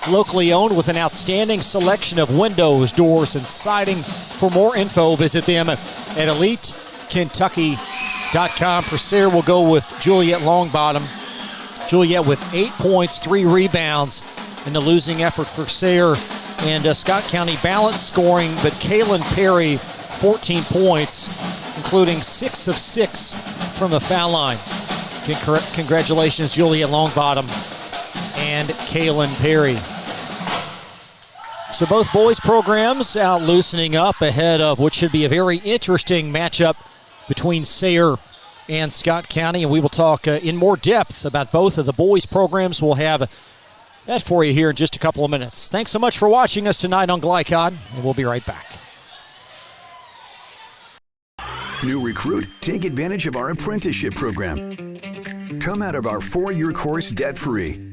Locally owned with an outstanding selection of windows, doors, and siding. For more info, visit them at elitekentucky.com. For Sayre, we'll go with Juliet Longbottom. Juliet with 8 points, 3 rebounds in the losing effort for Sayre. And Scott County balanced scoring, but Kaylin Perry, 14 points, including 6 of 6 from the foul line. Congratulations, Juliet Longbottom and Kaylin Perry. So both boys programs out loosening up ahead of what should be a very interesting matchup between Sayre and Scott County. And we will talk in more depth about both of the boys programs. We'll have that for you here in just a couple of minutes. Thanks so much for watching us tonight on Glycod, and we'll be right back. New recruit, take advantage of our apprenticeship program. Come out of our 4-year course debt-free.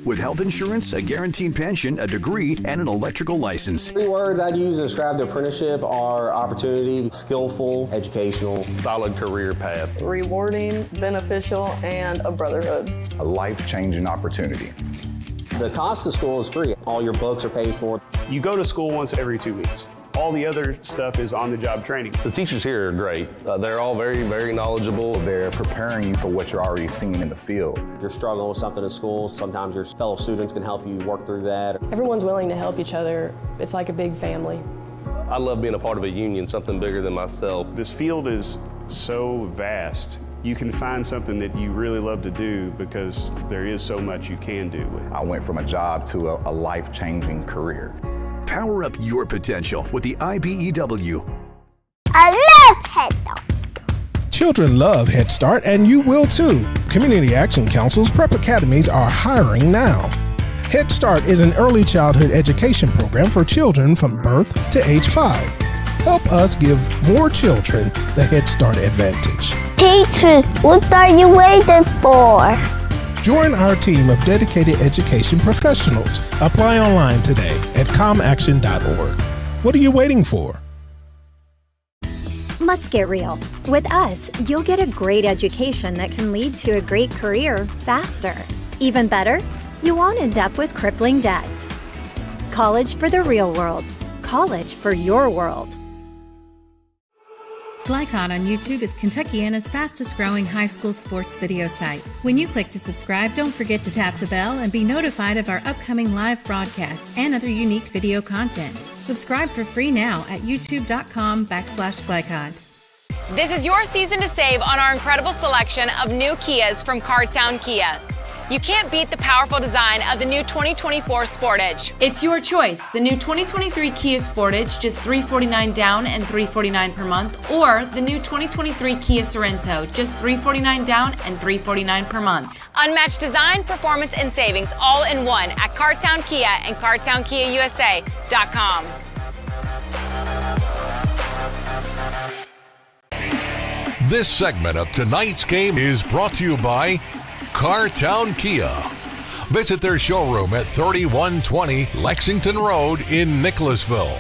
With health insurance, a guaranteed pension, a degree, and an electrical license. 3 words I'd use to describe the apprenticeship are opportunity, skillful, educational, solid career path, rewarding, beneficial, and a brotherhood. a life-changing opportunity. The cost of school is free. All your books are paid for. You go to school once every 2 weeks. All the other stuff is on-the-job training. The teachers here are great. They're all very, very knowledgeable. They're preparing you for what you're already seeing in the field. If you're struggling with something in school, sometimes your fellow students can help you work through that. Everyone's willing to help each other. It's like a big family. I love being a part of a union, something bigger than myself. This field is so vast. You can find something that you really love to do because there is so much you can do. I went from a job to a life-changing career. Power up your potential with the IBEW. I love Head Start. Children love Head Start, and you will too. Community Action Council's prep academies are hiring now. Head Start is an early childhood education program for children from birth to age 5. Help us give more children the Head Start advantage. Teacher, what are you waiting for? Join our team of dedicated education professionals. Apply online today at comaction.org. What are you waiting for? Let's get real. With us, you'll get a great education that can lead to a great career faster. Even better, you won't end up with crippling debt. College for the real world. College for your world. Glycod on YouTube is Kentuckiana's fastest growing high school sports video site. When you click to subscribe, don't forget to tap the bell and be notified of our upcoming live broadcasts and other unique video content. Subscribe for free now at youtube.com/Glycod. This is your season to save on our incredible selection of new Kias from Cartown Kia. You can't beat the powerful design of the new 2024 Sportage. It's your choice. The new 2023 Kia Sportage, just $349 down and $349 per month, or the new 2023 Kia Sorento, just $349 down and $349 per month. Unmatched design, performance, and savings all in one at Cartown Kia and CartownKiaUSA.com. This segment of tonight's game is brought to you by Cartown Kia. Visit their showroom at 3120 Lexington Road in Nicholasville,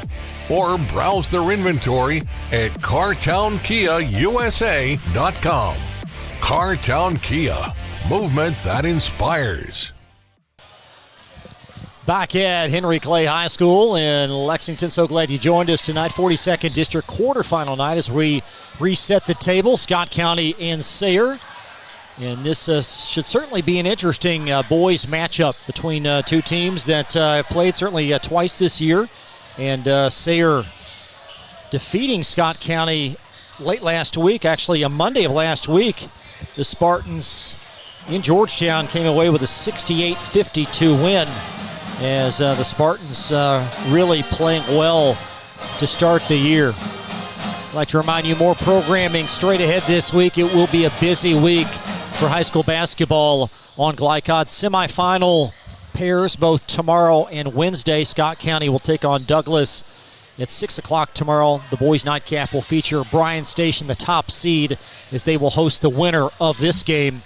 or browse their inventory at CartownKiaUSA.com. Cartown Kia, movement that inspires. Back at Henry Clay High School in Lexington. So glad you joined us tonight. 42nd District quarterfinal night as we reset the table. Scott County and Sayre. And this should certainly be an interesting boys matchup between two teams that played certainly twice this year. And Sayre defeating Scott County late last week, actually a Monday of last week. The Spartans in Georgetown came away with a 68-52 win, as the Spartans really playing well to start the year. I'd like to remind you, more programming straight ahead this week. It will be a busy week for high school basketball on Glycod. Semifinal pairs both tomorrow and Wednesday. Scott County will take on Douglas at 6 o'clock tomorrow. The boys' nightcap will feature Bryan Station, the top seed, as they will host the winner of this game.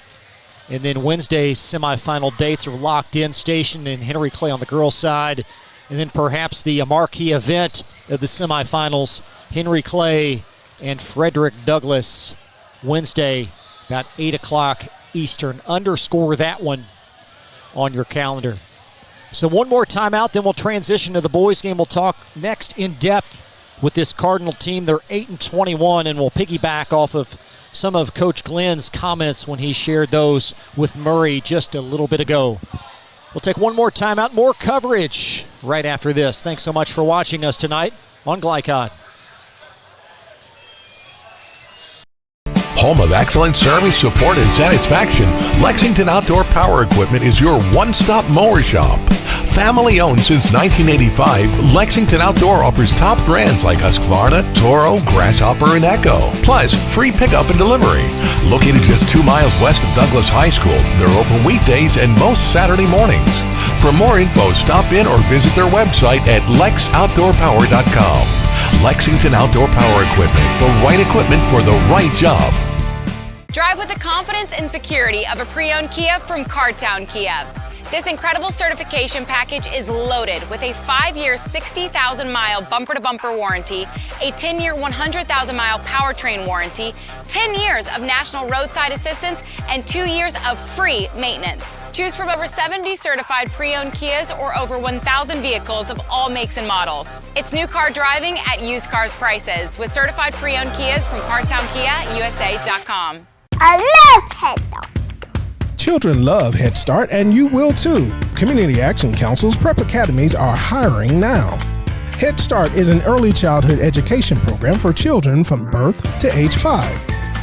And then Wednesday's semifinal dates are locked in. Station and Henry Clay on the girls' side. And then perhaps the marquee event of the semifinals, Henry Clay and Frederick Douglass, Wednesday, about 8 o'clock Eastern. Underscore that one on your calendar. So one more timeout, then we'll transition to the boys' game. We'll talk next in depth with this Cardinal team. They're 8-21, and we'll piggyback off of some of Coach Glenn's comments when he shared those with Murray just a little bit ago. We'll take one more timeout, more coverage right after this. Thanks so much for watching us tonight on Glycod. Home of excellent service, support, and satisfaction, Lexington Outdoor Power Equipment is your one-stop mower shop. Family owned since 1985, Lexington Outdoor offers top brands like Husqvarna, Toro, Grasshopper, and Echo. Plus, free pickup and delivery. Located just 2 miles west of Douglas High School, they're open weekdays and most Saturday mornings. For more info, stop in or visit their website at lexoutdoorpower.com. Lexington Outdoor Power Equipment, the right equipment for the right job. Drive with the confidence and security of a pre-owned Kia from Cartown Kia. This incredible certification package is loaded with a 5-year, 60,000-mile bumper-to-bumper warranty, a 10-year, 100,000-mile powertrain warranty, 10 years of national roadside assistance, and 2 years of free maintenance. Choose from over 70 certified pre-owned Kias or over 1,000 vehicles of all makes and models. It's new car driving at used cars prices with certified pre-owned Kias from CartownKiaUSA.com. I love Head Start. Children love Head Start, and you will too. Community Action Council's prep academies are hiring now. Head Start is an early childhood education program for children from birth to age 5.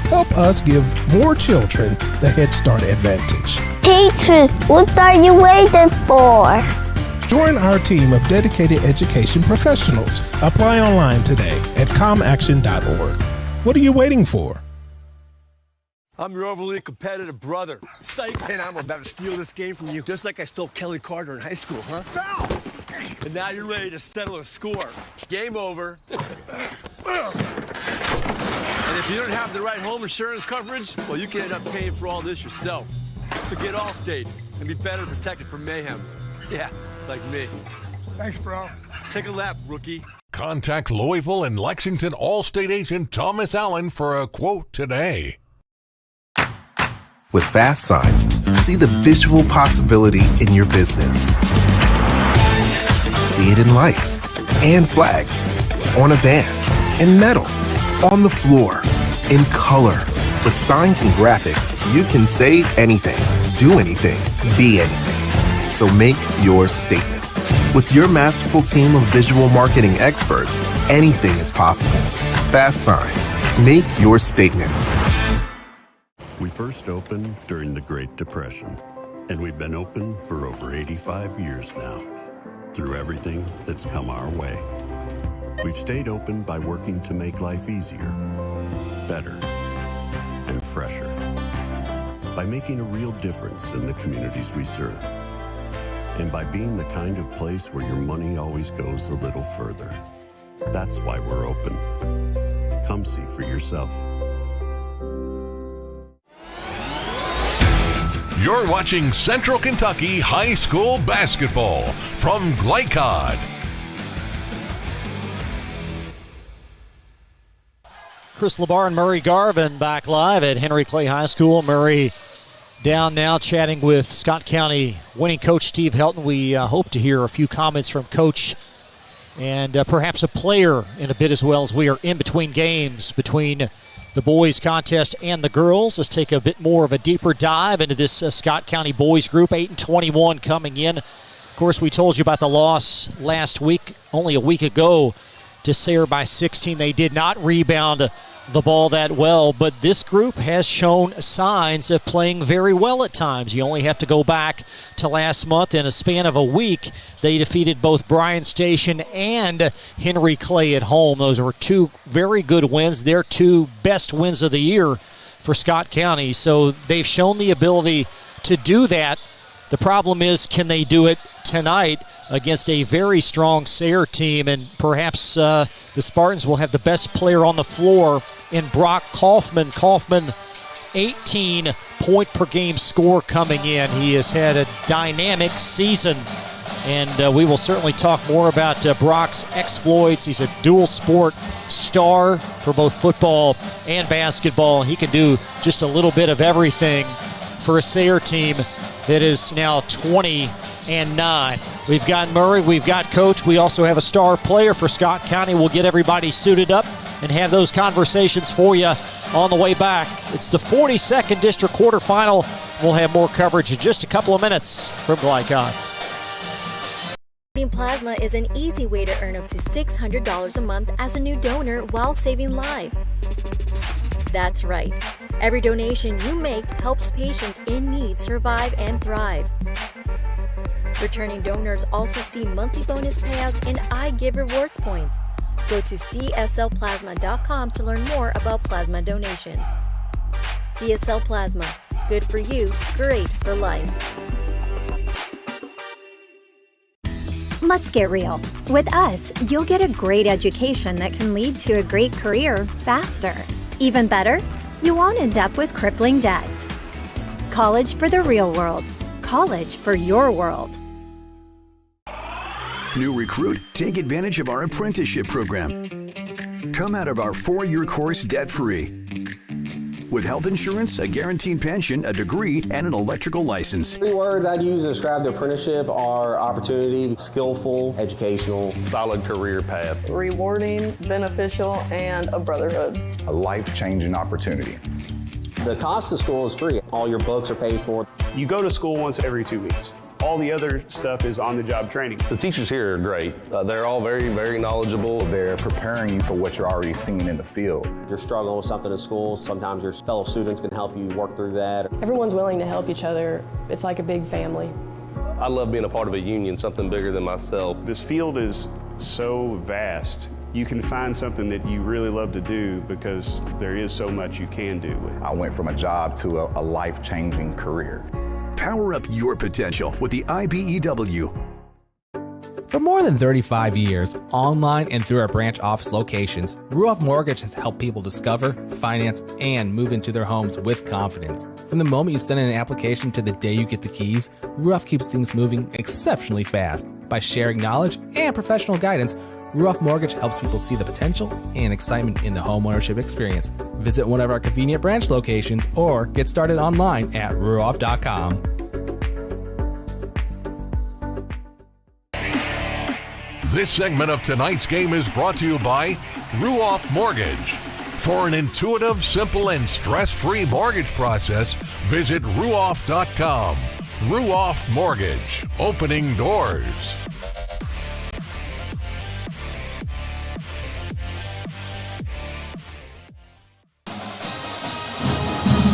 Help us give more children the Head Start advantage. Teacher, what are you waiting for? Join our team of dedicated education professionals. Apply online today at comaction.org. What are you waiting for? I'm your overly competitive brother. Psych, and I'm about to steal this game from you, just like I stole Kelly Carter in high school, huh? No! And now you're ready to settle a score. Game over. And if you don't have the right home insurance coverage, well, you can end up paying for all this yourself. So get Allstate and be better protected from mayhem. Yeah, like me. Thanks, bro. Take a lap, rookie. Contact Louisville and Lexington Allstate agent Thomas Allen for a quote today. With Fast Signs, see the visual possibility in your business. See it in lights and flags, on a van, in metal, on the floor, in color. With signs and graphics, you can say anything, do anything, be anything. So make your statement. With your masterful team of visual marketing experts, anything is possible. Fast Signs, make your statement. We first opened during the Great Depression, And we've been open for over 85 years now. Through everything that's come our way, we've stayed open by working to make life easier, better, and fresher. By making a real difference in the communities we serve. And by being the kind of place where your money always goes a little further. That's why we're open. Come see for yourself. You're watching Central Kentucky High School Basketball from Glycod. Chris Labar and Murray Garvin back live at Henry Clay High School. Murray down now chatting with Scott County winning coach Steve Helton. We hope to hear a few comments from Coach and perhaps a player in a bit as well, as we are in between games between the boys contest and the girls. Let's take a bit more of a deeper dive into this Scott County boys group. 8-21 coming in. Of course, we told you about the loss last week, only a week ago, to Sayre by 16. They did not rebound the ball that well, but this group has shown signs of playing very well at times. You only have to go back to last month. In a span of a week, they defeated both Bryan Station and Henry Clay at home. Those were two very good wins. Their two best wins of the year for Scott County. So they've shown the ability to do that. The problem is, can they do it tonight against a very strong Sayre team? And perhaps the Spartans will have the best player on the floor in Brock Kaufman. Kaufman, 18 point per game score coming in. He has had a dynamic season, and we will certainly talk more about Brock's exploits. He's a dual sport star for both football and basketball. He can do just a little bit of everything for a Sayre team that is now 20-9. We've got Murray, we've got Coach. We also have a star player for Scott County. We'll get everybody suited up and have those conversations for you on the way back. It's the 42nd District Quarterfinal. We'll have more coverage in just a couple of minutes from Glycod. Plasma is an easy way to earn up to $600 a month as a new donor while saving lives. That's right. Every donation you make helps patients in need survive and thrive. Returning donors also see monthly bonus payouts and I Give Rewards points. Go to cslplasma.com to learn more about plasma donation. CSL Plasma. Good for you, great for life. Let's get real. With us, you'll get a great education that can lead to a great career faster. Even better, you won't end up with crippling debt. College for the real world. College for your world. New recruit, take advantage of our apprenticeship program. Come out of our 4-year course debt-free. With health insurance, a guaranteed pension, a degree, and an electrical license. 3 words I'd use to describe the apprenticeship are opportunity, skillful, educational, solid career path, rewarding, beneficial, and a brotherhood. a life-changing opportunity. The cost of school is free. All your books are paid for. You go to school once every 2 weeks. All the other stuff is on-the-job training. The teachers here are great. They're all very, very knowledgeable. They're preparing you for what you're already seeing in the field. If you're struggling with something in school, sometimes your fellow students can help you work through that. Everyone's willing to help each other. It's like a big family. I love being a part of a union, something bigger than myself. This field is so vast. You can find something that you really love to do because there is so much you can do with it. I went from a job to a life-changing career. Power up your potential with the IBEW. For more than 35 years, online and through our branch office locations, Ruoff Mortgage has helped people discover, finance, and move into their homes with confidence. From the moment you send in an application to the day you get the keys, Ruoff keeps things moving exceptionally fast. By sharing knowledge and professional guidance, Ruoff Mortgage helps people see the potential and excitement in the homeownership experience. Visit one of our convenient branch locations or get started online at ruoff.com. This segment of tonight's game is brought to you by Ruoff Mortgage. For an intuitive, simple, and stress-free mortgage process, visit ruoff.com. Ruoff Mortgage, opening doors.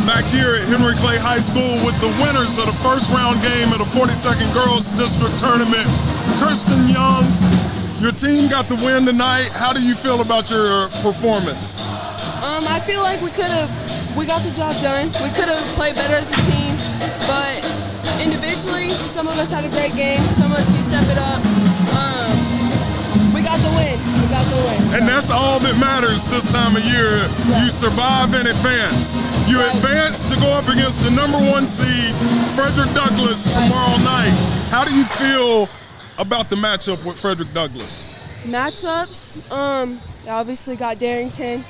Back here at Henry Clay High School with the winners of the first round game of the 42nd Girls District Tournament. Kirsten Young, your team got the win tonight. How do you feel about your performance? I feel like we got the job done. We could have played better as a team, but individually, some of us had a great game. Some of us need to step it up. We got the win. We got the win. And that's all that matters this time of year. Right. You survive and advance. You advance to go up against the number 1 seed, Frederick Douglass, tomorrow night. How do you feel about the matchup with Frederick Douglass? Matchups, they obviously got Darrington.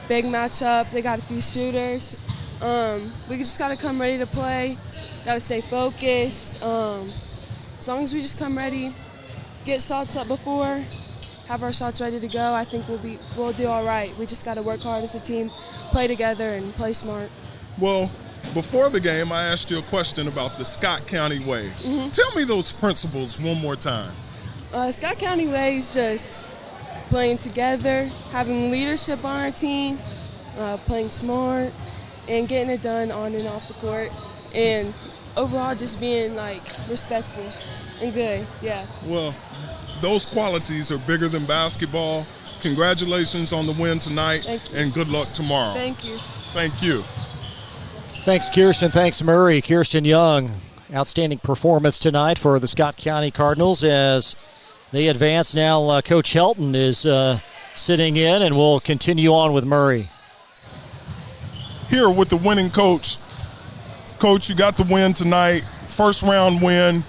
Big matchup. They got a few shooters. We just got to come ready to play. Got to stay focused. As long as we just come ready, get shots up before, have our shots ready to go, I think we'll do all right. We just got to work hard as a team, play together, and play smart. Well, before the game, I asked you a question about the Scott County Way. Tell me those principles one more time. Scott County Way is just playing together, having leadership on our team, playing smart, and getting it done on and off the court, and overall just being respectful and good. Yeah. Well, those qualities are bigger than basketball. Congratulations on the win tonight, and good luck tomorrow. Thank you. Thank you. Thanks, Kirsten. Thanks, Murray. Kirsten Young, outstanding performance tonight for the Scott County Cardinals as they advance. Now Coach Helton is sitting in, and we'll continue on with Murray. Here with the winning coach. Coach, you got the win tonight, first round win.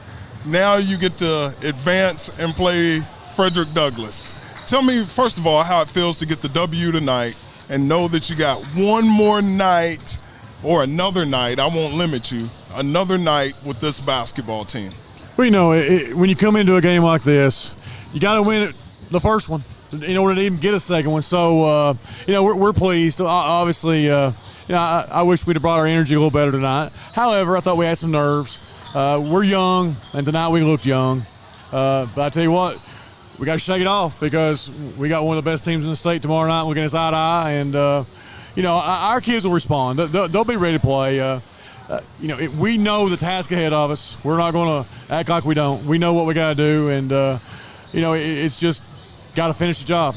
Now you get to advance and play Frederick Douglass. Tell me, first of all, how it feels to get the W tonight and know that you got one more night or another night, I won't limit you, another night with this basketball team. Well, you know, when you come into a game like this, you got to win it, the first one in order to even get a second one. So, we're pleased. Obviously, I wish we'd have brought our energy a little better tonight. However, I thought we had some nerves. We're young, and tonight we looked young. But I tell you what, we got to shake it off because we got one of the best teams in the state tomorrow night looking us eye to eye. And, our kids will respond. They'll be ready to play. We know the task ahead of us. We're not going to act like we don't. We know what we got to do, and, it's just got to finish the job.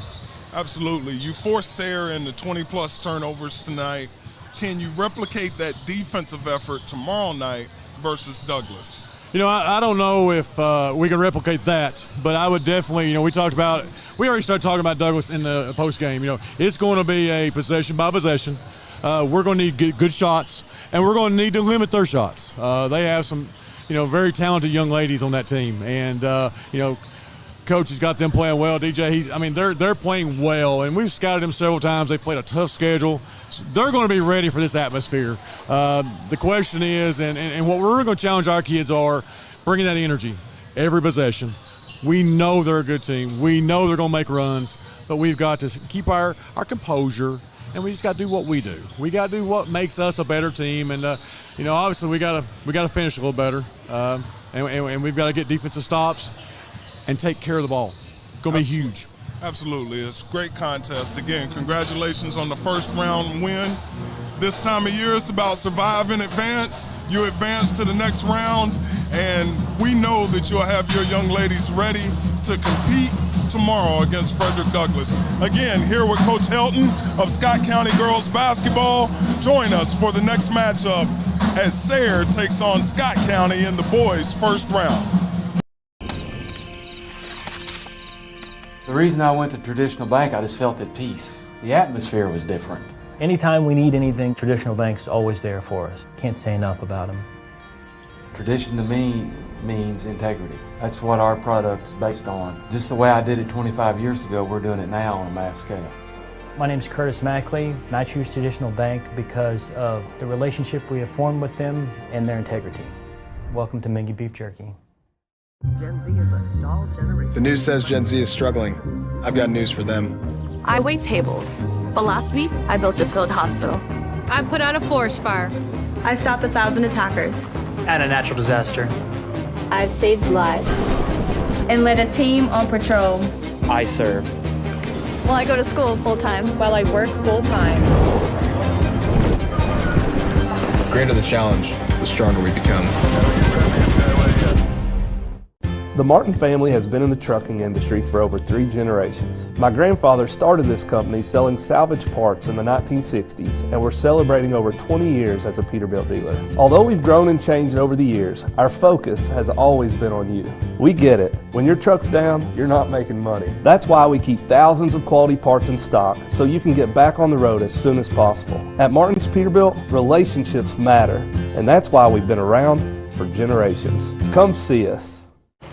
Absolutely. You forced Sayre into 20-plus turnovers tonight. Can you replicate that defensive effort tomorrow night versus Douglass? I don't know if we can replicate that, but I would definitely, we already started talking about Douglass in the post game. It's going to be a possession by possession. We're going to need good shots, and we're going to need to limit their shots. They have some, very talented young ladies on that team, and, Coach has got them playing well. DJ, they're playing well, and we've scouted them several times. They've played a tough schedule. So they're going to be ready for this atmosphere. The question is, and what we're going to challenge our kids are bringing that energy every possession. We know they're a good team. We know they're going to make runs, but we've got to keep our composure, and we just got to do what we do. We got to do what makes us a better team, and obviously we got to finish a little better, and we've got to get defensive stops and take care of the ball. It's going to be huge. Absolutely. It's a great contest. Again, congratulations on the first round win. This time of year, it's about survive and advance. You advance to the next round, and we know that you'll have your young ladies ready to compete tomorrow against Frederick Douglass. Again, here with Coach Helton of Scott County Girls Basketball. Join us for the next matchup as Sayre takes on Scott County in the boys' first round. The reason I went to Traditional Bank, I just felt at peace. The atmosphere was different. Anytime we need anything, Traditional Bank's always there for us. Can't say enough about them. Tradition to me means integrity. That's what our product is based on. Just the way I did it 25 years ago, we're doing it now on a mass scale. My name's Curtis Mackley, and I choose Traditional Bank because of the relationship we have formed with them and their integrity. Welcome to Mingy Beef Jerky. Gen Z is a stalled generation. The news says Gen Z is struggling. I've got news for them. I wait tables, but last week I built a field hospital. I put out a forest fire. I stopped 1,000 attackers. And a natural disaster. I've saved lives. And led a team on patrol. I serve. Well, I go to school full-time. While I work full-time. greater the challenge, the stronger we become. The Martin family has been in the trucking industry for over 3 generations. My grandfather started this company selling salvage parts in the 1960s, and we're celebrating over 20 years as a Peterbilt dealer. Although we've grown and changed over the years, our focus has always been on you. We get it. When your truck's down, you're not making money. That's why we keep thousands of quality parts in stock so you can get back on the road as soon as possible. At Martin's Peterbilt, relationships matter, and that's why we've been around for generations. Come see us.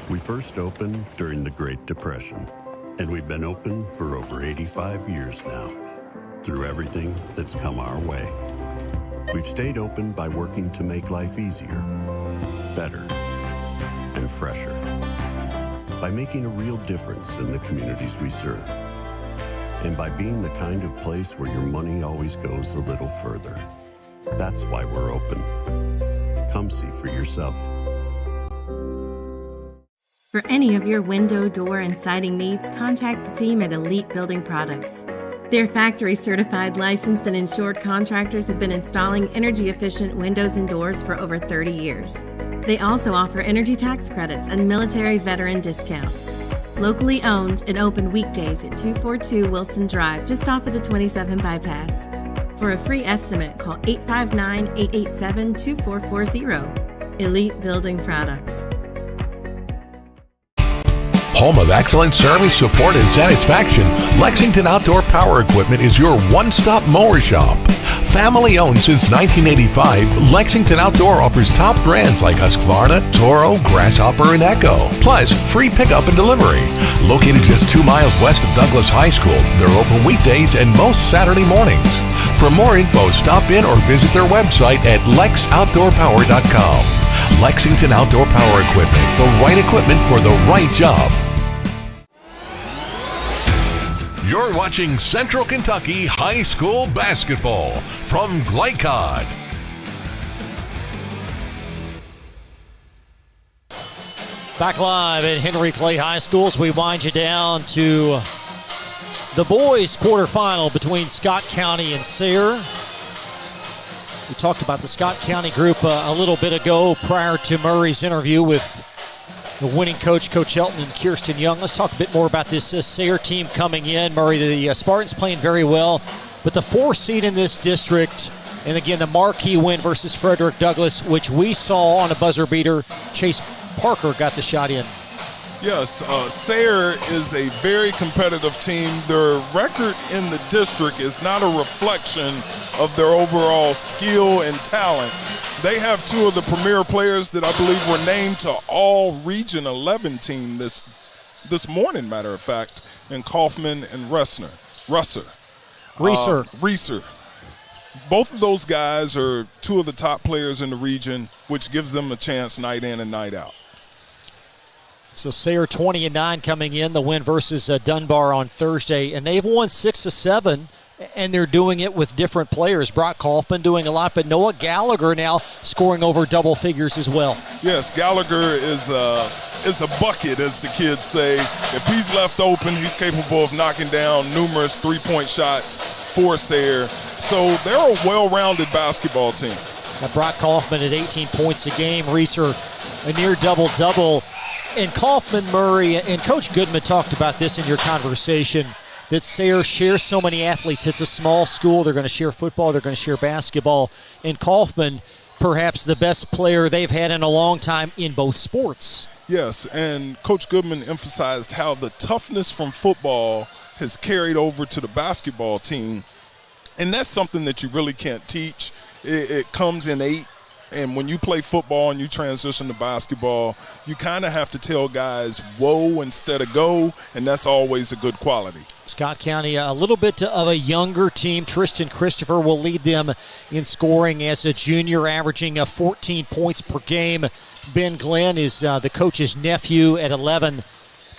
We first opened during the Great Depression, and we've been open for over 85 years now. Through everything that's come our way, we've stayed open by working to make life easier, better, and fresher. By making a real difference in the communities we serve. And by being the kind of place where your money always goes a little further. That's why we're open. Come see for yourself. For any of your window, door, and siding needs, contact the team at Elite Building Products. Their factory-certified, licensed, and insured contractors have been installing energy-efficient windows and doors for over 30 years. They also offer energy tax credits and military veteran discounts. Locally owned and open weekdays at 242 Wilson Drive, just off of the 27 bypass. For a free estimate, call 859-887-2440. Elite Building Products. Home of excellent service, support, and satisfaction, Lexington Outdoor Power Equipment is your one-stop mower shop. Family owned since 1985, Lexington Outdoor offers top brands like Husqvarna, Toro, Grasshopper, and Echo. Plus, free pickup and delivery. Located just 2 miles west of Douglas High School, they're open weekdays and most Saturday mornings. For more info, stop in or visit their website at lexoutdoorpower.com. Lexington Outdoor Power Equipment, the right equipment for the right job. You're watching Central Kentucky High School Basketball from Glycod. Back live at Henry Clay High School as we wind you down to the boys' quarterfinal between Scott County and Sayre. We talked about the Scott County group a little bit ago prior to Murray's interview with the winning coach, Coach Helton and Kirsten Young. Let's talk a bit more about this Sayre team coming in. Murray, the Spartans playing very well, but the 4th seed in this district, and again, the marquee win versus Frederick Douglass, which we saw on a buzzer beater. Chase Parker got the shot in. Yes, Sayre is a very competitive team. Their record in the district is not a reflection of their overall skill and talent. They have 2 of the premier players that I believe were named to all Region 11 team this morning, matter of fact, in Kaufman and Reeser. Both of those guys are 2 of the top players in the region, which gives them a chance night in and night out. So Sayre 20-9 coming in, the win versus Dunbar on Thursday, and they've won 6 of 7, and they're doing it with different players. Brock Kaufman doing a lot, but Noah Gallagher now scoring over double figures as well. Yes, Gallagher is a bucket, as the kids say. If he's left open, he's capable of knocking down numerous three-point shots for Sayre. So they're a well-rounded basketball team. Now Brock Kaufman at 18 points a game, Reeser a near double-double. And Kaufman, Murray, and Coach Goodman talked about this in your conversation, that Sayre shares so many athletes. It's a small school. They're going to share football. They're going to share basketball. And Kaufman, perhaps the best player they've had in a long time in both sports. Yes, and Coach Goodman emphasized how the toughness from football has carried over to the basketball team. And that's something that you really can't teach. It comes innate. And when you play football and you transition to basketball, you kind of have to tell guys whoa instead of go, and that's always a good quality. Scott County, a little bit of a younger team. Tristan Christopher will lead them in scoring as a junior, averaging 14 points per game. Ben Glenn is the coach's nephew at 11.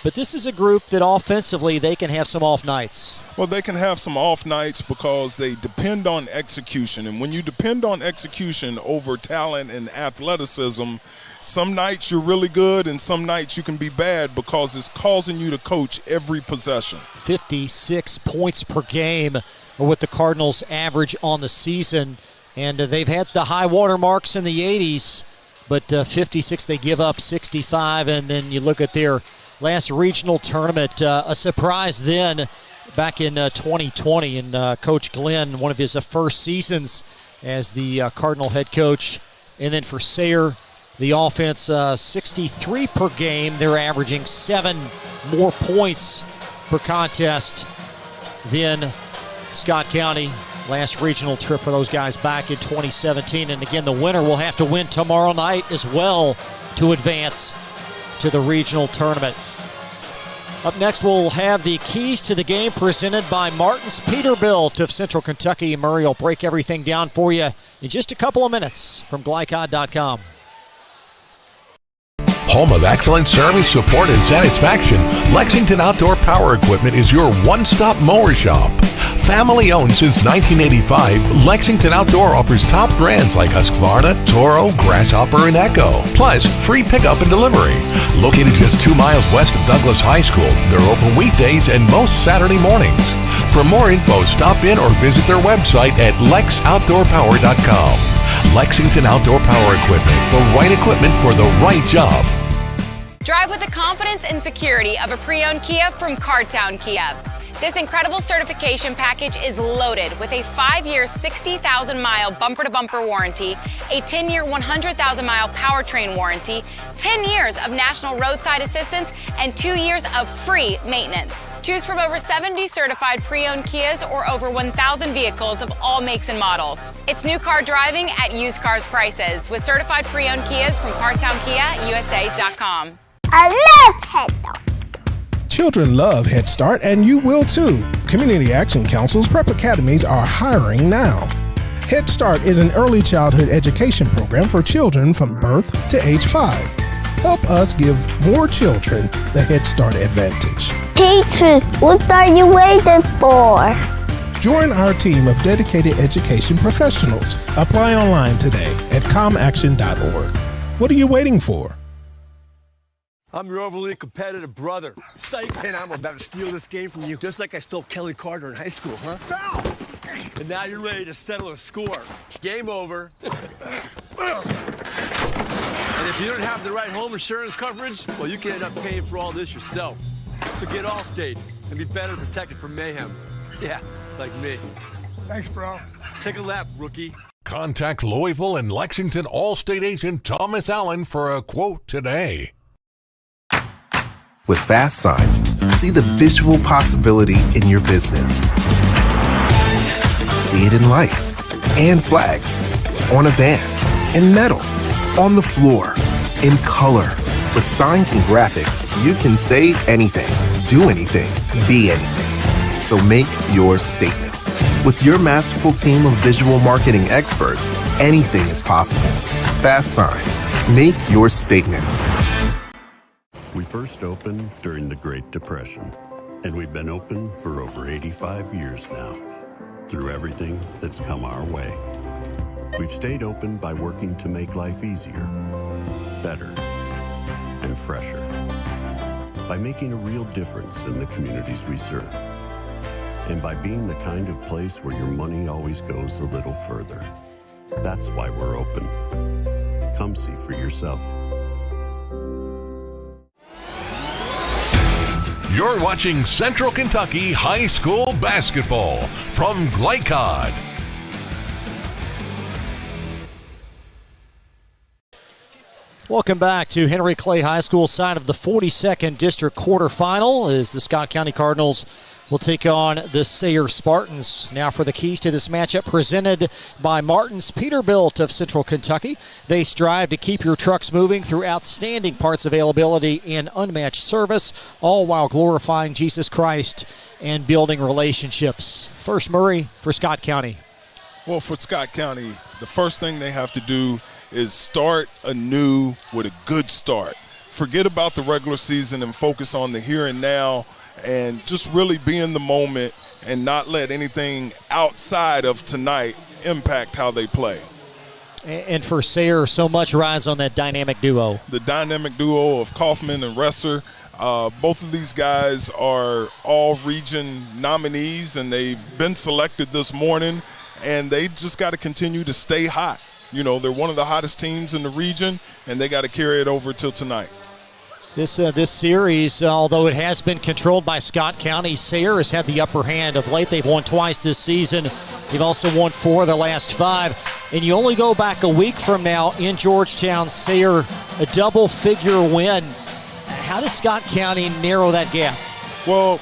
But this is a group that offensively they can have some off nights. Well, they can have some off nights because they depend on execution. And when you depend on execution over talent and athleticism, some nights you're really good and some nights you can be bad because it's causing you to coach every possession. 56 points per game are what the Cardinals average on the season. And they've had the high water marks in the 80s, but 56 they give up, 65. And then you look at their last regional tournament, a surprise then back in 2020. And Coach Glenn, one of his first seasons as the Cardinal head coach. And then for Sayre, the offense, 63 per game. They're averaging 7 more points per contest than Scott County. Last regional trip for those guys back in 2017. And again, the winner will have to win tomorrow night as well to advance to the regional tournament. Up next, we'll have the keys to the game presented by Martin's Peterbilt of Central Kentucky. Murray will break everything down for you in just a couple of minutes from glycod.com. Home of excellent service, support, and satisfaction, Lexington Outdoor Power Equipment is your one-stop mower shop. Family owned since 1985, Lexington Outdoor offers top brands like Husqvarna, Toro, Grasshopper, and Echo. Plus, free pickup and delivery. Located just 2 miles west of Douglas High School, they're open weekdays and most Saturday mornings. For more info, stop in or visit their website at lexoutdoorpower.com. Lexington Outdoor Power Equipment, the right equipment for the right job. Drive with the confidence and security of a pre-owned Kia from Cartown Kia. This incredible certification package is loaded with a 5-year, 60,000-mile bumper-to-bumper warranty, a 10-year, 100,000-mile powertrain warranty, 10 years of national roadside assistance, and 2 years of free maintenance. Choose from over 70 certified pre-owned Kias or over 1,000 vehicles of all makes and models. It's new car driving at used cars prices with certified pre-owned Kias from CartownKiaUSA.com. I love Head Start. Children love Head Start, and you will too. Community Action Council's prep academies are hiring now. Head Start is an early childhood education program for children from birth to age 5. Help us give more children the Head Start advantage. Teacher, what are you waiting for? Join our team of dedicated education professionals. Apply online today at comaction.org. What are you waiting for? I'm your overly competitive brother. Psych. And I'm about to steal this game from you, just like I stole Kelly Carter in high school, huh? Foul! And now you're ready to settle a score. Game over. And if you don't have the right home insurance coverage, well, you can end up paying for all this yourself. So get Allstate and be better protected from mayhem. Yeah, like me. Thanks, bro. Take a lap, rookie. Contact Louisville and Lexington Allstate agent Thomas Allen for a quote today. With Fast Signs, see the visual possibility in your business. See it in lights and flags, on a van, in metal, on the floor, in color. With signs and graphics, you can say anything, do anything, be anything. So make your statement. With your masterful team of visual marketing experts, anything is possible. Fast Signs, make your statement. We first opened during the Great Depression, and we've been open for over 85 years now. Through everything that's come our way, we've stayed open by working to make life easier, better, and fresher. By making a real difference in the communities we serve. And by being the kind of place where your money always goes a little further. That's why we're open. Come see for yourself. You're watching Central Kentucky High School Basketball from Glycod. Welcome back to Henry Clay High School side of the 42nd District quarterfinal as the Scott County Cardinals will take on the Sayre Spartans. Now for the keys to this matchup presented by Martin's Peterbilt of Central Kentucky. They strive to keep your trucks moving through outstanding parts availability and unmatched service, all while glorifying Jesus Christ and building relationships. First, Murray for Scott County. Well, for Scott County, the first thing they have to do is start anew with a good start. Forget about the regular season and focus on the here and now and just really be in the moment and not let anything outside of tonight impact how they play. And for Sayre, so much rides on that dynamic duo. The dynamic duo of Kaufman and Resser. Both of these guys are all region nominees, and they've been selected this morning. and they just got to continue to stay hot. You know, they're one of the hottest teams in the region, and they got to carry it over till tonight. This series, although it has been controlled by Scott County, Sayre has had the upper hand of late. They've won twice this season. They've also won 4 of their last 5. And you only go back a week from now in Georgetown, Sayre, a double-figure win. How does Scott County narrow that gap? Well,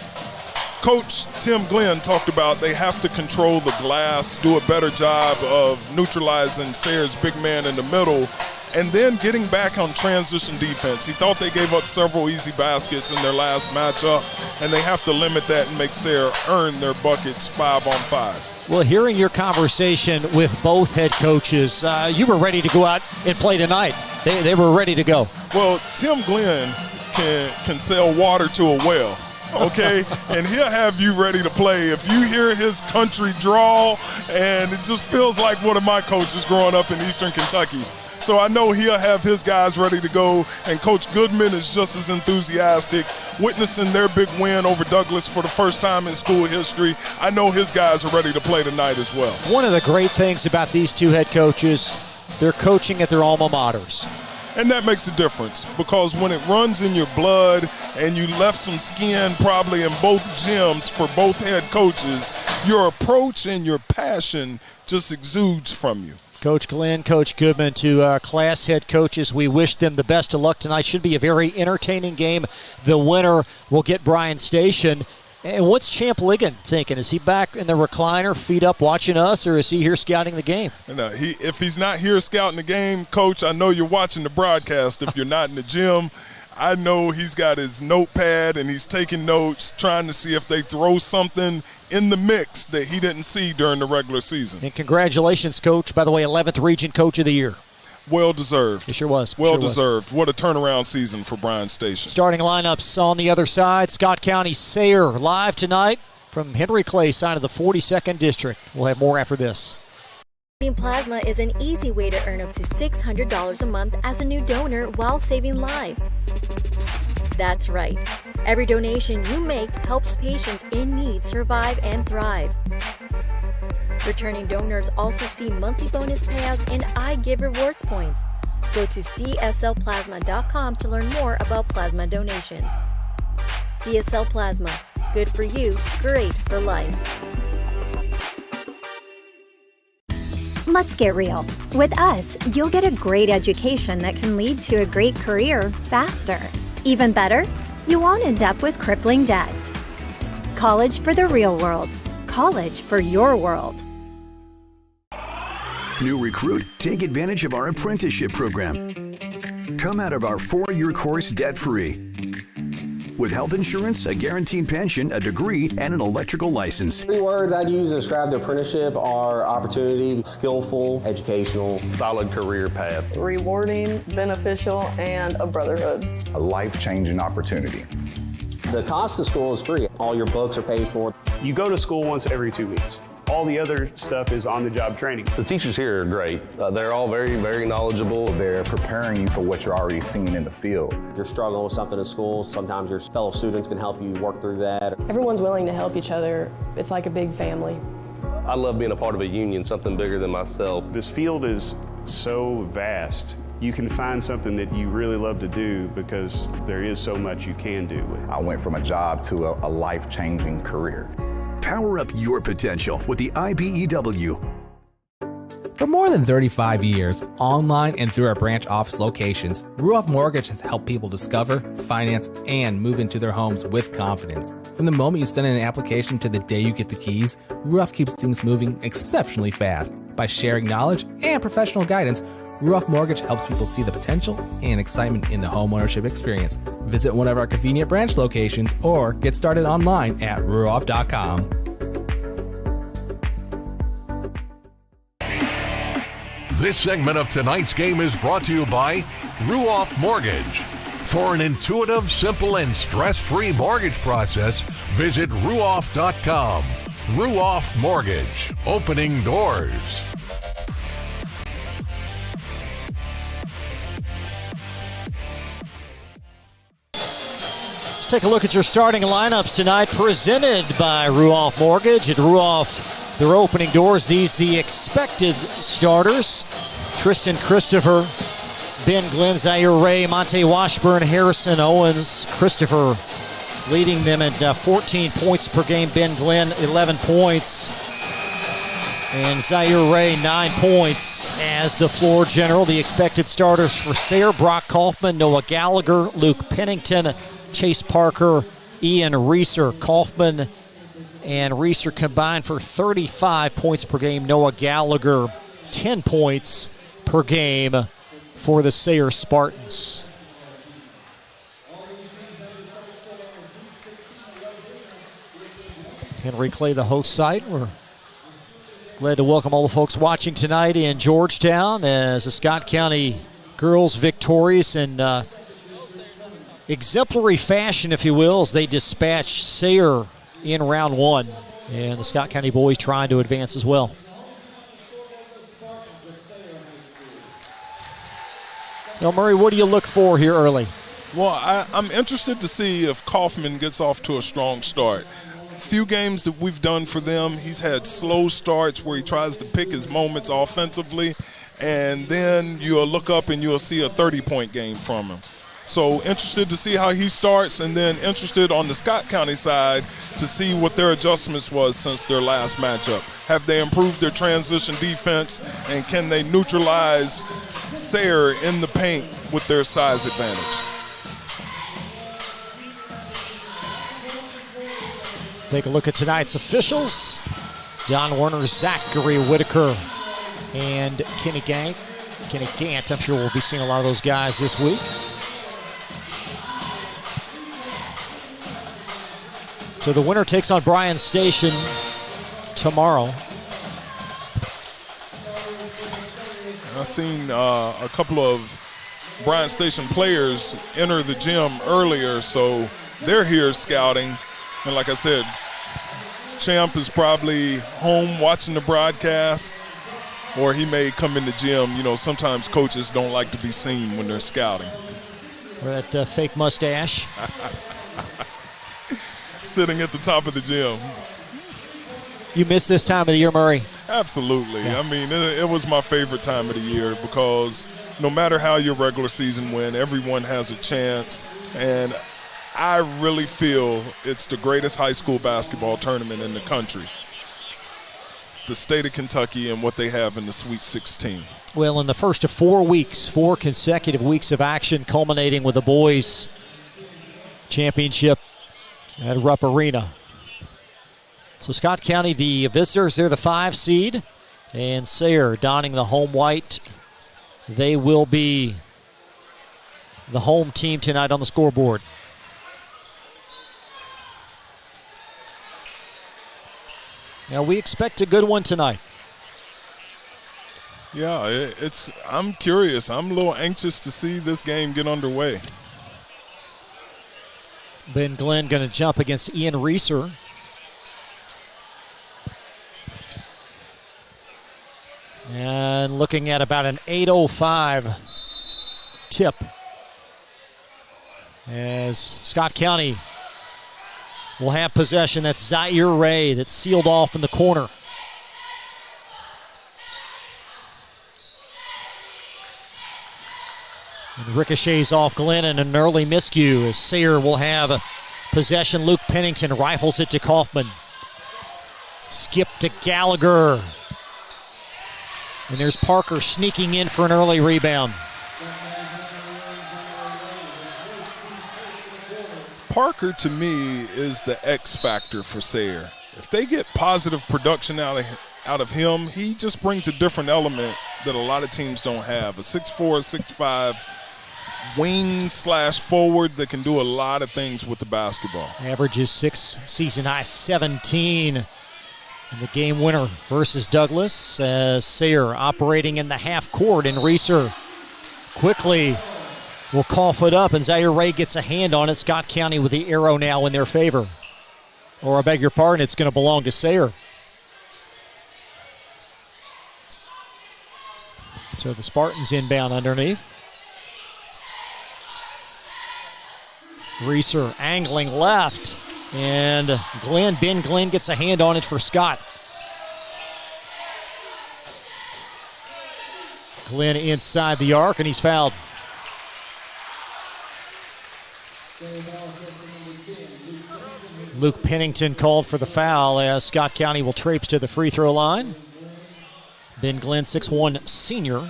Coach Tim Glenn talked about they have to control the glass, do a better job of neutralizing Sayre's big man in the middle, and then getting back on transition defense. He thought they gave up several easy baskets in their last matchup, and they have to limit that and make Sayre earn their buckets 5-on-5. Well, hearing your conversation with both head coaches, you were ready to go out and play tonight. They were ready to go. Well, Tim Glenn can sell water to a well. Okay, and he'll have you ready to play. If you hear his country drawl, and it just feels like one of my coaches growing up in Eastern Kentucky. So I know he'll have his guys ready to go, and Coach Goodman is just as enthusiastic, witnessing their big win over Douglas for the first time in school history. I know his guys are ready to play tonight as well. One of the great things about these two head coaches, they're coaching at their alma maters. And that makes a difference, because when it runs in your blood and you left some skin probably in both gyms for both head coaches, your approach and your passion just exudes from you. Coach Glenn, Coach Goodman, to class head coaches, we wish them the best of luck tonight. Should be a very entertaining game. The winner will get Bryan Station. And what's Champ Ligon thinking? Is he back in the recliner, feet up, watching us, or is he here scouting the game? If he's not here scouting the game, Coach, I know you're watching the broadcast. If you're not in the gym, I know he's got his notepad and he's taking notes, trying to see if they throw something in the mix that he didn't see during the regular season. And congratulations, Coach. By the way, 11th Region Coach of the Year. Well deserved. It sure was. Well deserved. What a turnaround season for Bryan Station. Starting lineups on the other side. Scott County Sayre live tonight from Henry Clay side of the 42nd District. We'll have more after this. Plasma is an easy way to earn up to $600 a month as a new donor while saving lives. That's right. Every donation you make helps patients in need survive and thrive. Returning donors also see monthly bonus payouts and I Give Rewards points. Go to cslplasma.com to learn more about plasma donation. CSL Plasma. Good for you, great for life. Let's get real. With us, you'll get a great education that can lead to a great career faster. Even better, you won't end up with crippling debt. College for the real world. College for your world. New recruit, take advantage of our apprenticeship program. Come out of our 4-year course debt-free. With health insurance, a guaranteed pension, a degree, and an electrical license. 3 words I'd use to describe the apprenticeship are opportunity, skillful, educational, solid career path, rewarding, beneficial, and a brotherhood. A life-changing opportunity. The cost of school is free. All your books are paid for. You go to school once every 2 weeks. All the other stuff is on-the-job training. The teachers here are great. They're all very, very knowledgeable. They're preparing you for what you're already seeing in the field. If you're struggling with something in school, sometimes your fellow students can help you work through that. Everyone's willing to help each other. It's like a big family. I love being a part of a union, something bigger than myself. This field is so vast. You can find something that you really love to do because there is so much you can do with it. I went from a job to a life-changing career. Power up your potential with the IBEW. For more than 35 years, online and through our branch office locations, Ruoff Mortgage has helped people discover, finance, and move into their homes with confidence. From the moment you send in an application to the day you get the keys, Ruoff keeps things moving exceptionally fast. By sharing knowledge and professional guidance, Ruoff Mortgage helps people see the potential and excitement in the homeownership experience. Visit one of our convenient branch locations or get started online at ruoff.com. This segment of tonight's game is brought to you by Ruoff Mortgage. For an intuitive, simple, and stress-free mortgage process, visit ruoff.com. Ruoff Mortgage, opening doors. Take a look at your starting lineups tonight, presented by Ruoff Mortgage. At Ruoff, their opening doors. These the expected starters. Tristan Christopher, Ben Glenn, Sayre Ray, Monte Washburn, Harrison Owens. Christopher leading them at 14 points per game. Ben Glenn, 11 points. And Sayre Ray, 9 points as the floor general. The expected starters for Sayre: Brock Kaufman, Noah Gallagher, Luke Pennington, Chase Parker, Ian Reeser. Kaufman and Reeser combined for 35 points per game. Noah Gallagher, 10 points per game for the Sayre Spartans. Henry Clay, the host site. We're glad to welcome all the folks watching tonight in Georgetown as the Scott County girls victorious in exemplary fashion, if you will, as they dispatched Sayre in round one. And the Scott County boys trying to advance as well. Now, Murray, what do you look for here early? Well, I'm interested to see if Kaufman gets off to a strong start. Few games that we've done for them, he's had slow starts where he tries to pick his moments offensively, and then you'll look up and you'll see a 30-point game from him. So interested to see how he starts, and then interested on the Scott County side to see what their adjustments was since their last matchup. Have they improved their transition defense, and can they neutralize Sayre in the paint with their size advantage? Take a look at tonight's officials. John Warner, Zachary Whitaker, and Kenny Gant. I'm sure we'll be seeing a lot of those guys this week. So the winner takes on Bryan Station tomorrow. I've seen a couple of Bryan Station players enter the gym earlier, so they're here scouting. And like I said, Champ is probably home watching the broadcast, or he may come in the gym. You know, sometimes coaches don't like to be seen when they're scouting. Or that fake mustache. Sitting at the top of the gym. You miss this time of the year, Murray? Absolutely. Yeah. I mean, it was my favorite time of the year because no matter how your regular season went, everyone has a chance. And I really feel it's the greatest high school basketball tournament in the country. The state of Kentucky and what they have in the Sweet 16. Well, in the first of 4 weeks, 4 consecutive weeks of action, culminating with the boys' championship at Rupp Arena. So Scott County, the visitors, they're the 5 seed. And Sayre donning the home white. They will be the home team tonight on the scoreboard. Now we expect a good one tonight. Yeah, I'm curious. I'm a little anxious to see this game get underway. Ben Glenn going to jump against Ian Reeser. And looking at about an 8:05 tip as Scott County will have possession. That's Sayre Ray that's sealed off in the corner. And ricochets off Glenn and an early miscue as Sayre will have possession. Luke Pennington rifles it to Kaufman. Skip to Gallagher. And there's Parker sneaking in for an early rebound. Parker, to me, is the X factor for Sayre. If they get positive production out of him, he just brings a different element that a lot of teams don't have. A 6'4", 6'5", wing/forward that can do a lot of things with the basketball. Averages 6, season high 17. And the game winner versus Douglas as Sayre operating in the half court, and Reeser quickly will cough it up, and Sayre Ray gets a hand on it. Scott County with the arrow now in their favor. Or I beg your pardon, it's going to belong to Sayre. So the Spartans inbound underneath. Reeser angling left, and Ben Glenn gets a hand on it for Scott. Glenn inside the arc, and he's fouled. Luke Pennington called for the foul as Scott County will traipse to the free throw line. Ben Glenn, 6'1" senior.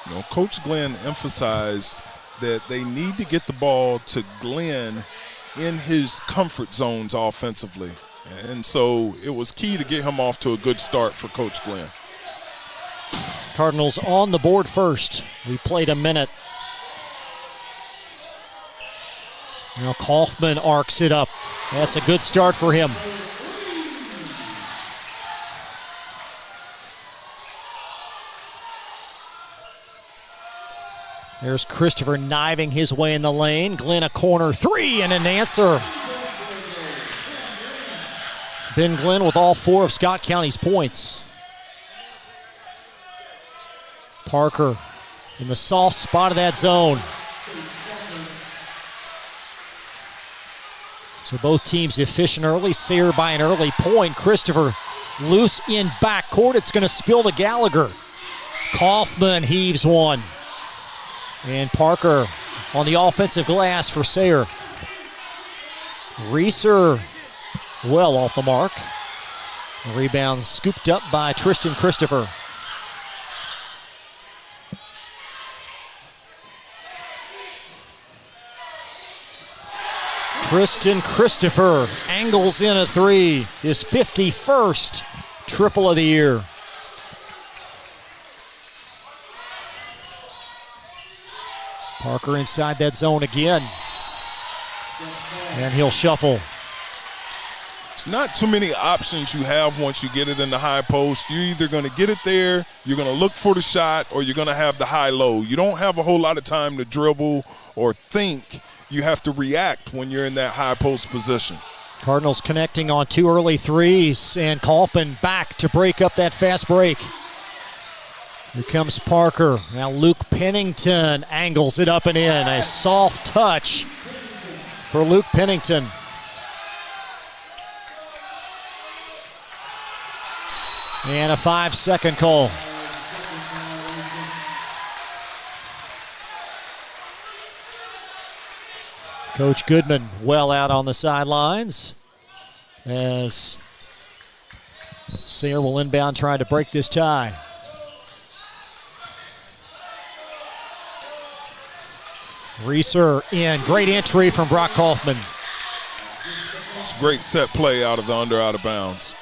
You know, Coach Glenn emphasized that they need to get the ball to Glenn in his comfort zones offensively. And so it was key to get him off to a good start for Coach Glenn. Cardinals on the board first. We played a minute. Now Kaufman arcs it up. That's a good start for him. There's Christopher kniving his way in the lane. Glenn a corner three and an answer. Ben Glenn with all 4 of Scott County's points. Parker in the soft spot of that zone. So both teams efficient early. Sayre by an early point. Christopher loose in backcourt. It's going to spill to Gallagher. Kaufman heaves one. And Parker on the offensive glass for Sayre. Reeser well off the mark. The rebound scooped up by Tristan Christopher. Tristan Christopher angles in a three. His 51st triple of the year. Parker inside that zone again. And he'll shuffle. It's not too many options you have once you get it in the high post. You're either going to get it there, you're going to look for the shot, or you're going to have the high-low. You don't have a whole lot of time to dribble or think. You have to react when you're in that high post position. Cardinals connecting on 2 early threes, and Kaufman back to break up that fast break. Here comes Parker. Now Luke Pennington angles it up and in. A soft touch for Luke Pennington. And a 5-second call. Coach Goodman well out on the sidelines as Sayre will inbound trying to break this tie. Reeser in. Great entry from Brock Kaufman. It's a great set play out of the out of bounds.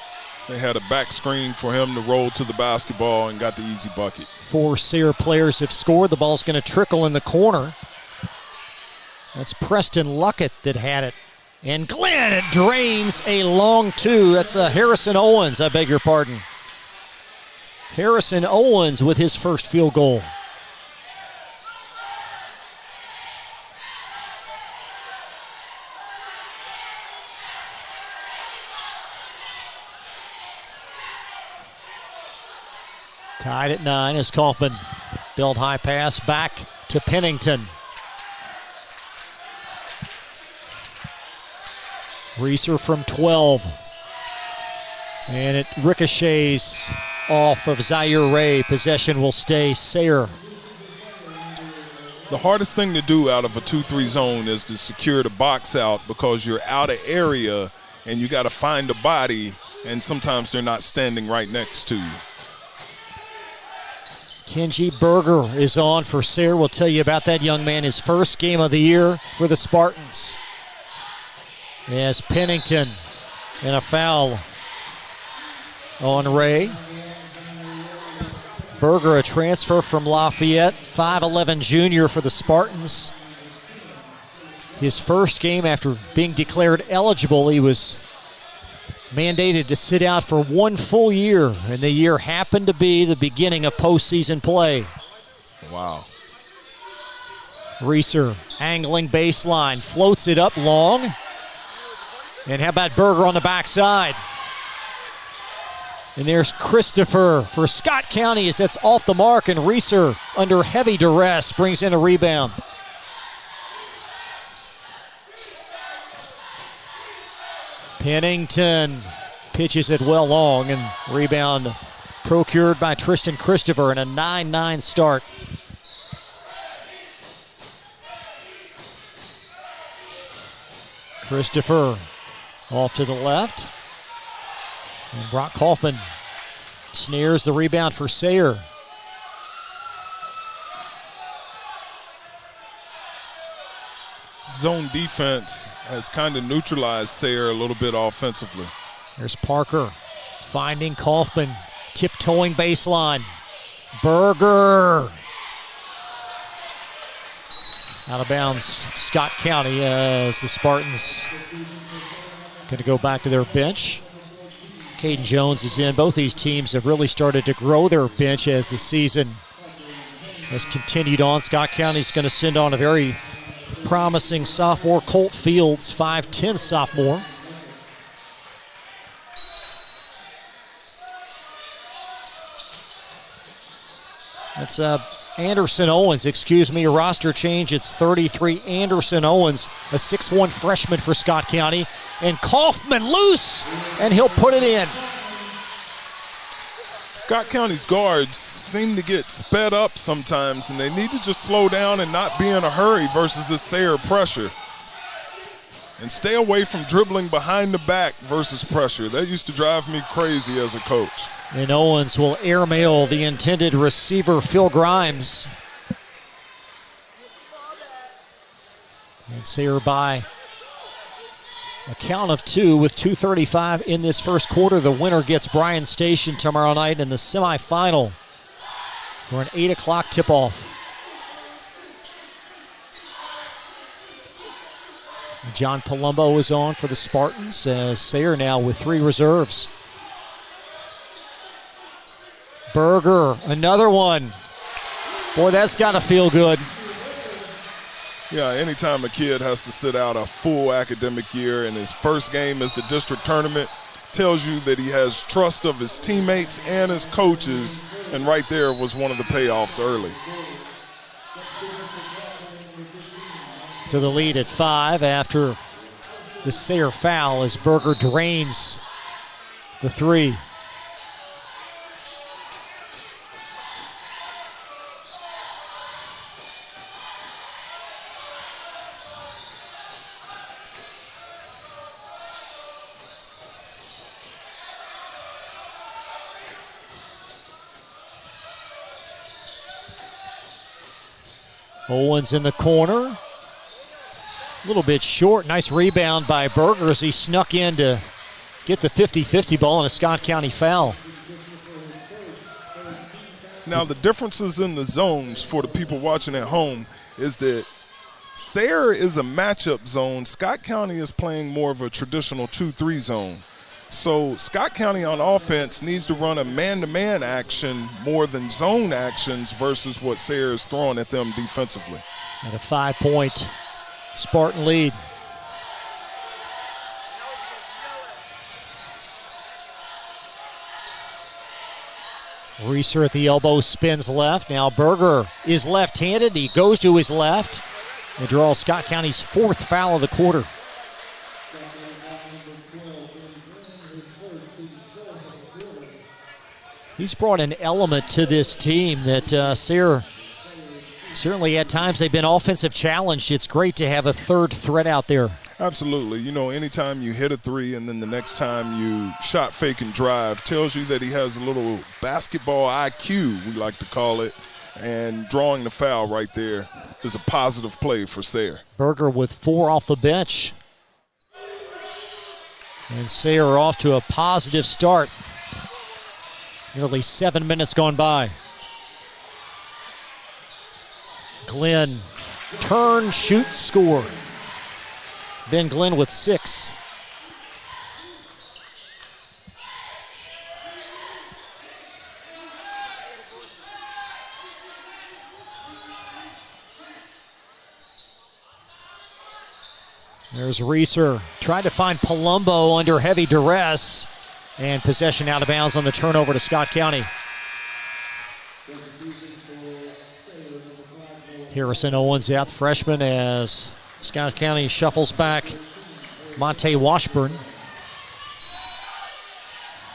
They had a back screen for him to roll to the basketball and got the easy bucket. 4 Sayre players have scored. The ball's going to trickle in the corner. That's Preston Luckett that had it. And Glenn drains a long 2. That's Harrison Owens, I beg your pardon. Harrison Owens with his first field goal. Tied at 9 as Kaufman build high pass back to Pennington. Reeser from 12. And it ricochets off of Zaire Ray. Possession will stay Sayre. The hardest thing to do out of a 2-3 zone is to secure the box out because you're out of area and you got to find a body, and sometimes they're not standing right next to you. Kenji Berger is on for Sayre. We'll tell you about that young man. His first game of the year for the Spartans. As Pennington and a foul on Ray. Berger, a transfer from Lafayette, 5'11" junior for the Spartans. His first game after being declared eligible, he was mandated to sit out for 1 full year, and the year happened to be the beginning of postseason play. Wow. Reeser angling baseline, floats it up long. And how about Berger on the backside? And there's Christopher for Scott County as that's off the mark, and Reeser under heavy duress brings in a rebound. Pennington pitches it well long, and rebound procured by Tristan Christopher in a 9-9 start. Christopher off to the left. And Brock Kaufman snares the rebound for Sayre. Zone defense has kind of neutralized Sayre a little bit offensively. There's Parker finding Kaufman, tiptoeing baseline. Berger. Out of bounds, Scott County, as the Spartans going to go back to their bench. Caden Jones is in. Both these teams have really started to grow their bench as the season has continued on. Scott County's going to send on a very promising sophomore, Colt Fields, 5'10" sophomore. That's Anderson Owens, your roster change. It's 33 Anderson Owens, a 6'1" freshman for Scott County. And Kaufman loose, and he'll put it in. Scott County's guards seem to get sped up sometimes, and they need to just slow down and not be in a hurry versus this Sayre pressure. And stay away from dribbling behind the back versus pressure. That used to drive me crazy as a coach. And Owens will airmail the intended receiver, Phil Grimes. And Sayre by a count of 2 with 2:35 in this first quarter. The winner gets Bryan Station tomorrow night in the semifinal for an 8 o'clock tip-off. John Palumbo is on for the Spartans, as Sayre now with 3 reserves. Berger, another one. Boy, that's got to feel good. Yeah, anytime a kid has to sit out a full academic year and his first game is the district tournament, tells you that he has trust of his teammates and his coaches, and right there was one of the payoffs early. To the lead at 5 after the Sayre foul as Berger drains the 3. Owens in the corner. A little bit short. Nice rebound by Berger as he snuck in to get the 50-50 ball and a Scott County foul. Now the differences in the zones for the people watching at home is that Sayre is a matchup zone. Scott County is playing more of a traditional 2-3 zone. So Scott County on offense needs to run a man-to-man action more than zone actions versus what Sayre is throwing at them defensively. At a 5-point Spartan lead. Reeser at the elbow spins left. Now Berger is left-handed. He goes to his left and draws Scott County's 4th foul of the quarter. He's brought an element to this team that Sayre, certainly at times they've been offensive challenged. It's great to have a third threat out there. Absolutely. You know, anytime you hit a 3 and then the next time you shot, fake, and drive, tells you that he has a little basketball IQ, we like to call it, and drawing the foul right there is a positive play for Sayre. Berger with 4 off the bench. And Sayre off to a positive start. Nearly 7 minutes gone by. Glenn, turn, shoot, score. Ben Glenn with 6. There's Reeser, tried to find Palumbo under heavy duress, and possession out of bounds on the turnover to Scott County. Harrison Owens out, the freshman, as Scott County shuffles back Monte Washburn.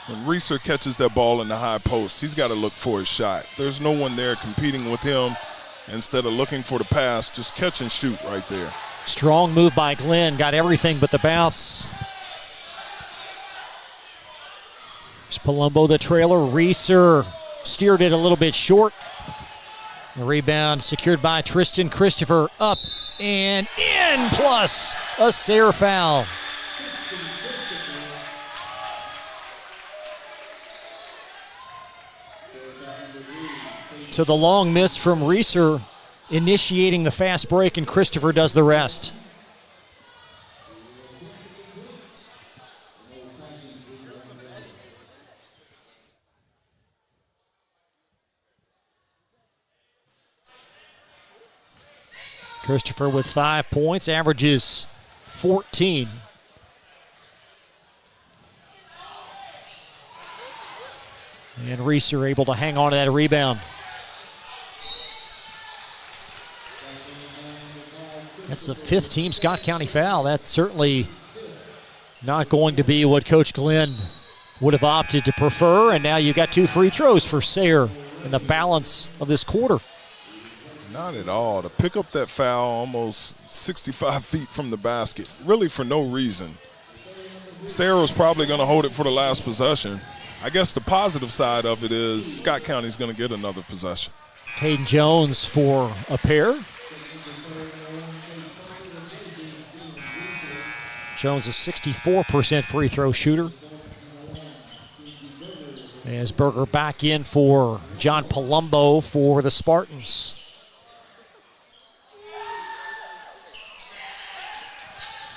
When Reeser catches that ball in the high post, he's got to look for his shot. There's no one there competing with him. Instead of looking for the pass, just catch and shoot right there. Strong move by Glenn, got everything but the bounce. There's Palumbo, the trailer. Reeser steered it a little bit short. The rebound secured by Tristan Christopher, up and in, plus a Sayre foul. So the long miss from Reeser initiating the fast break, and Christopher does the rest. Christopher with 5 points, averages 14. And Reeser able to hang on to that rebound. That's the 5th team Scott County foul. That's certainly not going to be what Coach Glenn would have opted to prefer. And now you've got 2 free throws for Sayre in the balance of this quarter. Not at all. To pick up that foul almost 65 feet from the basket, really for no reason. Sayre was probably going to hold it for the last possession. I guess the positive side of it is Scott County's going to get another possession. Caden Jones for a pair. Jones, a 64% free throw shooter. As Berger back in for John Palumbo for the Spartans.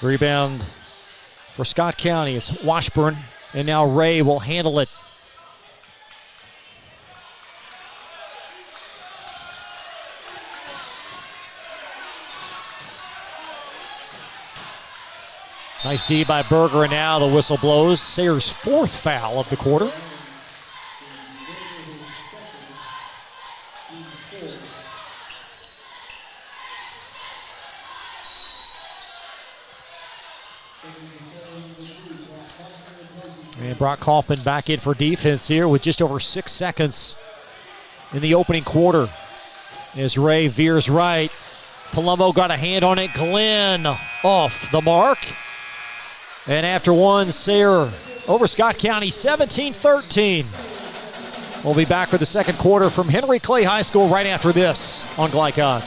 Rebound for Scott County. It's Washburn, and now Ray will handle it. Nice D by Berger, and now the whistle blows. Sayre's 4th foul of the quarter. And Brock Kaufman back in for defense here with just over 6 seconds in the opening quarter. As Ray veers right. Palumbo got a hand on it. Glenn off the mark. And after one, Sayre over Scott County, 17-13. We'll be back for the second quarter from Henry Clay High School right after this on Glycon.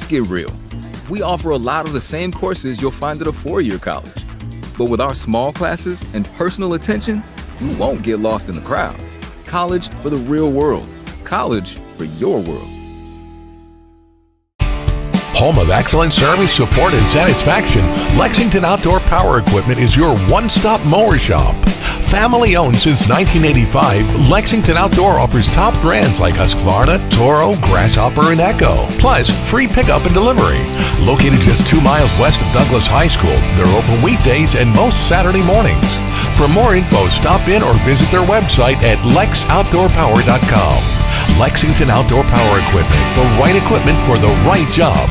Let's get real. We offer a lot of the same courses you'll find at a 4-year college. But with our small classes and personal attention, you won't get lost in the crowd. College for the real world. College for your world. Home of excellent service, support, and satisfaction, Lexington Outdoor Power Equipment is your one-stop mower shop. Family owned since 1985, Lexington Outdoor offers top brands like Husqvarna, Toro, Grasshopper, and Echo. Plus, free pickup and delivery. Located just 2 miles west of Douglas High School, they're open weekdays and most Saturday mornings. For more info, stop in or visit their website at lexoutdoorpower.com. Lexington Outdoor Power Equipment, the right equipment for the right job.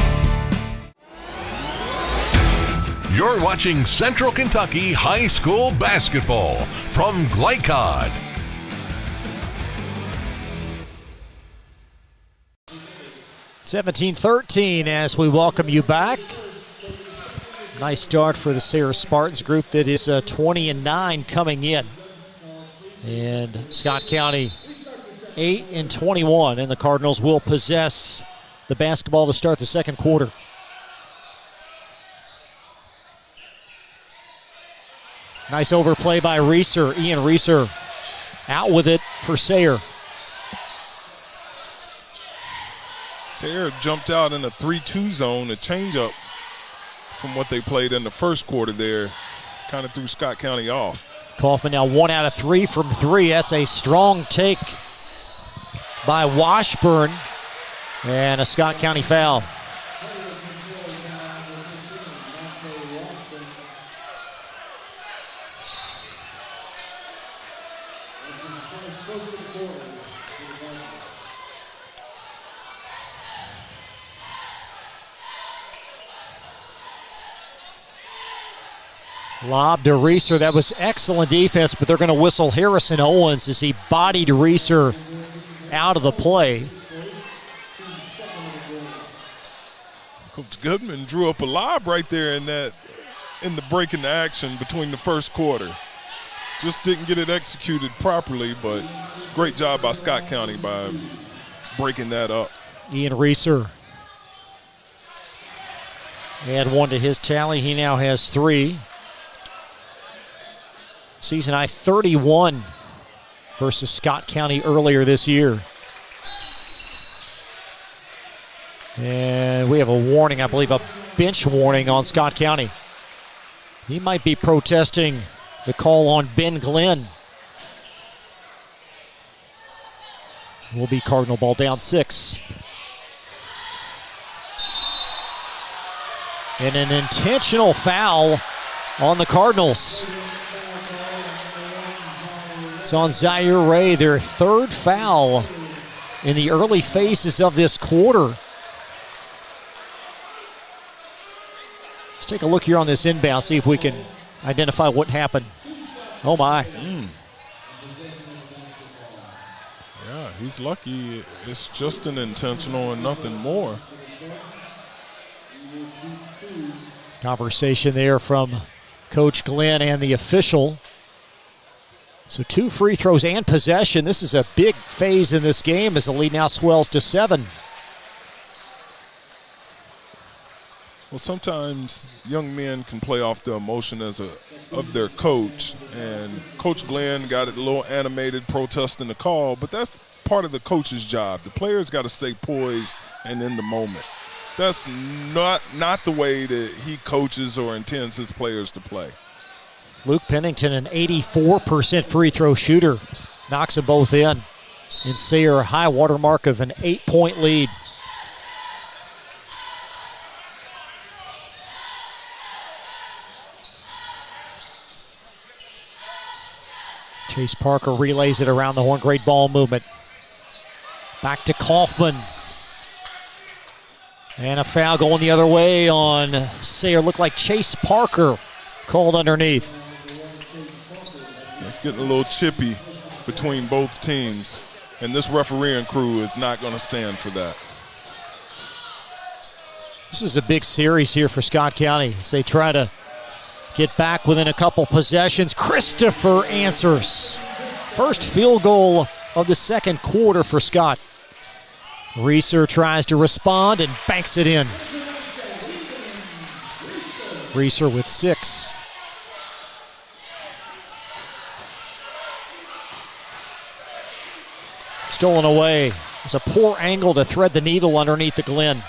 You're watching Central Kentucky High School Basketball from Glycod. (17-13) as we welcome you back. Nice start for the Sayre Spartans group that is 20-9 coming in. And Scott County 8-21, and the Cardinals will possess the basketball to start the second quarter. Nice overplay by Reeser. Ian Reeser out with it for Sayre. Sayre jumped out in a 3-2 zone, a changeup from what they played in the first quarter there. Kind of threw Scott County off. Kaufman now 1 out of 3 from 3. That's a strong take by Washburn. And a Scott County foul. Lob to Reeser. That was excellent defense, but they're going to whistle Harrison Owens as he bodied Reeser out of the play. Coach Goodman drew up a lob right there in the break in the action between the first quarter. Just didn't get it executed properly, but great job by Scott County by breaking that up. Ian Reeser. Add one to his tally. He now has 3. Season high 31 versus Scott County earlier this year. And we have a warning, I believe a bench warning on Scott County. He might be protesting the call on Ben Glenn. Will be Cardinal ball down 6. And an intentional foul on the Cardinals. It's on Sayre Ray, their 3rd foul in the early phases of this quarter. Let's take a look here on this inbound, see if we can identify what happened. Oh my. Yeah, he's lucky. It's just an intentional and nothing more. Conversation there from Coach Glenn and the official. So 2 free throws and possession. This is a big phase in this game as the lead now swells to 7. Well, sometimes young men can play off the emotion of their coach, and Coach Glenn got it a little animated protesting the call, but that's part of the coach's job. The players got to stay poised and in the moment. That's not the way that he coaches or intends his players to play. Luke Pennington, an 84% free throw shooter, knocks them both in. And Sayre, a high water mark of an 8-point lead. Chase Parker relays it around the horn. Great ball movement. Back to Kaufman. And a foul going the other way on Sayre. Looked like Chase Parker called underneath. It's getting a little chippy between both teams, and this refereeing crew is not going to stand for that. This is a big series here for Scott County as they try to get back within a couple possessions. Christopher answers. First field goal of the second quarter for Scott. Reeser tries to respond and banks it in. Reeser with 6. Stolen away. It's a poor angle to thread the needle underneath the Glen.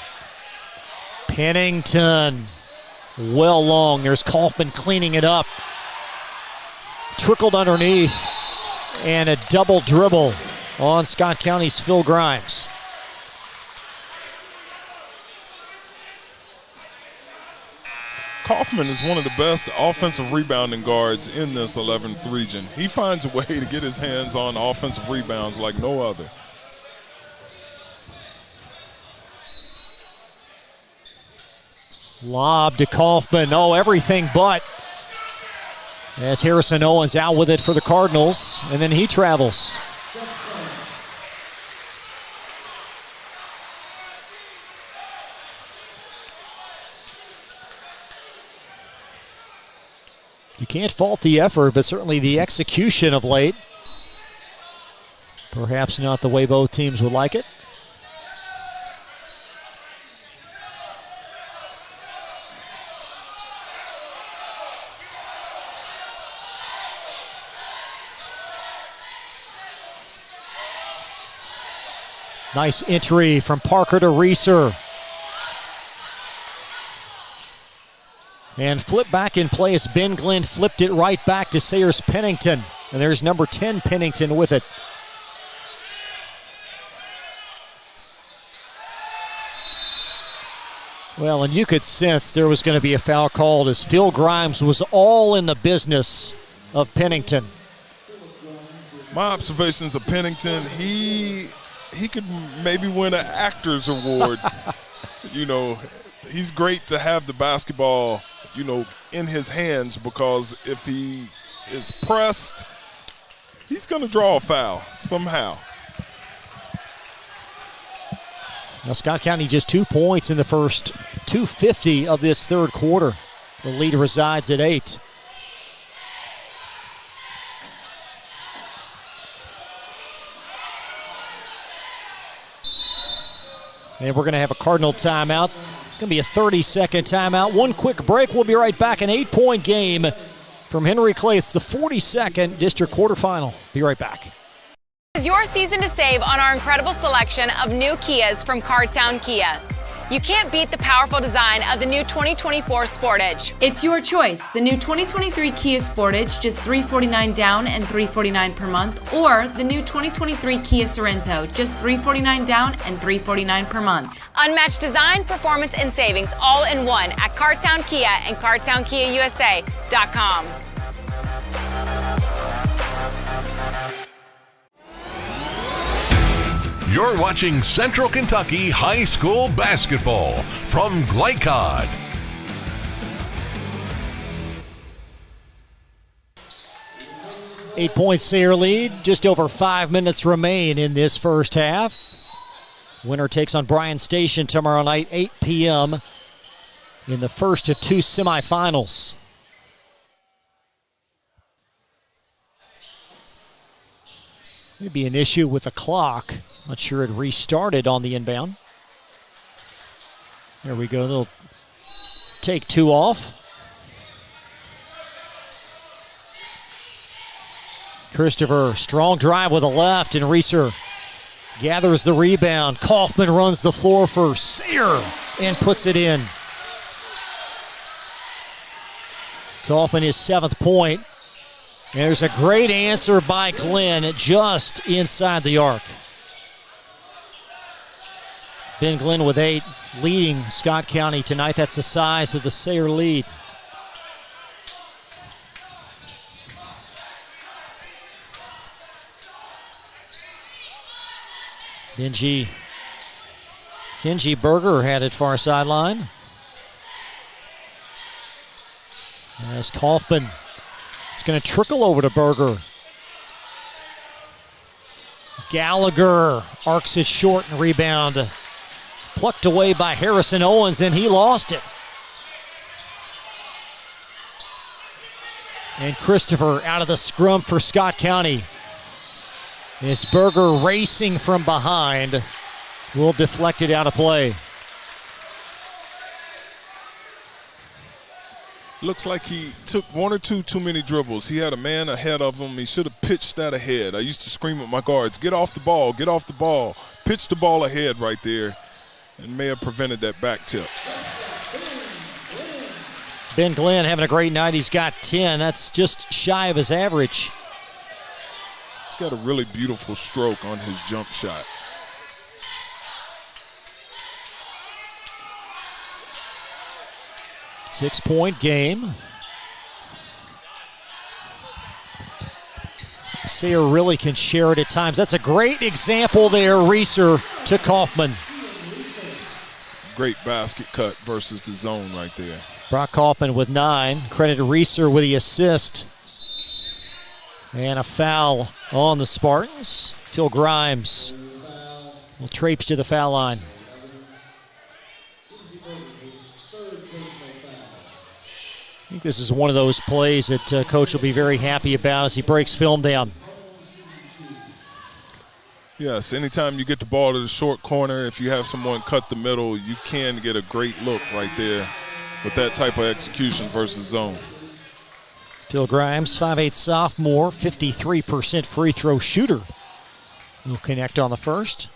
Pennington, well long. There's Kaufman cleaning it up. Trickled underneath, and a double dribble on Scott County's Phil Grimes. Kaufman is one of the best offensive rebounding guards in this 11th region. He finds a way to get his hands on offensive rebounds like no other. Lob to Kaufman. Oh, everything but. As Harrison Owens out with it for the Cardinals, and then he travels. You can't fault the effort, but certainly the execution of late. Perhaps not the way both teams would like it. Nice entry from Parker to Reeser. And flip back in play as Ben Glenn flipped it right back to Sayre's Pennington. And there's number 10 Pennington with it. Well, and you could sense there was going to be a foul called as Phil Grimes was all in the business of Pennington. My observations of Pennington, he could maybe win an actor's award, you know, he's great to have the basketball, in his hands, because if he is pressed, he's going to draw a foul somehow. Now Scott County just 2 points in the first 2:50 of this third quarter. The lead resides at 8. And we're going to have a Cardinal timeout. Going to be a 30-second timeout. One quick break. We'll be right back. An 8-point game from Henry Clay. It's the 42nd district quarterfinal. Be right back. It's your season to save on our incredible selection of new Kias from Cartown Kia. You can't beat the powerful design of the new 2024 Sportage. It's your choice. The new 2023 Kia Sportage, just $349 down and $349 per month, or the new 2023 Kia Sorento, just $349 down and $349 per month. Unmatched design, performance, and savings all in one at Cartown Kia and CartownKiaUSA.com. You're watching Central Kentucky High School Basketball from Glycod. Eight-point Sayre lead. Just over 5 minutes remain in this first half. Winner takes on Bryan Station tomorrow night, 8 p.m. in the first of two semifinals. Maybe an issue with the clock. Not sure it restarted on the inbound. There we go. A little take two off. Christopher, strong drive with a left, and Reeser gathers the rebound. Kaufman runs the floor for Sayre and puts it in. Kaufman, his 7th point. And there's a great answer by Glenn just inside the arc. Ben Glenn with 8, leading Scott County tonight. That's the size of the Sayre lead. Kenji Berger had it far sideline. As Kaufman, it's going to trickle over to Berger. Gallagher arcs it short and rebound. Plucked away by Harrison Owens, and he lost it. And Christopher out of the scrum for Scott County. As Berger racing from behind will deflect it out of play. Looks like he took one or two too many dribbles. He had a man ahead of him. He should have pitched that ahead. I used to scream at my guards, get off the ball, get off the ball. Pitch the ball ahead right there, and may have prevented that back tip. Ben Glenn having a great night. He's got 10. That's just shy of his average. He's got a really beautiful stroke on his jump shot. Six-point game. Sayre really can share it at times. That's a great example there, Reeser to Kaufman. Great basket cut versus the zone right there. Brock Kaufman with 9. Credit to Reeser with the assist. And a foul on the Spartans. Phil Grimes will traipse to the foul line. I think this is one of those plays that Coach will be very happy about as he breaks film down. Yes, anytime you get the ball to the short corner, if you have someone cut the middle, you can get a great look right there with that type of execution versus zone. Phil Grimes, 5'8" sophomore, 53% free throw shooter. Will connect on the first.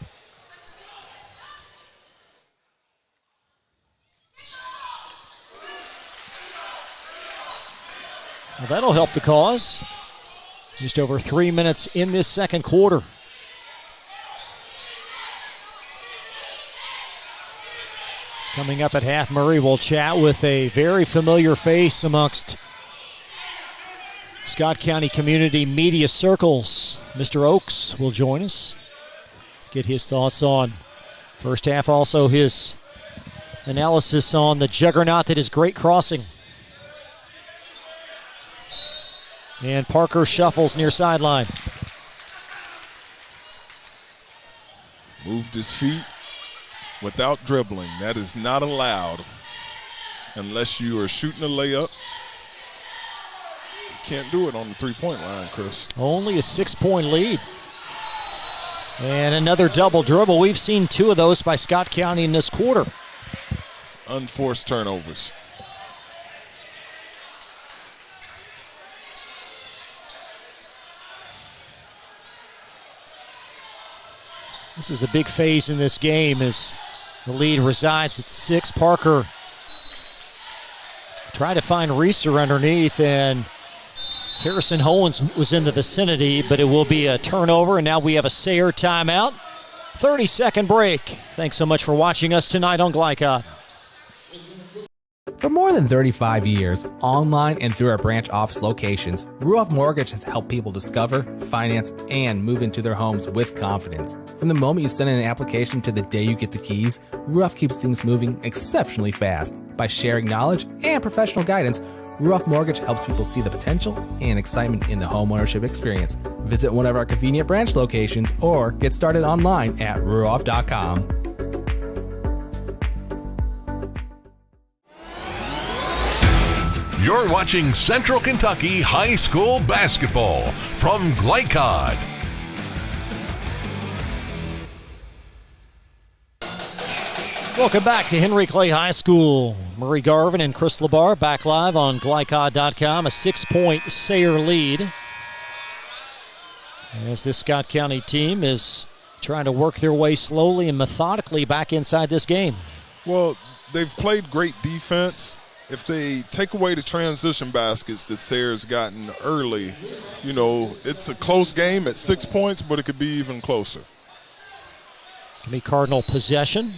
Well, that'll help the cause. Just over 3 minutes in this second quarter. Coming up at half, Murray will chat with a very familiar face amongst Scott County community media circles. Mr. Oakes will join us. Get his thoughts on first half, also his Analysis on the juggernaut that is Great Crossing. And Parker shuffles near sideline. Moved his feet without dribbling. That is not allowed unless you are shooting a layup. You can't do it on the three-point line, Chris. Only a 6-point lead. And another double dribble. We've seen 2 of those by Scott County in this quarter. It's unforced turnovers. This is a big phase in this game as the lead resides at 6. Parker tried to find Reeser underneath, and Harrison Owens was in the vicinity, but it will be a turnover, and now we have a Sayre timeout. 30-second break. Thanks so much for watching us tonight on Glycod. For more than 35 years, online and through our branch office locations, Ruoff Mortgage has helped people discover, finance, and move into their homes with confidence. From the moment you send in an application to the day you get the keys, Ruoff keeps things moving exceptionally fast. By sharing knowledge and professional guidance, Ruoff Mortgage helps people see the potential and excitement in the homeownership experience. Visit one of our convenient branch locations or get started online at ruoff.com. You're watching Central Kentucky High School Basketball from Glycod. Welcome back to Henry Clay High School. Murray Garvin and Chris LeBar back live on Glycod.com. A 6-point Sayre lead as this Scott County team is trying to work their way slowly and methodically back inside this game. Well, they've played great defense. If they take away the transition baskets that Sayre's gotten early, you know, it's a close game at 6 points, but it could be even closer. Can be Cardinal possession.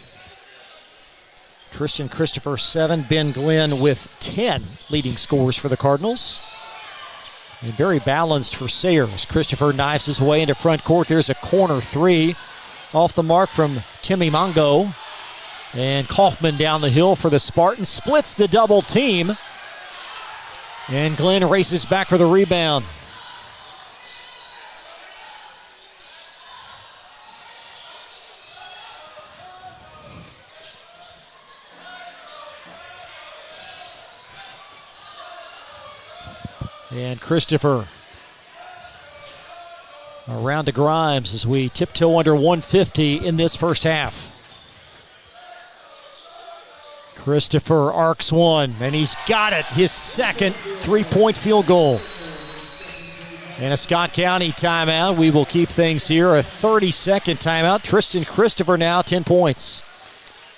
Tristan Christopher 7, Ben Glenn with 10 leading scores for the Cardinals. And very balanced for Sayre as Christopher knives his way into front court. There's a corner 3 off the mark from Timmy Mongo. And Kaufman down the hill for the Spartans, splits the double team. And Glenn races back for the rebound. And Christopher around to Grimes as we tiptoe under 150 in this first half. Christopher arcs one, and he's got it. His second three-point field goal. And a Scott County timeout. We will keep things here. A 30-second timeout. Tristan Christopher now 10 points.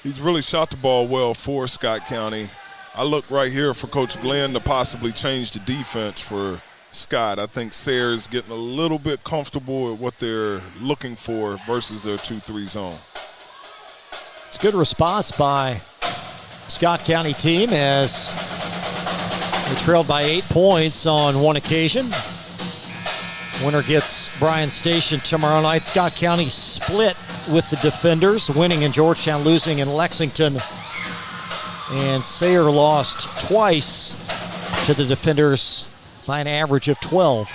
He's really shot the ball well for Scott County. I look right here for Coach Glenn to possibly change the defense for Scott. I think Sayre's getting a little bit comfortable with what they're looking for versus their 2-3 zone. It's a good response by Scott County team as they trailed by 8 points on one occasion. Winner gets Bryan Station tomorrow night. Scott County split with the defenders, winning in Georgetown, losing in Lexington. And Sayre lost twice to the defenders by an average of 12.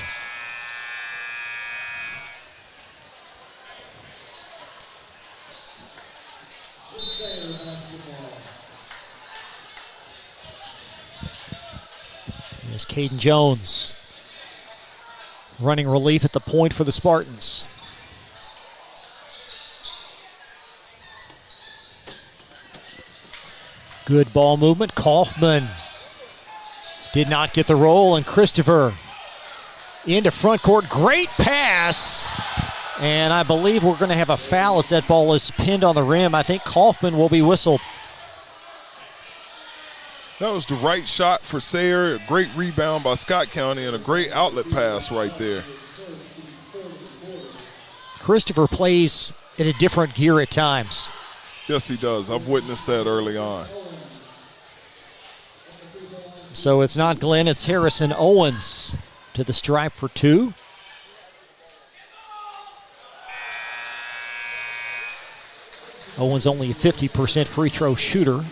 Here's Caden Jones running relief at the point for the Spartans. Good ball movement. Kaufman did not get the roll, and Christopher into front court. Great pass. And I believe we're going to have a foul as that ball is pinned on the rim. I think Kaufman will be whistled. That was the right shot for Sayre. A great rebound by Scott County and a great outlet pass right there. Christopher plays in a different gear at times. Yes, he does. I've witnessed that early on. So it's not Glenn, it's Harrison Owens to the stripe for 2. Owens only a 50% free throw shooter.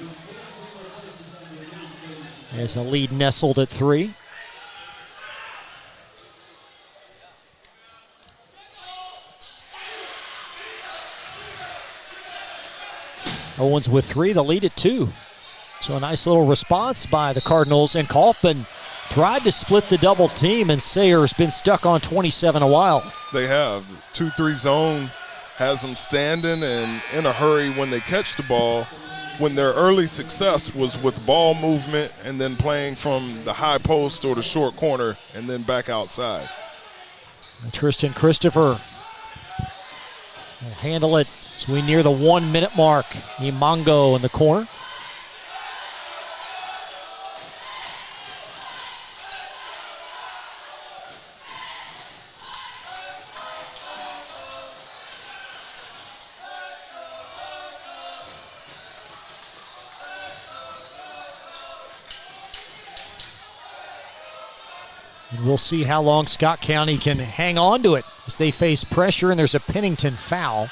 As a lead nestled at 3. Owens with 3, the lead at 2. So a nice little response by the Cardinals, and Kaufman tried to split the double team, and Sayre's been stuck on 27 a while. They have. 2-3 zone has them standing and in a hurry when they catch the ball, when their early success was with ball movement and then playing from the high post or the short corner and then back outside. And Tristan Christopher will handle it as we near the 1 minute mark. Imango in the corner. And we'll see how long Scott County can hang on to it as they face pressure, and there's a Pennington foul.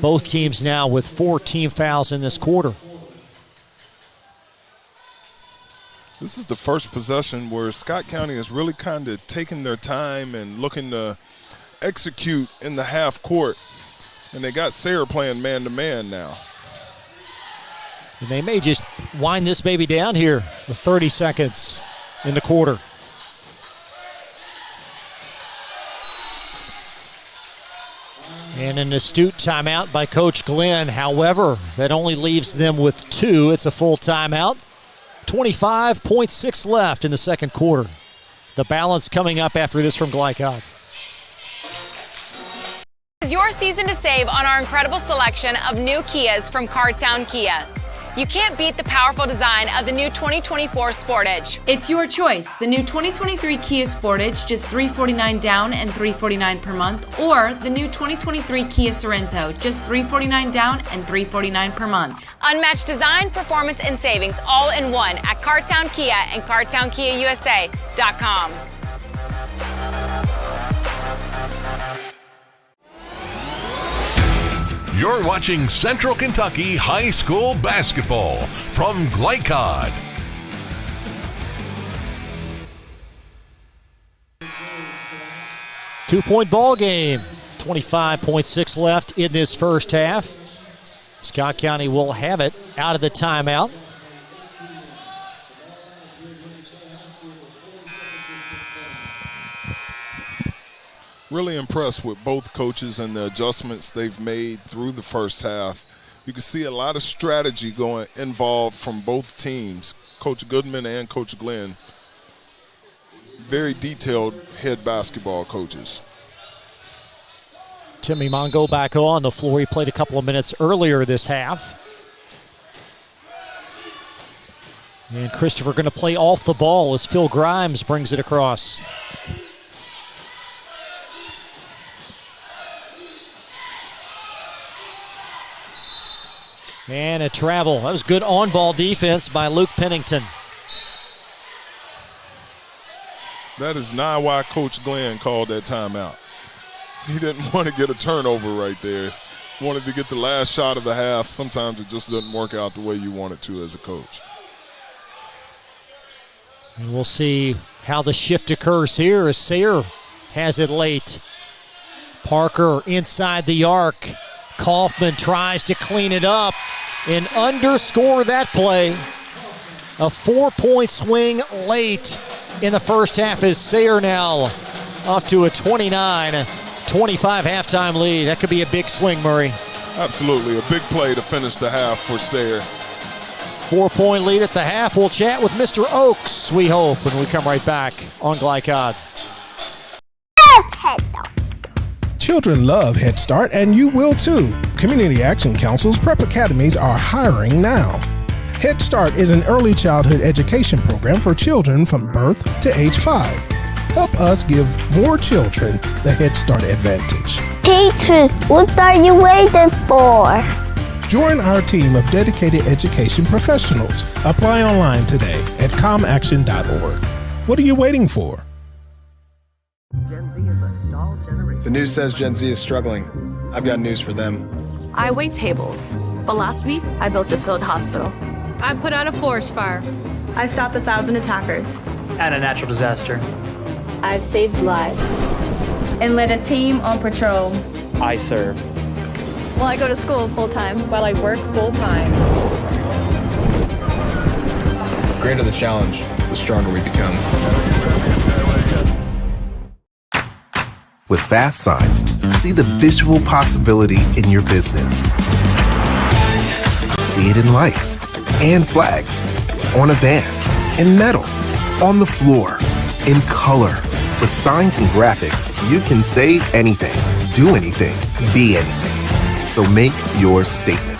Both teams now with 4 team fouls in this quarter. This is the first possession where Scott County has really kind of taken their time and looking to execute in the half court. And they got Sayre playing man-to-man now. And they may just wind this baby down here with 30 seconds in the quarter. And an astute timeout by Coach Glenn. However, that only leaves them with 2. It's a full timeout. 25.6 left in the second quarter. The balance coming up after this from Glycod. It's your season to save on our incredible selection of new Kias from Cartown Kia. You can't beat the powerful design of the new 2024 Sportage. It's your choice. The new 2023 Kia Sportage, just $349 down and $349 per month, or the new 2023 Kia Sorento, just $349 down and $349 per month. Unmatched design, performance, and savings all in one at Cartown Kia and CartownKiaUSA.com. You're watching Central Kentucky High School Basketball from Glycod. Two-point ball game. 25.6 left in this first half. Scott County will have it out of the timeout. Really impressed with both coaches and the adjustments they've made through the first half. You can see a lot of strategy involved from both teams, Coach Goodman and Coach Glenn. Very detailed head basketball coaches. Timmy Mongo back on the floor. He played a couple of minutes earlier this half. And Christopher going to play off the ball as Phil Grimes brings it across. And a travel. That was good on-ball defense by Luke Pennington. That is not why Coach Glenn called that timeout. He didn't want to get a turnover right there. Wanted to get the last shot of the half. Sometimes it just doesn't work out the way you want it to as a coach. And we'll see how the shift occurs here as Sayre has it late. Parker inside the arc. Kaufman tries to clean it up and underscore that play. A 4-point swing late in the first half as Sayre now off to a 29-25 halftime lead. That could be a big swing, Murray. Absolutely, a big play to finish the half for Sayre. 4-point lead at the half. We'll chat with Mr. Oaks, we hope, when we come right back on Glycod. Children love Head Start, and you will too. Community Action Council's prep academies are hiring now. Head Start is an early childhood education program for children from birth to age 5. Help us give more children the Head Start advantage. Teacher, what are you waiting for? Join our team of dedicated education professionals. Apply online today at comaction.org. What are you waiting for? The news says Gen Z is struggling. I've got news for them. I wait tables, but last week I built a field hospital. I put out a forest fire. I stopped 1,000 attackers. And a natural disaster. I've saved lives. And led a team on patrol. I serve. Well, I go to school full-time. While I work full-time. The greater the challenge, the stronger we become. With Fast Signs, see the visual possibility in your business. See it in lights and flags, on a van, in metal, on the floor, in color. With signs and graphics, you can say anything, do anything, be anything. So make your statement.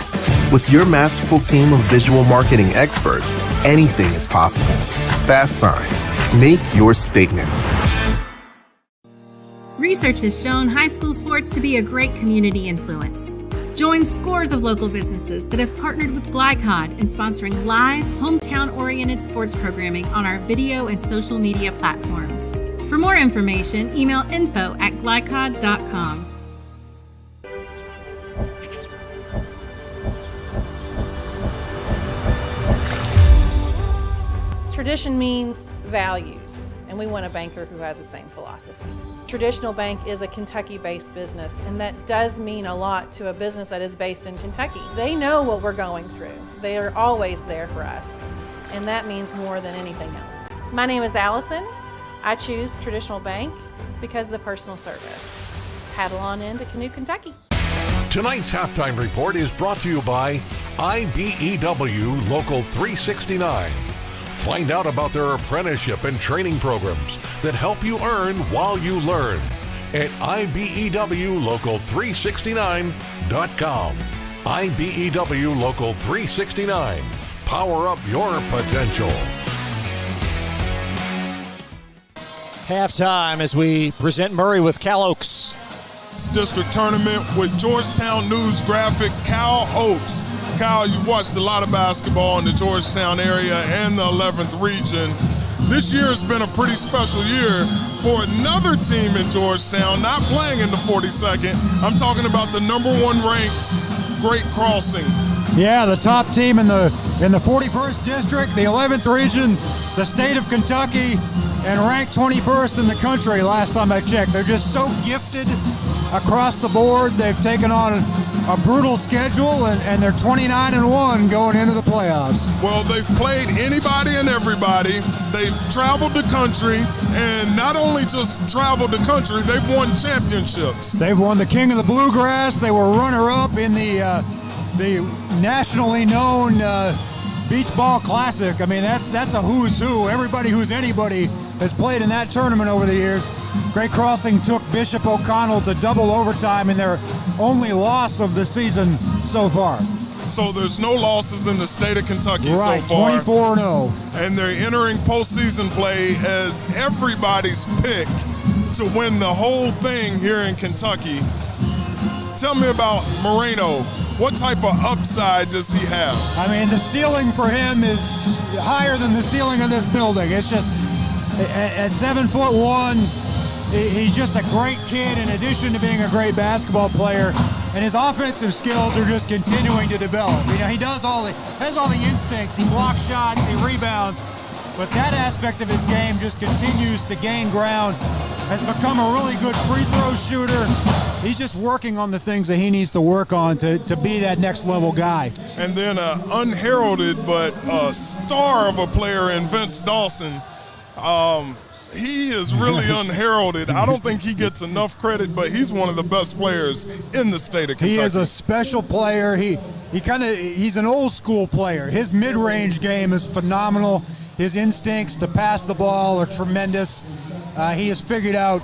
With your masterful team of visual marketing experts, anything is possible. Fast Signs, make your statement. Research has shown high school sports to be a great community influence. Join scores of local businesses that have partnered with Glycod in sponsoring live, hometown-oriented sports programming on our video and social media platforms. For more information, email info@glycod.com. Tradition means values, and we want a banker who has the same philosophy. Traditional Bank is a Kentucky-based business, and that does mean a lot to a business that is based in Kentucky. They know what we're going through. They are always there for us, and that means more than anything else. My name is Allison. I choose Traditional Bank because of the personal service. Paddle on into Canoe, Kentucky. Tonight's halftime report is brought to you by IBEW Local 369. Find out about their apprenticeship and training programs that help you earn while you learn at IBEWLocal369.com. IBEW Local 369. Power up your potential. Halftime as we present Murray with Cal Oaks. District tournament with Georgetown News graphic Cal Oaks. Kyle, you've watched a lot of basketball in the Georgetown area and the 11th region. This year has been a pretty special year for another team in Georgetown, not playing in the 42nd. I'm talking about the #1 ranked Great Crossing. Yeah, the top team in the 41st district, the 11th region, the state of Kentucky, and ranked 21st in the country last time I checked. They're just so gifted across the board. They've taken on a brutal schedule, and they're 29-1 going into the playoffs. Well, they've played anybody and everybody. They've traveled the country, and not only just traveled the country, they've won championships. They've won the King of the Bluegrass. They were runner-up in the nationally known Beach Ball Classic. I mean, that's a who's who. Everybody who's anybody has played in that tournament over the years. Great Crossing took Bishop O'Connell to double overtime in their only loss of the season so far. So there's no losses in the state of Kentucky right, so far. 24-0. And they're entering postseason play as everybody's pick to win the whole thing here in Kentucky. Tell me about Moreno. What type of upside does he have? I mean, the ceiling for him is higher than the ceiling of this building. It's just, at 7'1", he's just a great kid in addition to being a great basketball player. And his offensive skills are just continuing to develop. You know, he has all the instincts. He blocks shots, he rebounds. But that aspect of his game just continues to gain ground. Has become a really good free throw shooter. He's just working on the things that he needs to work on to be that next level guy. And then an unheralded but a star of a player in Vince Dawson. He is really unheralded. I don't think he gets enough credit, but he's one of the best players in the state of Kentucky. He is a special player. He's an old school player. His mid-range game is phenomenal. His instincts to pass the ball are tremendous. He has figured out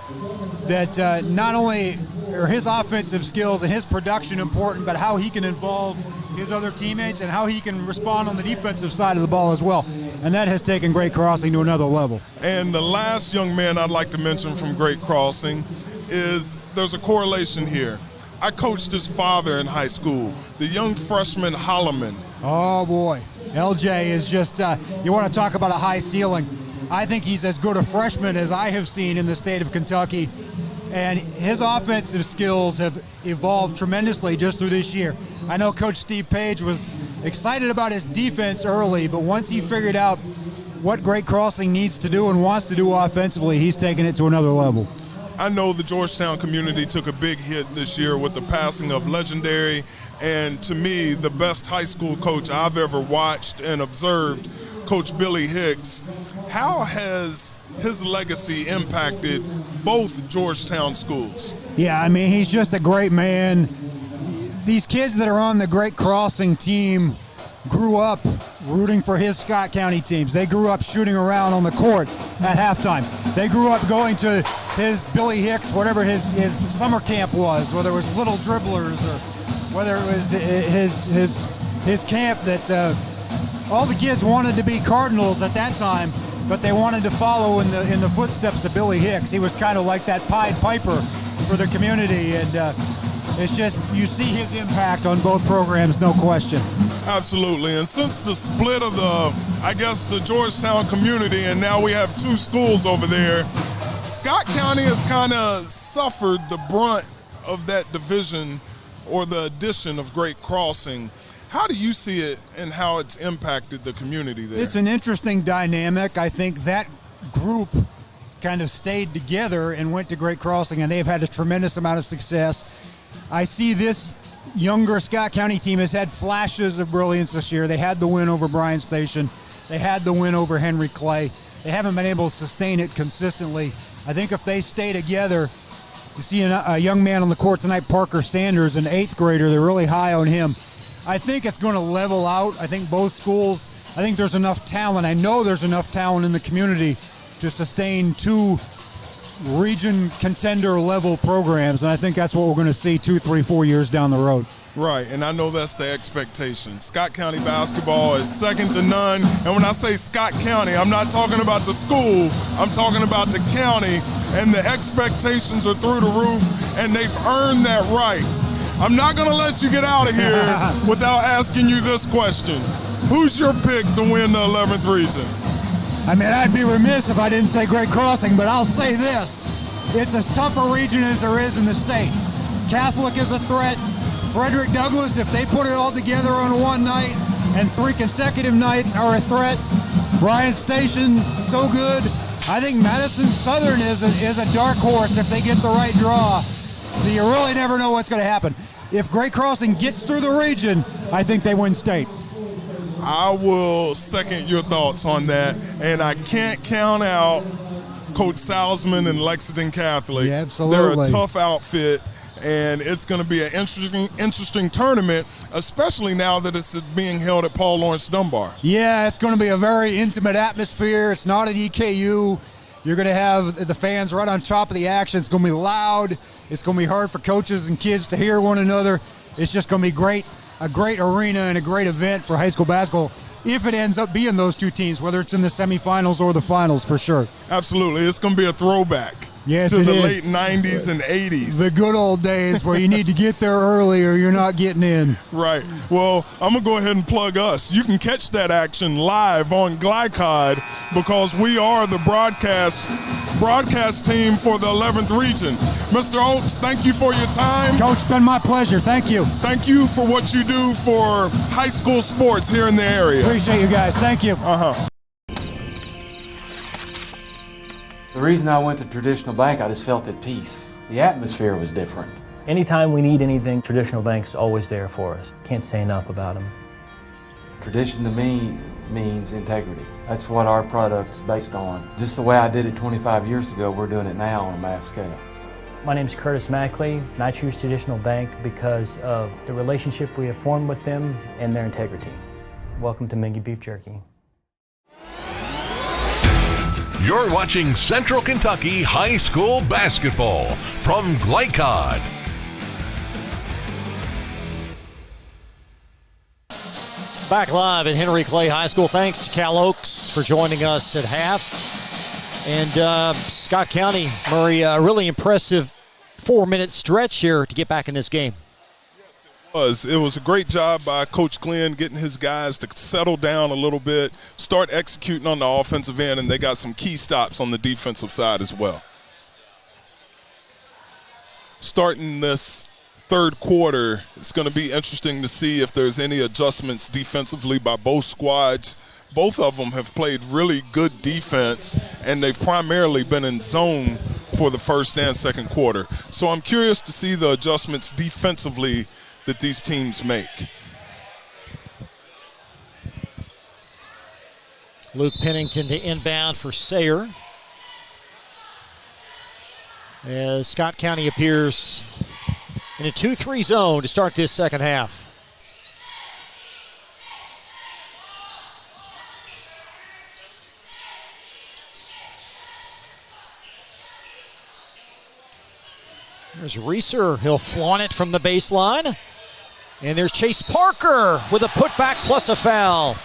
that not only are his offensive skills and his production important, but how he can involve his other teammates and how he can respond on the defensive side of the ball as well. And that has taken Great Crossing to another level. And the last young man I'd like to mention from Great Crossing is there's a correlation here. I coached his father in high school, the young freshman Holloman. Oh boy, LJ is just, you want to talk about a high ceiling. I think he's as good a freshman as I have seen in the state of Kentucky. And his offensive skills have evolved tremendously just through this year. I know Coach Steve Page was excited about his defense early, but once he figured out what Great Crossing needs to do and wants to do offensively, he's taking it to another level. I know the Georgetown community took a big hit this year with the passing of legendary and, to me, the best high school coach I've ever watched and observed, Coach Billy Hicks. How has his legacy impacted both Georgetown schools? Yeah, I mean, he's just a great man. These kids that are on the Great Crossing team grew up rooting for his Scott County teams. They grew up shooting around on the court at halftime. They grew up going to his Billy Hicks, whatever his summer camp was, whether it was Little Dribblers or whether it was his camp that all the kids wanted to be Cardinals at that time, but they wanted to follow in the footsteps of Billy Hicks. He was kind of like that Pied Piper for the community, and it's just, you see his impact on both programs, no question. Absolutely, and since the split of the Georgetown community, and now we have two schools over there, Scott County has kind of suffered the brunt of that division or the addition of Great Crossing. How do you see it and how it's impacted the community there? It's an interesting dynamic. I think that group kind of stayed together and went to Great Crossing, and they've had a tremendous amount of success. I see this younger Scott County team has had flashes of brilliance this year. They had the win over Bryan Station. They had the win over Henry Clay. They haven't been able to sustain it consistently. I think if they stay together, you see a young man on the court tonight, Parker Sanders, an 8th grader. They're really high on him. I think it's going to level out. I think both schools, I think there's enough talent. I know there's enough talent in the community to sustain two region contender level programs, and I think that's what we're going to see 2, 3, 4 years down the road. Right, and I know that's the expectation. Scott County basketball is second to none, and when I say Scott County, I'm not talking about the school, I'm talking about the county, and the expectations are through the roof, and they've earned that right. I'm not going to let you get out of here without asking you this question. Who's your pick to win the 11th region? I mean, I'd be remiss if I didn't say Great Crossing, but I'll say this. It's as tough a region as there is in the state. Catholic is a threat. Frederick Douglass, if they put it all together on one night, and 3 consecutive nights are a threat. Bryan Station, so good. I think Madison Southern is a dark horse if they get the right draw. So you really never know what's going to happen. If Great Crossing gets through the region, I think they win state. I will second your thoughts on that, and I can't count out Coach Salzman and Lexington Catholic. Yeah, absolutely. They're a tough outfit, and it's going to be an interesting tournament, especially now that it's being held at Paul Lawrence Dunbar. Yeah, it's going to be a very intimate atmosphere. It's not at EKU. You're going to have the fans right on top of the action. It's going to be loud. It's going to be hard for coaches and kids to hear one another. It's just going to be great. A great arena and a great event for high school basketball if it ends up being those two teams, whether it's in the semifinals or the finals, for sure. Absolutely. It's going to be a throwback to the late 90s and 80s. The good old days where you need to get there early or you're not getting in. Right. Well, I'm going to go ahead and plug us. You can catch that action live on Glycod because we are the broadcast team for the 11th region. Mr. Oaks, thank you for your time. Coach, it's been my pleasure. Thank you. Thank you for what you do for high school sports here in the area. Appreciate you guys. Thank you. The reason I went to Traditional Bank, I just felt at peace. The atmosphere was different. Anytime we need anything, Traditional Bank's always there for us. Can't say enough about them. Tradition to me means integrity. That's what our product is based on. Just the way I did it 25 years ago, we're doing it now on a mass scale. My name is Curtis Mackley, and I choose Traditional Bank because of the relationship we have formed with them and their integrity. Welcome to Mingy Beef Jerky. You're watching Central Kentucky High School Basketball from Glycod. Back live at Henry Clay High School. Thanks to Cal Oaks for joining us at half. And Scott County, Murray, a really impressive 4-minute stretch here to get back in this game. It was a great job by Coach Glenn getting his guys to settle down a little bit, start executing on the offensive end, and they got some key stops on the defensive side as well. Starting this third quarter, it's going to be interesting to see if there's any adjustments defensively by both squads. Both of them have played really good defense, and they've primarily been in zone for the first and second quarter. So I'm curious to see the adjustments defensively that these teams make. Luke Pennington to inbound for Sayre, as Scott County appears in a 2-3 zone to start this second half. There's Reeser. He'll flaunt it from the baseline. And there's Chase Parker with a putback plus a foul.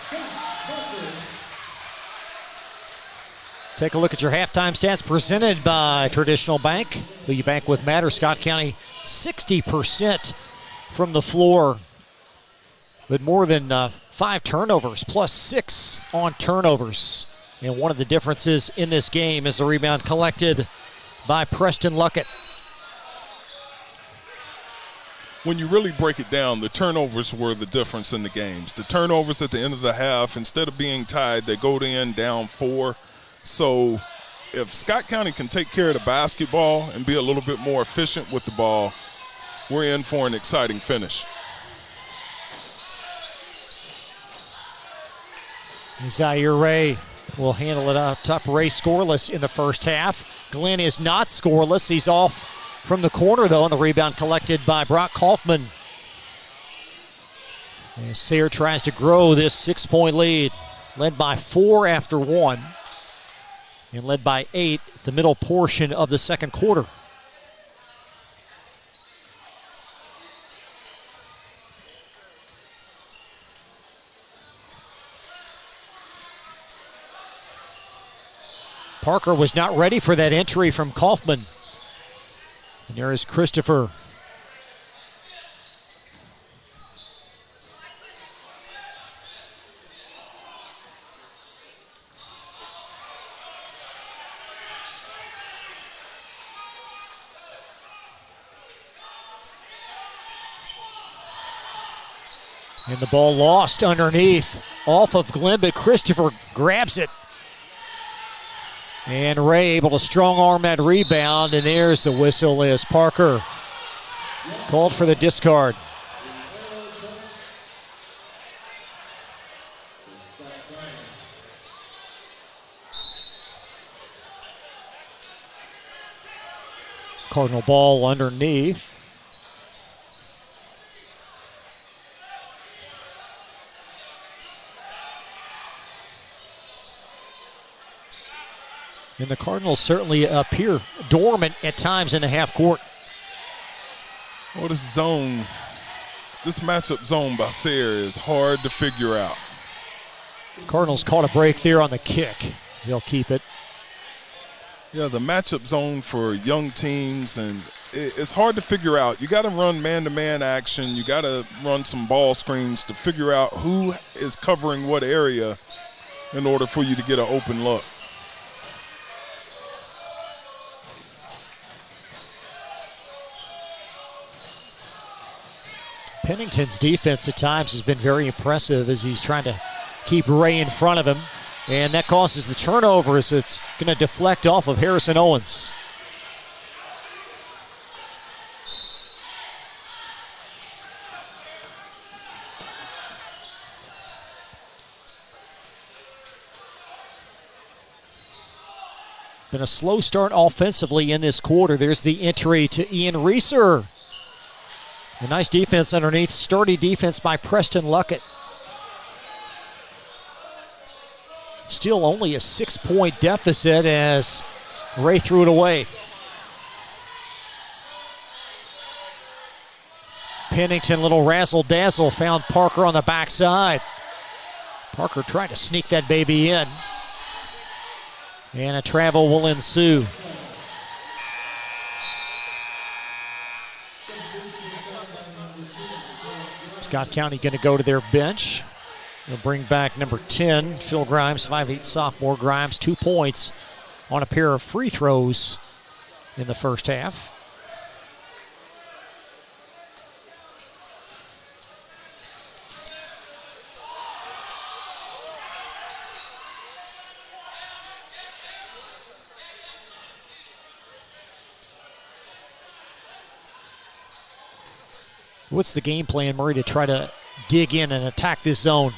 Take a look at your halftime stats presented by Traditional Bank. Who you bank with matters. Scott County 60% from the floor, with more than 5 turnovers, plus 6 on turnovers. And one of the differences in this game is the rebound collected by Preston Luckett. When you really break it down, the turnovers were the difference in the games. The turnovers at the end of the half, instead of being tied, they go in down 4. So if Scott County can take care of the basketball and be a little bit more efficient with the ball, we're in for an exciting finish. Sayre Ray will handle it up top. Ray scoreless in the first half. Glenn is not scoreless. He's off from the corner, though, and the rebound collected by Brock Kaufman. And Sayre tries to grow this 6-point lead, led by 4 after 1, and led by 8 the middle portion of the second quarter. Parker was not ready for that entry from Kaufman. And there is Christopher. And the ball lost underneath, off of Glenn, but Christopher grabs it. And Ray able to strong arm that rebound, and there's the whistle as Parker called for the discard. Cardinal ball underneath. And the Cardinals certainly appear dormant at times in the half court. Well, this matchup zone by Sayre is hard to figure out. Cardinals caught a break there on the kick. They'll keep it. Yeah, the matchup zone for young teams, and it's hard to figure out. You got to run man-to-man action. You got to run some ball screens to figure out who is covering what area in order for you to get an open look. Pennington's defense at times has been very impressive as he's trying to keep Ray in front of him. And that causes the turnover as it's going to deflect off of Harrison Owens. Been a slow start offensively in this quarter. There's the entry to Ian Reeser. A nice defense underneath, sturdy defense by Preston Luckett. Still only a 6-point deficit as Ray threw it away. Pennington, little razzle-dazzle, found Parker on the backside. Parker tried to sneak that baby in. And a travel will ensue. Scott County going to go to their bench. They'll bring back number 10, Phil Grimes, 5'8" sophomore. Grimes, 2 points on a pair of free throws in the first half. What's the game plan, Murray, to try to dig in and attack this zone?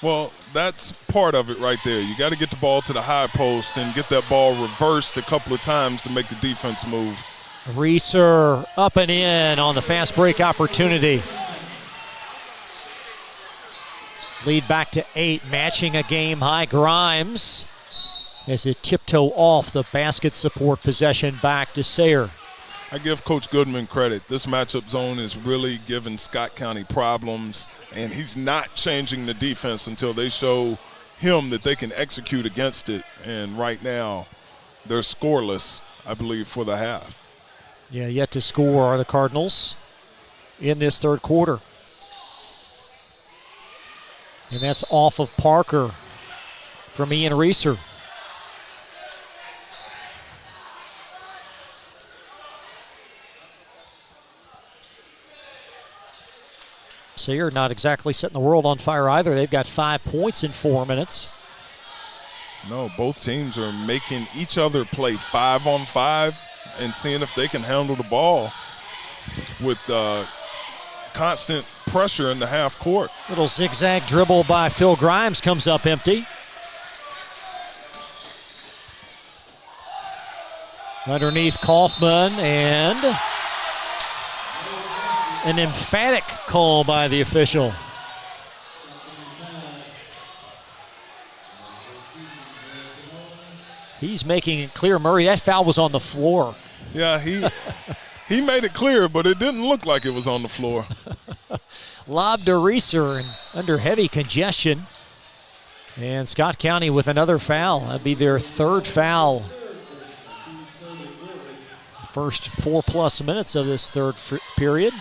Well, that's part of it right there. You got to get the ball to the high post and get that ball reversed a couple of times to make the defense move. Reeser up and in on the fast break opportunity. Lead back to 8, matching a game high. Grimes as it tiptoe off the basket support possession back to Sayre. I give Coach Goodman credit. This matchup zone is really giving Scott County problems, and he's not changing the defense until they show him that they can execute against it. And right now, they're scoreless, I believe, for the half. Yeah, yet to score are the Cardinals in this third quarter. And that's off of Parker from Ian Reeser. Sayre not exactly setting the world on fire either. They've got 5 points in 4 minutes. No, both teams are making each other play 5-on-5 and seeing if they can handle the ball with constant pressure in the half court. Little zigzag dribble by Phil Grimes comes up empty. Underneath Kaufman, and an emphatic call by the official. He's making it clear, Murray, that foul was on the floor. Yeah, he made it clear, but it didn't look like it was on the floor. Lob to Reeser and under heavy congestion. And Scott County with another foul. That'd be their third foul. First 4+ minutes of this third period.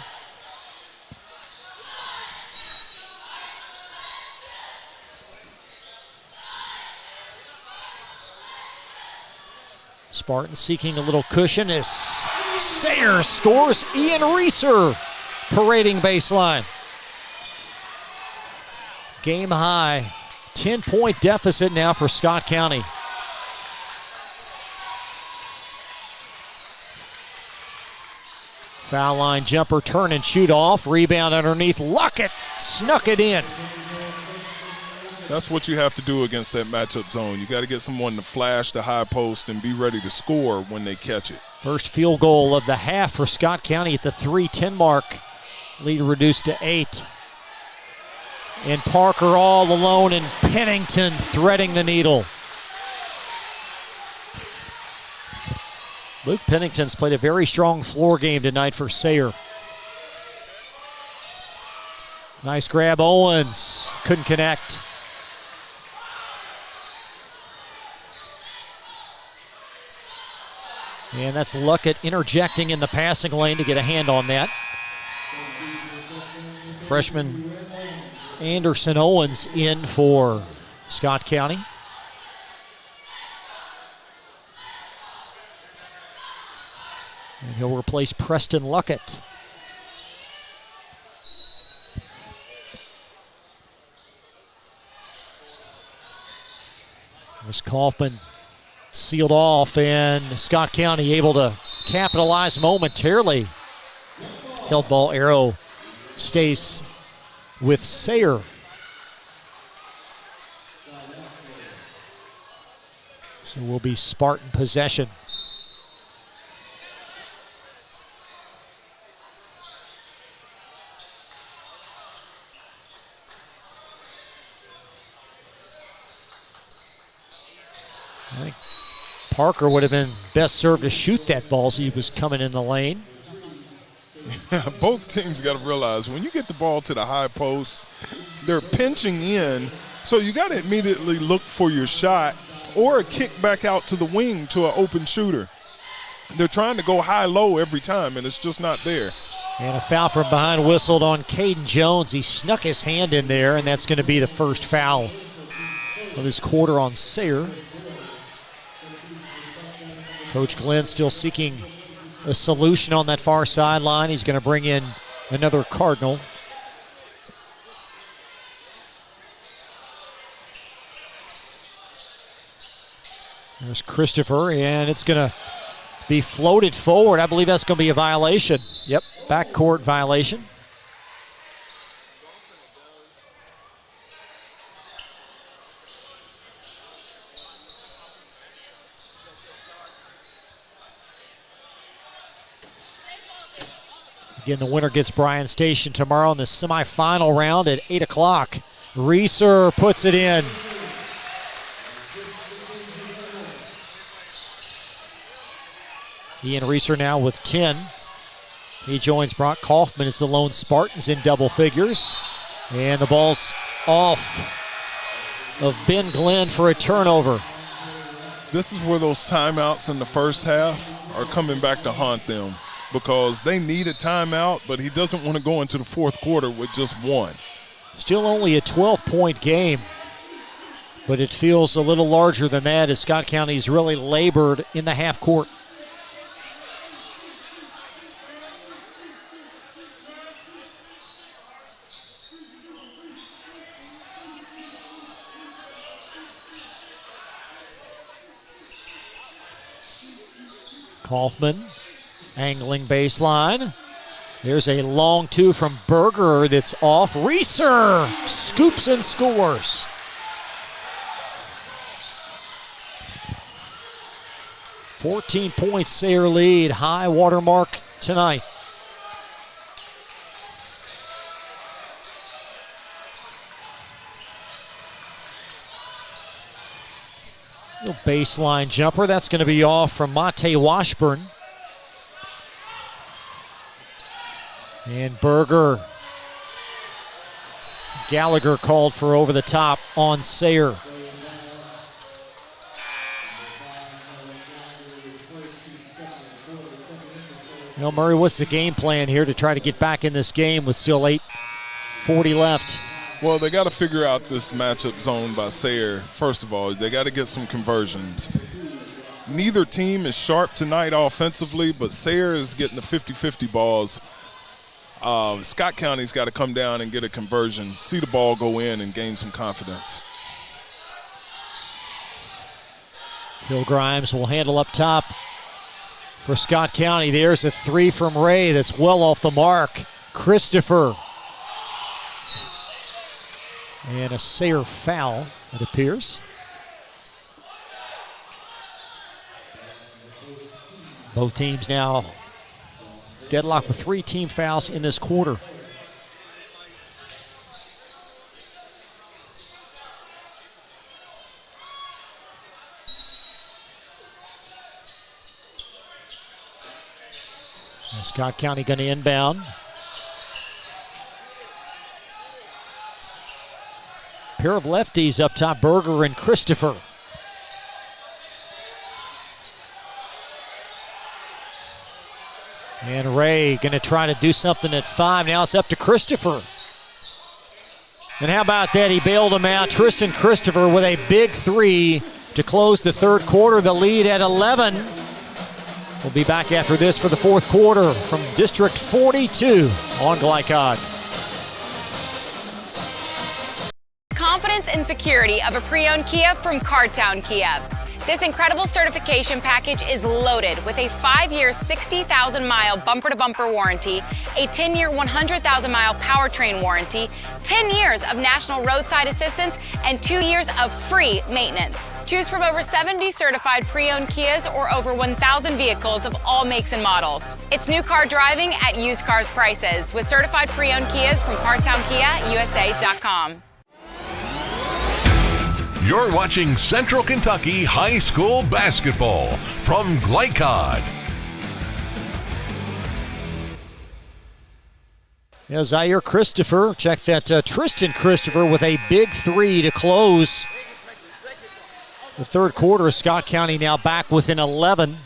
Spartans seeking a little cushion as Sayre scores. Ian Reeser parading baseline. Game high, 10-point deficit now for Scott County. Foul line jumper, turn and shoot off. Rebound underneath, Luckett snuck it in. That's what you have to do against that matchup zone. You got to get someone to flash the high post and be ready to score when they catch it. First field goal of the half for Scott County at the 3:10 mark. Lead reduced to 8. And Parker all alone, and Pennington threading the needle. Luke Pennington's played a very strong floor game tonight for Sayre. Nice grab, Owens. Couldn't connect. And that's Luckett interjecting in the passing lane to get a hand on that. Freshman Anderson Owens in for Scott County. And he'll replace Preston Luckett. There's Kaufman sealed off, and Scott County able to capitalize momentarily. Held ball arrow stays with Sayre. So will be Spartan possession. I think Parker would have been best served to shoot that ball as he was coming in the lane. Both teams got to realize when you get the ball to the high post, they're pinching in, so you got to immediately look for your shot or a kick back out to the wing to an open shooter. They're trying to go high-low every time, and it's just not there. And a foul from behind whistled on Caden Jones. He snuck his hand in there, and that's going to be the first foul of this quarter on Sayre. Coach Glenn still seeking a solution on that far sideline. He's going to bring in another Cardinal. There's Christopher, and it's going to be floated forward. I believe that's going to be a violation. Yep, backcourt violation. Again, the winner gets Bryan Station tomorrow in the semifinal round at 8 o'clock. Reeser puts it in. Ian Reeser now with 10. He joins Brock Kaufman as the lone Spartans in double figures. And the ball's off of Ben Glenn for a turnover. This is where those timeouts in the first half are coming back to haunt them, because they need a timeout, but he doesn't want to go into the fourth quarter with just one. Still only a 12-point game, but it feels a little larger than that as Scott County's really labored in the half court. Kaufman angling baseline. There's a long two from Berger that's off. Reeser scoops and scores. $14 points, Sayre lead. High water mark tonight. Little baseline jumper. That's going to be off from Mate Washburn. And Berger. Gallagher called for over the top on Sayre. Now, Murray, what's the game plan here to try to get back in this game with still 8:40 left? Well, they got to figure out this matchup zone by Sayre. First of all, they got to get some conversions. Neither team is sharp tonight offensively, but Sayre is getting the 50-50 balls. Scott County's got to come down and get a conversion, see the ball go in, and gain some confidence. Phil Grimes will handle up top for Scott County. There's a three from Ray that's well off the mark. Christopher. And a Sayre foul, it appears. Both teams now deadlocked with 3 team fouls in this quarter. And Scott County going to inbound. Pair of lefties up top, Berger and Christopher. And Ray going to try to do something at 5. Now it's up to Christopher. And how about that? He bailed him out. Tristan Christopher with a big 3 to close the third quarter. The lead at 11. We'll be back after this for the fourth quarter from District 42 on Glycod. Confidence and security of a pre-owned Kia from Cartown Kia. This incredible certification package is loaded with a 5-year, 60,000-mile bumper-to-bumper warranty, a 10-year, 100,000-mile powertrain warranty, 10 years of national roadside assistance, and 2 years of free maintenance. Choose from over 70 certified pre-owned Kias or over 1,000 vehicles of all makes and models. It's new car driving at used cars prices with certified pre-owned Kias from CartownKiaUSA.com. You're watching Central Kentucky High School Basketball from Glycod. Yeah, Sayre Christopher, check that Tristan Christopher with a big 3 to close the third quarter. Scott County now back within 11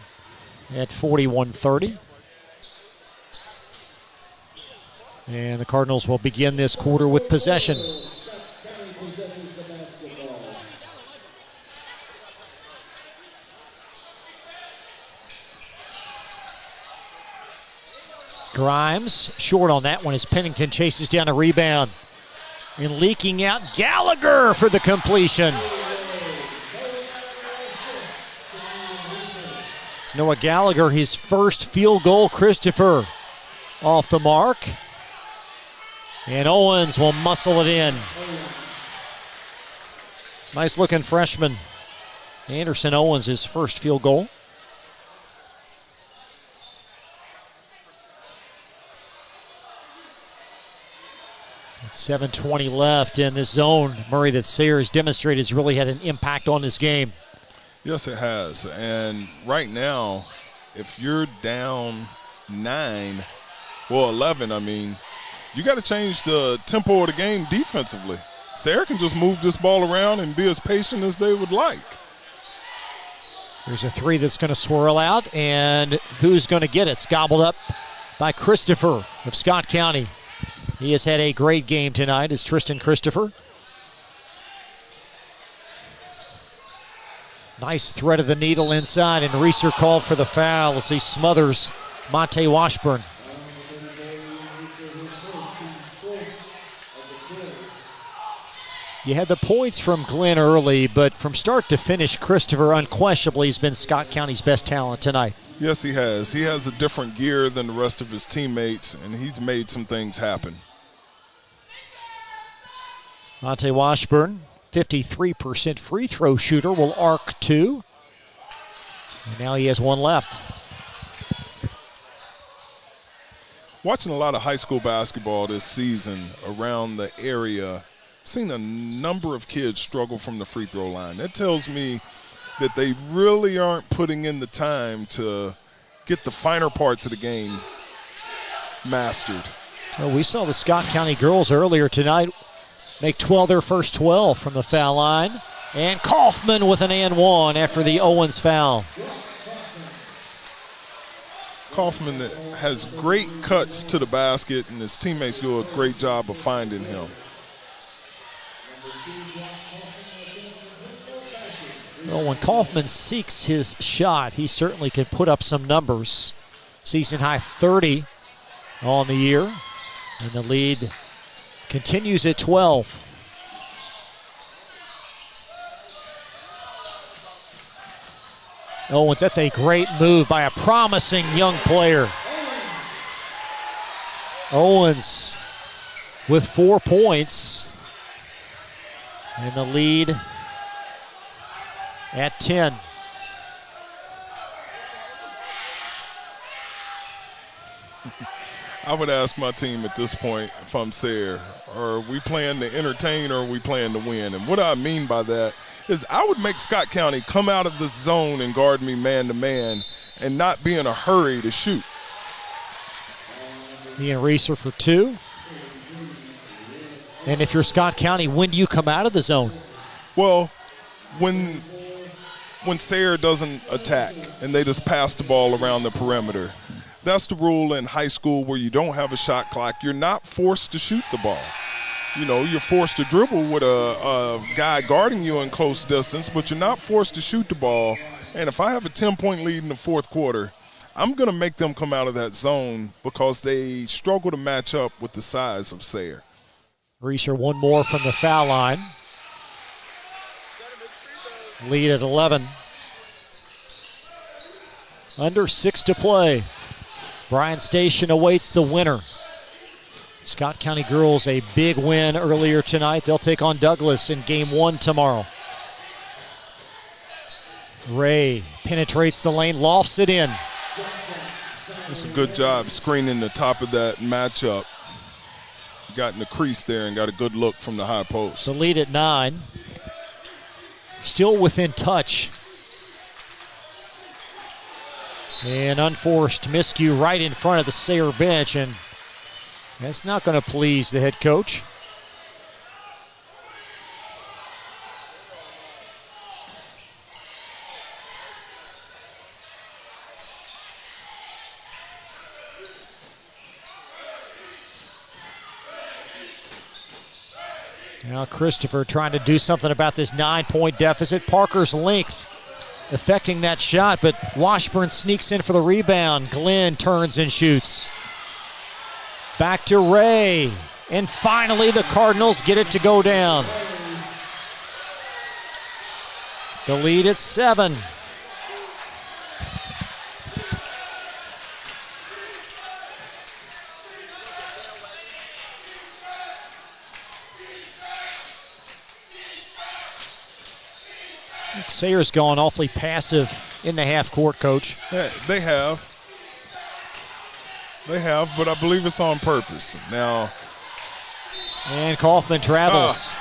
at 41-30. And the Cardinals will begin this quarter with possession. Grimes short on that one as Pennington chases down a rebound. And leaking out, Gallagher for the completion. It's Noah Gallagher, his first field goal. Christopher off the mark. And Owens will muscle it in. Nice looking freshman. Anderson Owens, his first field goal. 7:20 left in this zone, Murray, that Sayre has demonstrated has really had an impact on this game. Yes, it has. And right now, if you're down 11, you got to change the tempo of the game defensively. Sayre can just move this ball around and be as patient as they would like. There's a three that's going to swirl out, and who's going to get it? It's gobbled up by Christopher of Scott County. He has had a great game tonight, is Tristan Christopher. Nice thread of the needle inside, and Reeser called for the foul as he smothers Monte Washburn. You had the points from Glenn early, but from start to finish, Christopher unquestionably has been Scott County's best talent tonight. Yes, he has. He has a different gear than the rest of his teammates, and he's made some things happen. Monte Washburn, 53% free throw shooter, will arc two. And now he has one left. Watching a lot of high school basketball this season around the area, seen a number of kids struggle from the free throw line. That tells me that they really aren't putting in the time to get the finer parts of the game mastered. Well, we saw the Scott County girls earlier tonight make their first 12 from the foul line. And Kaufman with an and one after the Owens foul. Kaufman has great cuts to the basket, and his teammates do a great job of finding him. Well, when Kaufman seeks his shot, he certainly can put up some numbers. Season high 30 on the year, and the lead continues at 12. Owens, that's a great move by a promising young player. Owens with 4 points, and the lead at 10. I would ask my team at this point, if I'm Sayre, are we playing to entertain or are we playing to win? And what I mean by that is I would make Scott County come out of this zone and guard me man-to-man and not be in a hurry to shoot. Ian Reeser for two. And if you're Scott County, when do you come out of the zone? Well, when Sayre doesn't attack and they just pass the ball around the perimeter. That's the rule in high school where you don't have a shot clock. You're not forced to shoot the ball. You know, you're forced to dribble with a guy guarding you in close distance, but you're not forced to shoot the ball. And if I have a 10-point lead in the fourth quarter, I'm going to make them come out of that zone because they struggle to match up with the size of Sayre. Reeser one more from the foul line. Lead at 11. Under 6 to play. Bryan Station awaits the winner. Scott County girls a big win earlier tonight. They'll take on Douglas in game 1 tomorrow. Ray penetrates the lane, lofts it in. It's a good job screening the top of that matchup. Got in the crease there and got a good look from the high post. The lead at 9. Still within touch. And unforced miscue right in front of the Sayre bench, and that's not going to please the head coach. Now Christopher trying to do something about this 9-point deficit. Parker's length affecting that shot, but Washburn sneaks in for the rebound. Glenn turns and shoots. Back to Ray. And finally the Cardinals get it to go down. The lead at 7. Sayre's gone awfully passive in the half court, Coach. Yeah, they have, but I believe it's on purpose. Now, And Kaufman travels.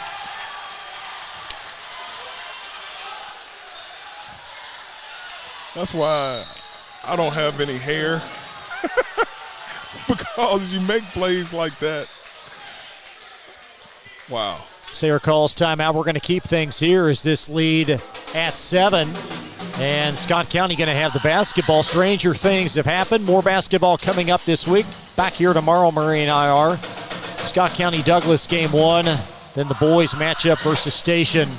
That's why I don't have any hair. Because you make plays like that. Wow. Sayre calls timeout. We're going to keep things here as this lead at 7. And Scott County going to have the basketball. Stranger things have happened. More basketball coming up this week. Back here tomorrow, Murray and IR. Scott County Douglas game 1. Then the boys matchup versus Station.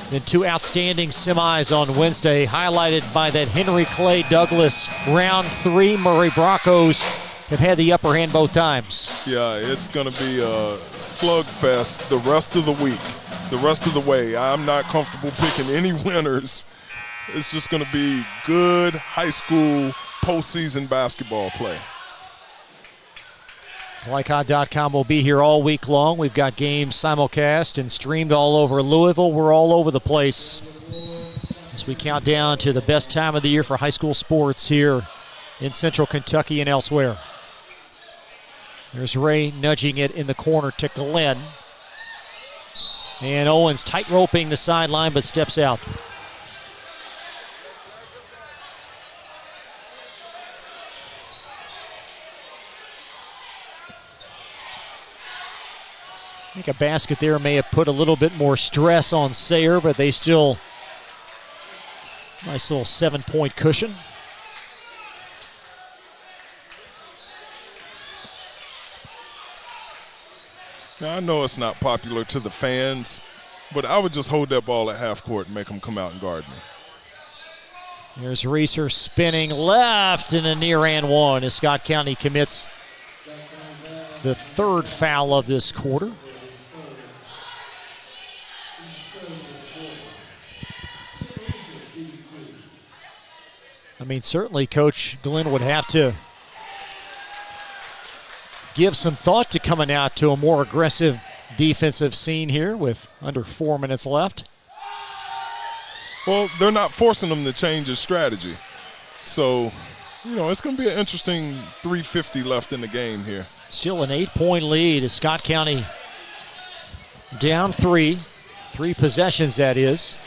Then 2 outstanding semis on Wednesday, highlighted by that Henry Clay Douglas round 3. Murray Broncos have had the upper hand both times. Yeah, it's going to be a slugfest the rest of the week, the rest of the way. I'm not comfortable picking any winners. It's just going to be good high school postseason basketball play. GlyCod.com will be here all week long. We've got games simulcast and streamed all over Louisville. We're all over the place as we count down to the best time of the year for high school sports here in Central Kentucky and elsewhere. There's Ray nudging it in the corner to Glenn. And Owens tight-roping the sideline but steps out. I think a basket there may have put a little bit more stress on Sayre, but they still, nice little 7-point cushion. Now, I know it's not popular to the fans, but I would just hold that ball at half court and make them come out and guard me. There's Reeser spinning left and a near and one as Scott County commits the 3rd foul of this quarter. I mean, certainly Coach Glenn would have to give some thought to coming out to a more aggressive defensive scene here with under 4 minutes left. Well, they're not forcing them to change his strategy. So, it's going to be an interesting 3:50 left in the game here. Still an 8-point lead as Scott County down 3 possessions, that is.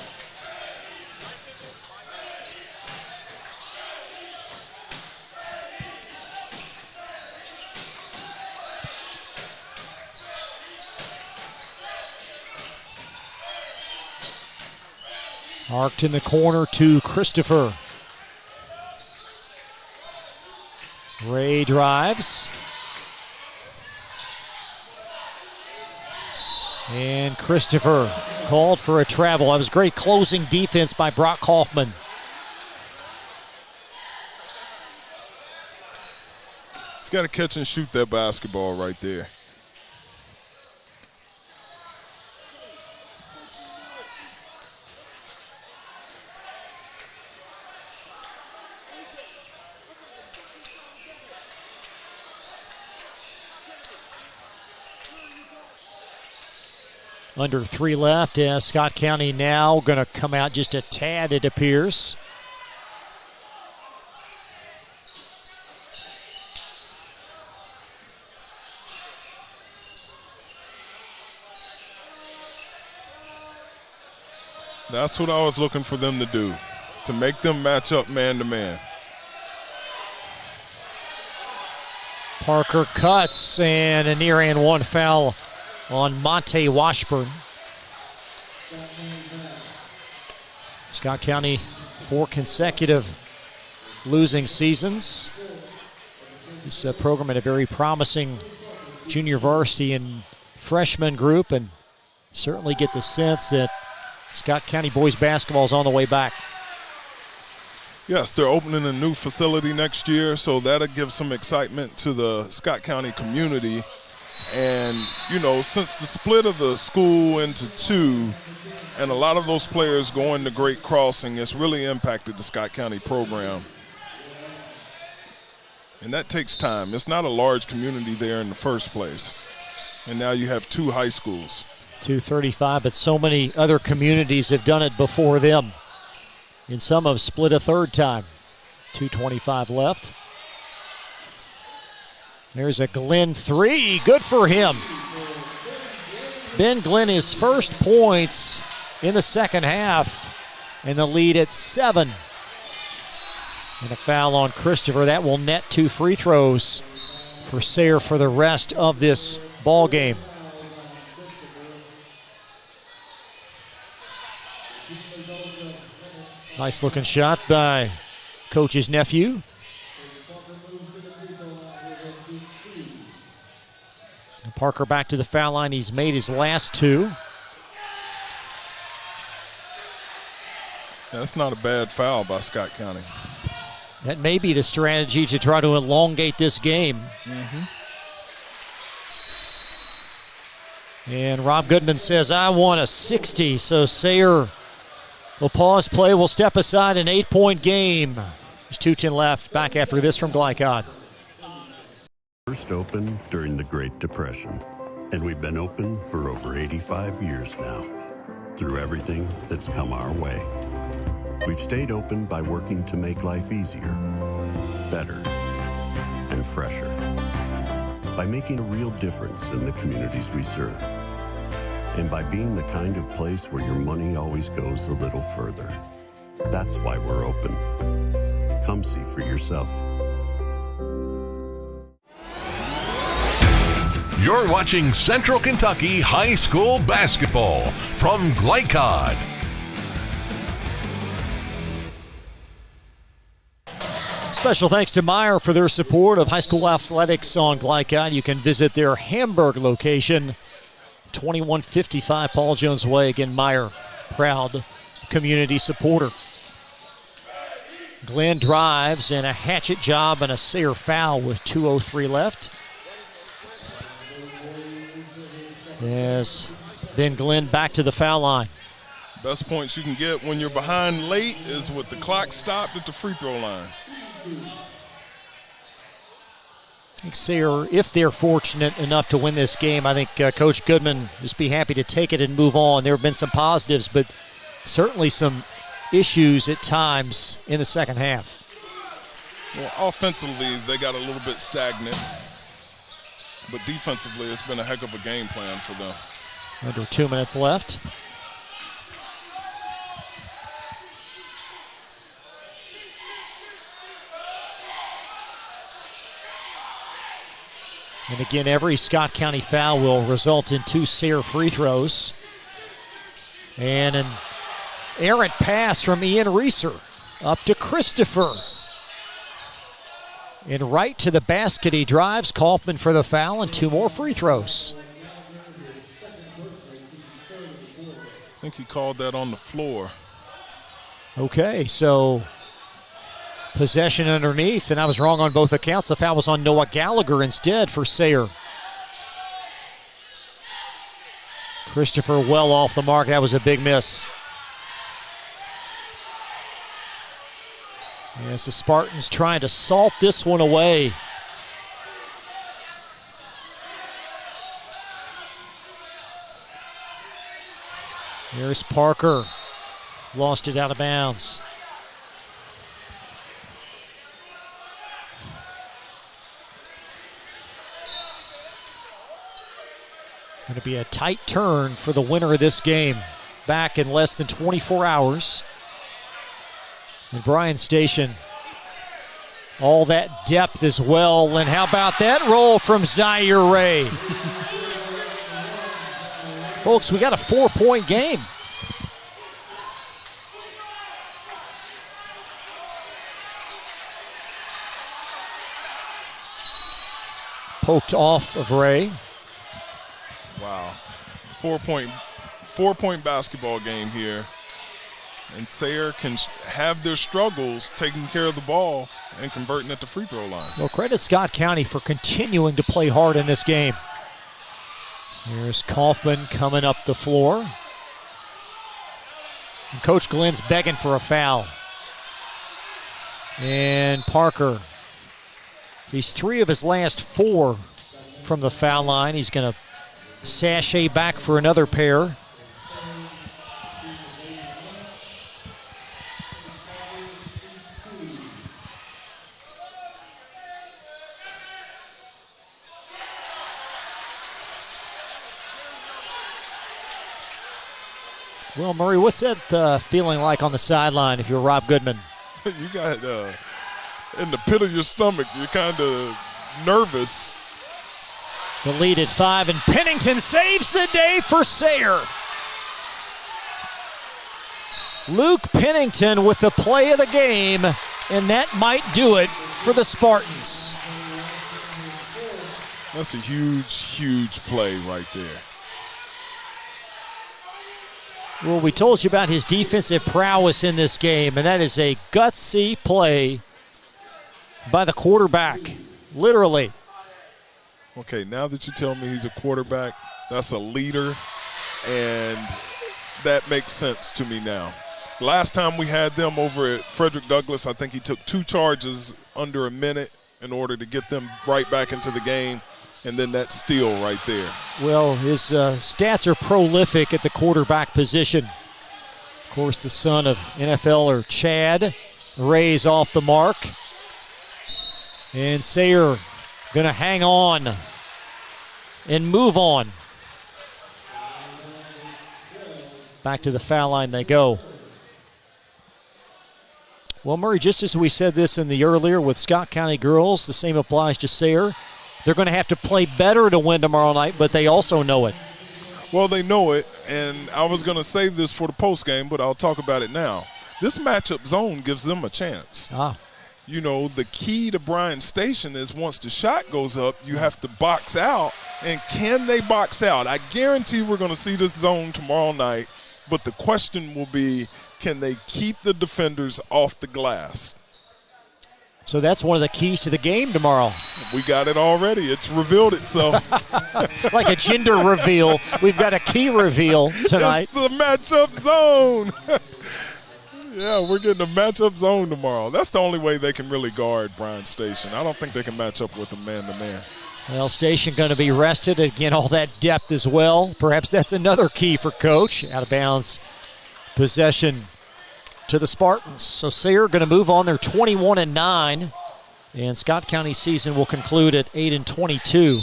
Arced in the corner to Christopher. Ray drives. And Christopher called for a travel. That was great closing defense by Brock Kaufman. He's got to catch and shoot that basketball right there. Under 3 left as Scott County now going to come out just a tad, it appears. That's what I was looking for them to do, to make them match up man-to-man. Parker cuts and a near and one foul on Monte Washburn. Scott County 4 consecutive losing seasons. This program had a very promising junior varsity and freshman group, and certainly get the sense that Scott County boys basketball is on the way back. Yes, they're opening a new facility next year, so that'll give some excitement to the Scott County community. And, since the split of the school into 2, and a lot of those players going to Great Crossing, it's really impacted the Scott County program. And that takes time. It's not a large community there in the first place. And now you have 2 high schools. 235, but so many other communities have done it before them. And some have split a 3rd time. 2:25 left. There's a Glenn 3, good for him. Ben Glenn his first points in the second half, and the lead at 7. And a foul on Christopher. That will net 2 free throws for Sayre for the rest of this ball game. Nice looking shot by Coach's nephew. And Parker back to the foul line. He's made his last 2. That's not a bad foul by Scott County. That may be the strategy to try to elongate this game. And Rob Goodman says, I want a 60. So Sayre will pause play. We'll step aside, an 8-point game. There's 2:10 left. Back after this from Glycod. First opened during the Great Depression, and we've been open for over 85 years now. Through everything that's come our way, we've stayed open by working to make life easier, better, and fresher. By making a real difference in the communities we serve. And by being the kind of place where your money always goes a little further. That's why we're open. Come see for yourself. You're watching Central Kentucky High School Basketball from Glycod. Special thanks to Meyer for their support of high school athletics on Glycod. You can visit their Hamburg location, 2155 Paul Jones Way. Again, Meyer, proud community supporter. Glenn drives and a hatchet job and a Sayre foul with 2:03 left. Yes, Ben Glenn back to the foul line. Best points you can get when you're behind late is with the clock stopped at the free throw line. I think Sayre, if they're fortunate enough to win this game, I think Coach Goodman just be happy to take it and move on. There have been some positives, but certainly some issues at times in the second half. Well, offensively, they got a little bit stagnant, but defensively, it's been a heck of a game plan for them. Under 2 minutes left. And again, every Scott County foul will result in 2 Sayre free throws. And an errant pass from Ian Reeser up to Christopher. And right to the basket he drives. Kaufman for the foul and 2 more free throws. I think he called that on the floor. Okay, so possession underneath, and I was wrong on both accounts. The foul was on Noah Gallagher instead for Sayre. Christopher well off the mark. That was a big miss. Yes, the Spartans trying to salt this one away. Here's Parker. Lost it out of bounds. Going to be a tight turn for the winner of this game. Back in less than 24 hours. And Bryan Station, all that depth as well. And how about that roll from Sayre? Folks, we got a 4-point game. Poked off of Ray. Wow. 4-point basketball game here. And Sayre can have their struggles taking care of the ball and converting at the free throw line. Well, credit Scott County for continuing to play hard in this game. Here's Kaufman coming up the floor. And Coach Glenn's begging for a foul. And Parker, he's 3 of his last 4 from the foul line. He's going to sashay back for another pair. Well, Murray, what's that feeling like on the sideline if you're Rob Goodman? You got in the pit of your stomach, you're kind of nervous. The lead at 5, and Pennington saves the day for Sayre. Luke Pennington with the play of the game, and that might do it for the Spartans. That's a huge, huge play right there. Well, we told you about his defensive prowess in this game, and that is a gutsy play by the quarterback, literally. Okay, now that you tell me he's a quarterback, that's a leader, and that makes sense to me now. Last time we had them over at Frederick Douglass, I think he took 2 charges under a minute in order to get them right back into the game, and then that steal right there. Well, his stats are prolific at the quarterback position. Of course, the son of NFLer Chad Ray's off the mark. And Sayre going to hang on and move on. Back to the foul line they go. Well, Murray, just as we said this in the earlier with Scott County girls, the same applies to Sayre. They're going to have to play better to win tomorrow night, but they also know it. Well, they know it, and I was going to save this for the postgame, but I'll talk about it now. This matchup zone gives them a chance. You know, the key to Bryan Station is once the shot goes up, you have to box out. And can they box out? I guarantee we're going to see this zone tomorrow night, but the question will be, can they keep the defenders off the glass? So that's one of the keys to the game tomorrow. We got it already. It's revealed itself. Like a gender reveal. We've got a key reveal tonight. It's the matchup zone. Yeah, we're getting a matchup zone tomorrow. That's the only way they can really guard Bryan Station. I don't think they can match up with them man-to-man. Well, Station going to be rested. Again, all that depth as well. Perhaps that's another key for Coach. Out of bounds possession to the Spartans. So Sayre going to move on. They're 21-9. And Scott County's season will conclude at 8-22.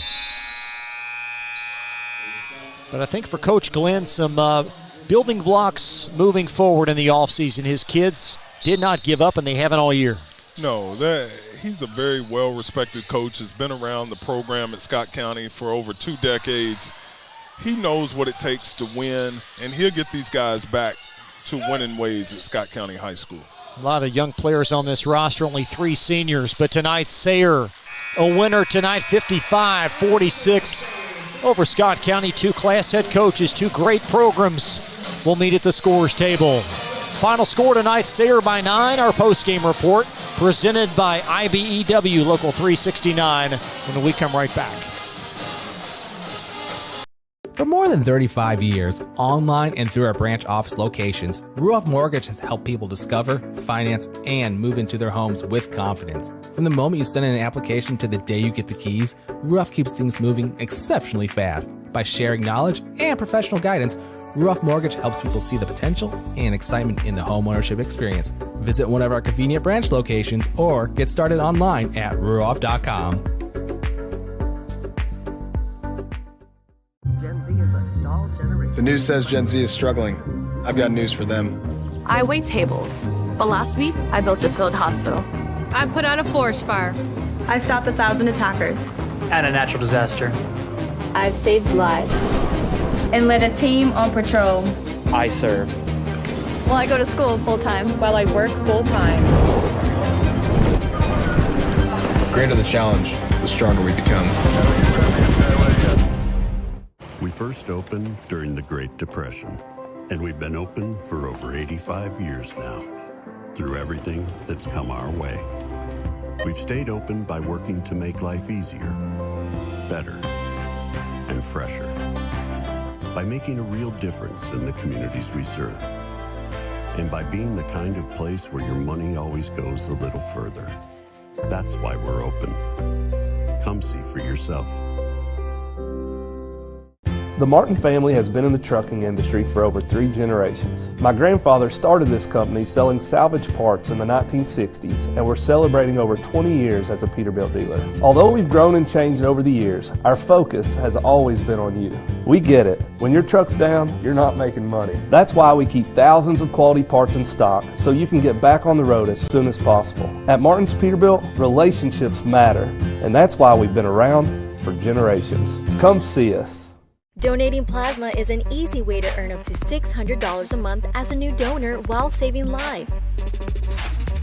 But I think for Coach Glenn, some building blocks moving forward in the offseason. His kids did not give up, and they haven't all year. No, he's a very well-respected coach. Has been around the program at Scott County for over 2 decades. He knows what it takes to win, and he'll get these guys back to winning ways at Scott County High School. A lot of young players on this roster, only 3 seniors, but tonight Sayre, a winner tonight, 55-46 over Scott County. 2 class head coaches, 2 great programs will meet at the scorers table. Final score tonight, Sayre by 9. Our postgame report presented by IBEW Local 369 when we come right back. For more than 35 years, online and through our branch office locations, Ruoff Mortgage has helped people discover, finance, and move into their homes with confidence. From the moment you send in an application to the day you get the keys, Ruoff keeps things moving exceptionally fast. By sharing knowledge and professional guidance, Ruoff Mortgage helps people see the potential and excitement in the homeownership experience. Visit one of our convenient branch locations or get started online at ruoff.com. The news says Gen Z is struggling. I've got news for them. I wait tables, but last week I built a field hospital. I put out a forest fire. I stopped 1,000 attackers. And a natural disaster. I've saved lives. And led a team on patrol. I serve. Well, I go to school full-time. While I work full-time. The greater the challenge, the stronger we become. We first opened during the Great Depression, and we've been open for over 85 years now. Through everything that's come our way, we've stayed open by working to make life easier, better, and fresher. By making a real difference in the communities we serve. And by being the kind of place where your money always goes a little further. That's why we're open. Come see for yourself. The Martin family has been in the trucking industry for over 3 generations. My grandfather started this company selling salvage parts in the 1960s, and we're celebrating over 20 years as a Peterbilt dealer. Although we've grown and changed over the years, our focus has always been on you. We get it. When your truck's down, you're not making money. That's why we keep thousands of quality parts in stock so you can get back on the road as soon as possible. At Martin's Peterbilt, relationships matter, and that's why we've been around for generations. Come see us. Donating plasma is an easy way to earn up to $600 a month as a new donor while saving lives.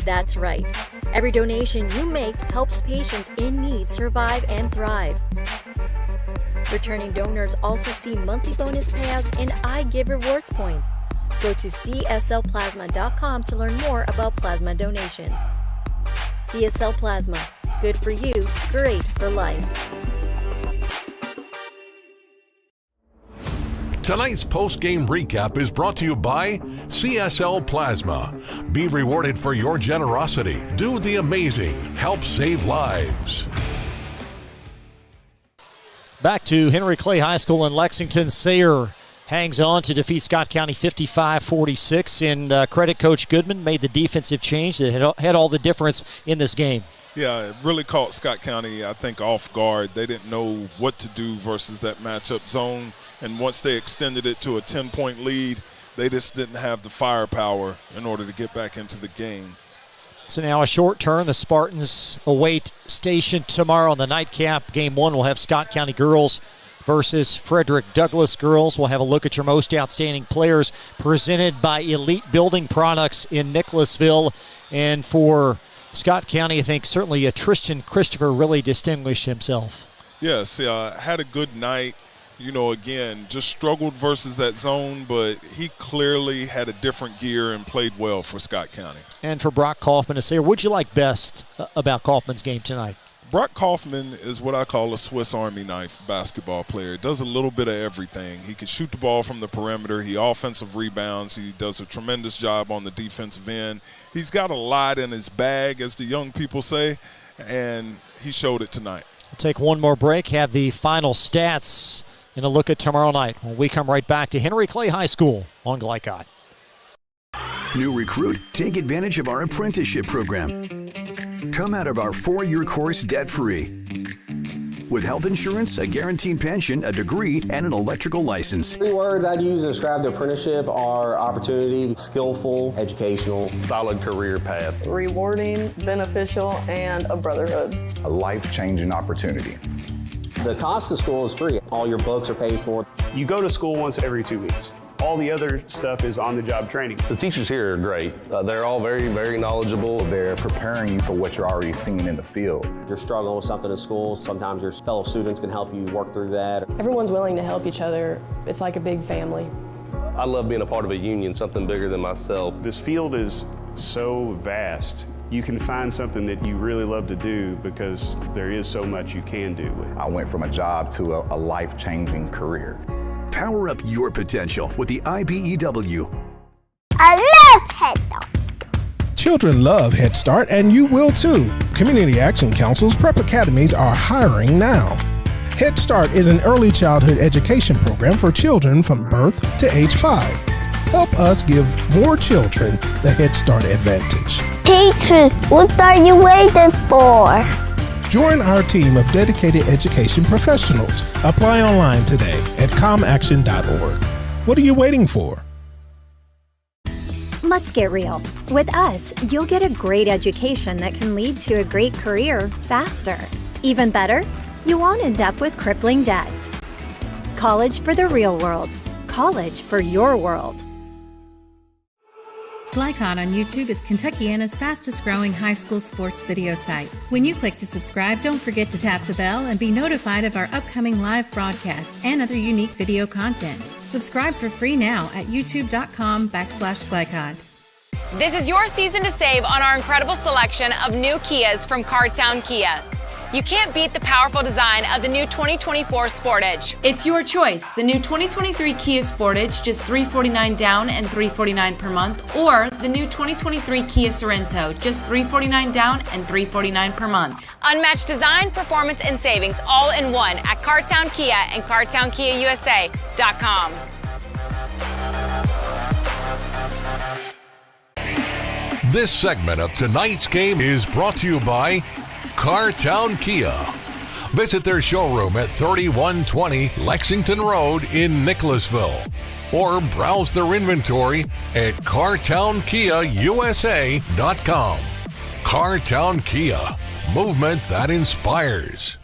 That's right. Every donation you make helps patients in need survive and thrive. Returning donors also see monthly bonus payouts and I Give Rewards points. Go to cslplasma.com to learn more about plasma donation. CSL Plasma. Good for you, great for life. Tonight's post-game recap is brought to you by CSL Plasma. Be rewarded for your generosity. Do the amazing. Help save lives. Back to Henry Clay High School in Lexington. Sayre hangs on to defeat Scott County 55-46. And credit Coach Goodman, made the defensive change that had all the difference in this game. Yeah, it really caught Scott County, I think, off guard. They didn't know what to do versus that matchup zone. And once they extended it to a 10-point lead, they just didn't have the firepower in order to get back into the game. So now a short turn. The Spartans await Station tomorrow on the nightcap. Game 1 will have Scott County girls versus Frederick Douglass girls. We'll have a look at your most outstanding players presented by Elite Building Products in Nicholasville. And for Scott County, I think certainly Tristan Christopher really distinguished himself. Yes, had a good night. You know, again, just struggled versus that zone, but he clearly had a different gear and played well for Scott County. And for Brock Kaufman to say, what'd you like best about Kaufman's game tonight? Brock Kaufman is what I call a Swiss Army knife basketball player. Does a little bit of everything. He can shoot the ball from the perimeter. He offensive rebounds. He does a tremendous job on the defensive end. He's got a lot in his bag, as the young people say, and he showed it tonight. We'll take one more break, have the final stats, and a look at tomorrow night when we come right back to Henry Clay High School on Glycod. New recruit, take advantage of our apprenticeship program. Come out of our 4-year course debt-free. With health insurance, a guaranteed pension, a degree, and an electrical license. 3 words I'd use to describe the apprenticeship are opportunity, skillful, educational, solid career path. Rewarding, beneficial, and a brotherhood. A life-changing opportunity. The cost of school is free. All your books are paid for. You go to school once every 2 weeks. All the other stuff is on-the-job training. The teachers here are great. They're all very, very knowledgeable. They're preparing you for what you're already seeing in the field. If you're struggling with something in school, sometimes your fellow students can help you work through that. Everyone's willing to help each other. It's like a big family. I love being a part of a union, something bigger than myself. This field is so vast. You can find something that you really love to do because there is so much you can do with it. I went from a job to a life-changing career. Power up your potential with the IBEW. I love Head Start. Children love Head Start, and you will too. Community Action Council's prep academies are hiring now. Head Start is an early childhood education program for children from birth to age 5. Help us give more children the Head Start advantage. Teachers, what are you waiting for? Join our team of dedicated education professionals. Apply online today at comaction.org. What are you waiting for? Let's get real. With us, you'll get a great education that can lead to a great career faster. Even better, you won't end up with crippling debt. College for the real world. College for your world. Glycod on YouTube is Kentuckiana's fastest growing high school sports video site. When you click to subscribe, don't forget to tap the bell and be notified of our upcoming live broadcasts and other unique video content. Subscribe for free now at youtube.com/Glycod. This is your season to save on our incredible selection of new Kias from Cartown Kia. You can't beat the powerful design of the new 2024 Sportage. It's your choice. The new 2023 Kia Sportage, just $349 down and $349 per month, or the new 2023 Kia Sorento, just $349 down and $349 per month. Unmatched design, performance, and savings all in one at Cartown Kia and CartownKiaUSA.com. This segment of tonight's game is brought to you by Cartown Kia. Visit their showroom at 3120 Lexington Road in Nicholasville, or browse their inventory at CartownKiaUSA.com. Cartown Kia, movement that inspires.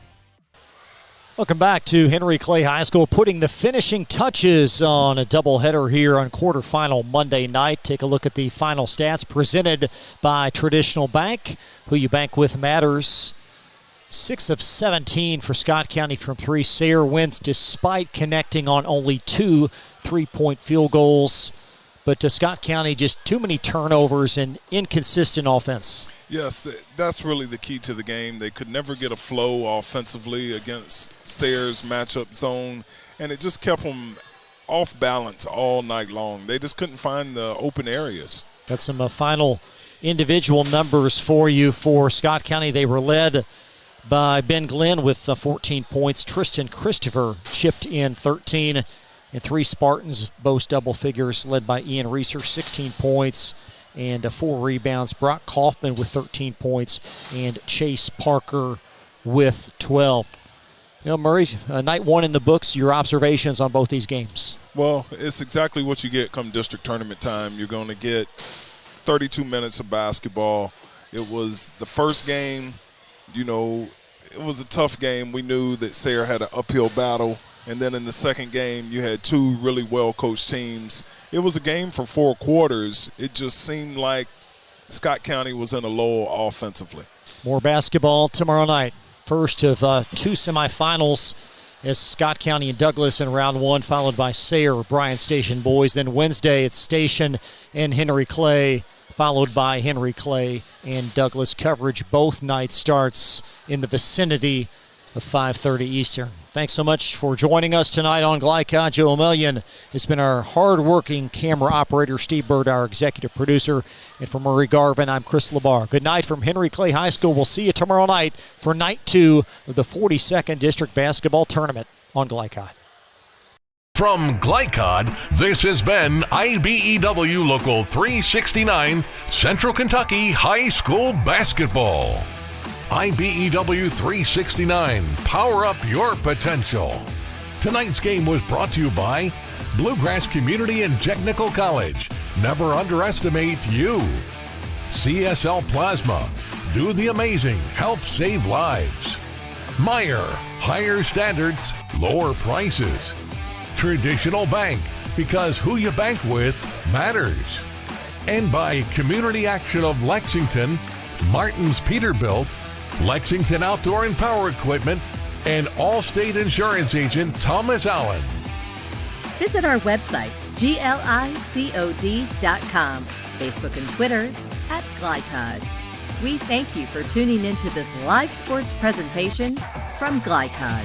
Welcome back to Henry Clay High School, putting the finishing touches on a doubleheader here on quarterfinal Monday night. Take a look at the final stats presented by Traditional Bank. Who you bank with matters. 6 of 17 for Scott County from 3. Sayre wins despite connecting on only 2 3-point field goals. But to Scott County, just too many turnovers and inconsistent offense. Yes, that's really the key to the game. They could never get a flow offensively against Sayre's matchup zone, and it just kept them off balance all night long. They just couldn't find the open areas. Got some final individual numbers for you for Scott County. They were led by Ben Glenn with 14 points. Tristan Christopher chipped in 13. And 3 Spartans boast double figures, led by Ian Reeser, 16 points and 4 rebounds. Brock Kaufman with 13 points and Chase Parker with 12. You know, Murray, night 1 in the books, your observations on both these games? Well, it's exactly what you get come district tournament time. You're going to get 32 minutes of basketball. It was the first game, you know, it was a tough game. We knew that Sayre had an uphill battle. And then in the second game, you had 2 really well-coached teams. It was a game for 4 quarters. It just seemed like Scott County was in a lull offensively. More basketball tomorrow night. First of 2 semifinals as Scott County and Douglas in round 1, followed by Sayre, Bryan Station boys. Then Wednesday, it's Station and Henry Clay, followed by Henry Clay and Douglas. Coverage both nights starts in the vicinity of 5:30 Eastern. Thanks so much for joining us tonight on Glycod. Joe O'Million has been our hard-working camera operator. Steve Bird, our executive producer. And for Murray Garvin, I'm Chris Labar. Good night from Henry Clay High School. We'll see you tomorrow night for night 2 of the 42nd District Basketball Tournament on Glycod. From Glycod, this has been IBEW Local 369, Central Kentucky High School Basketball. IBEW 369, power up your potential. Tonight's game was brought to you by Bluegrass Community and Technical College. Never underestimate you. CSL Plasma, do the amazing, help save lives. Meyer, higher standards, lower prices. Traditional Bank, because who you bank with matters. And by Community Action of Lexington, Martin's Peterbilt, Lexington Outdoor and Power Equipment, and Allstate Insurance Agent Thomas Allen. Visit our website, glicod.com, Facebook and Twitter @Glycod. We thank you for tuning into this live sports presentation from Glycod.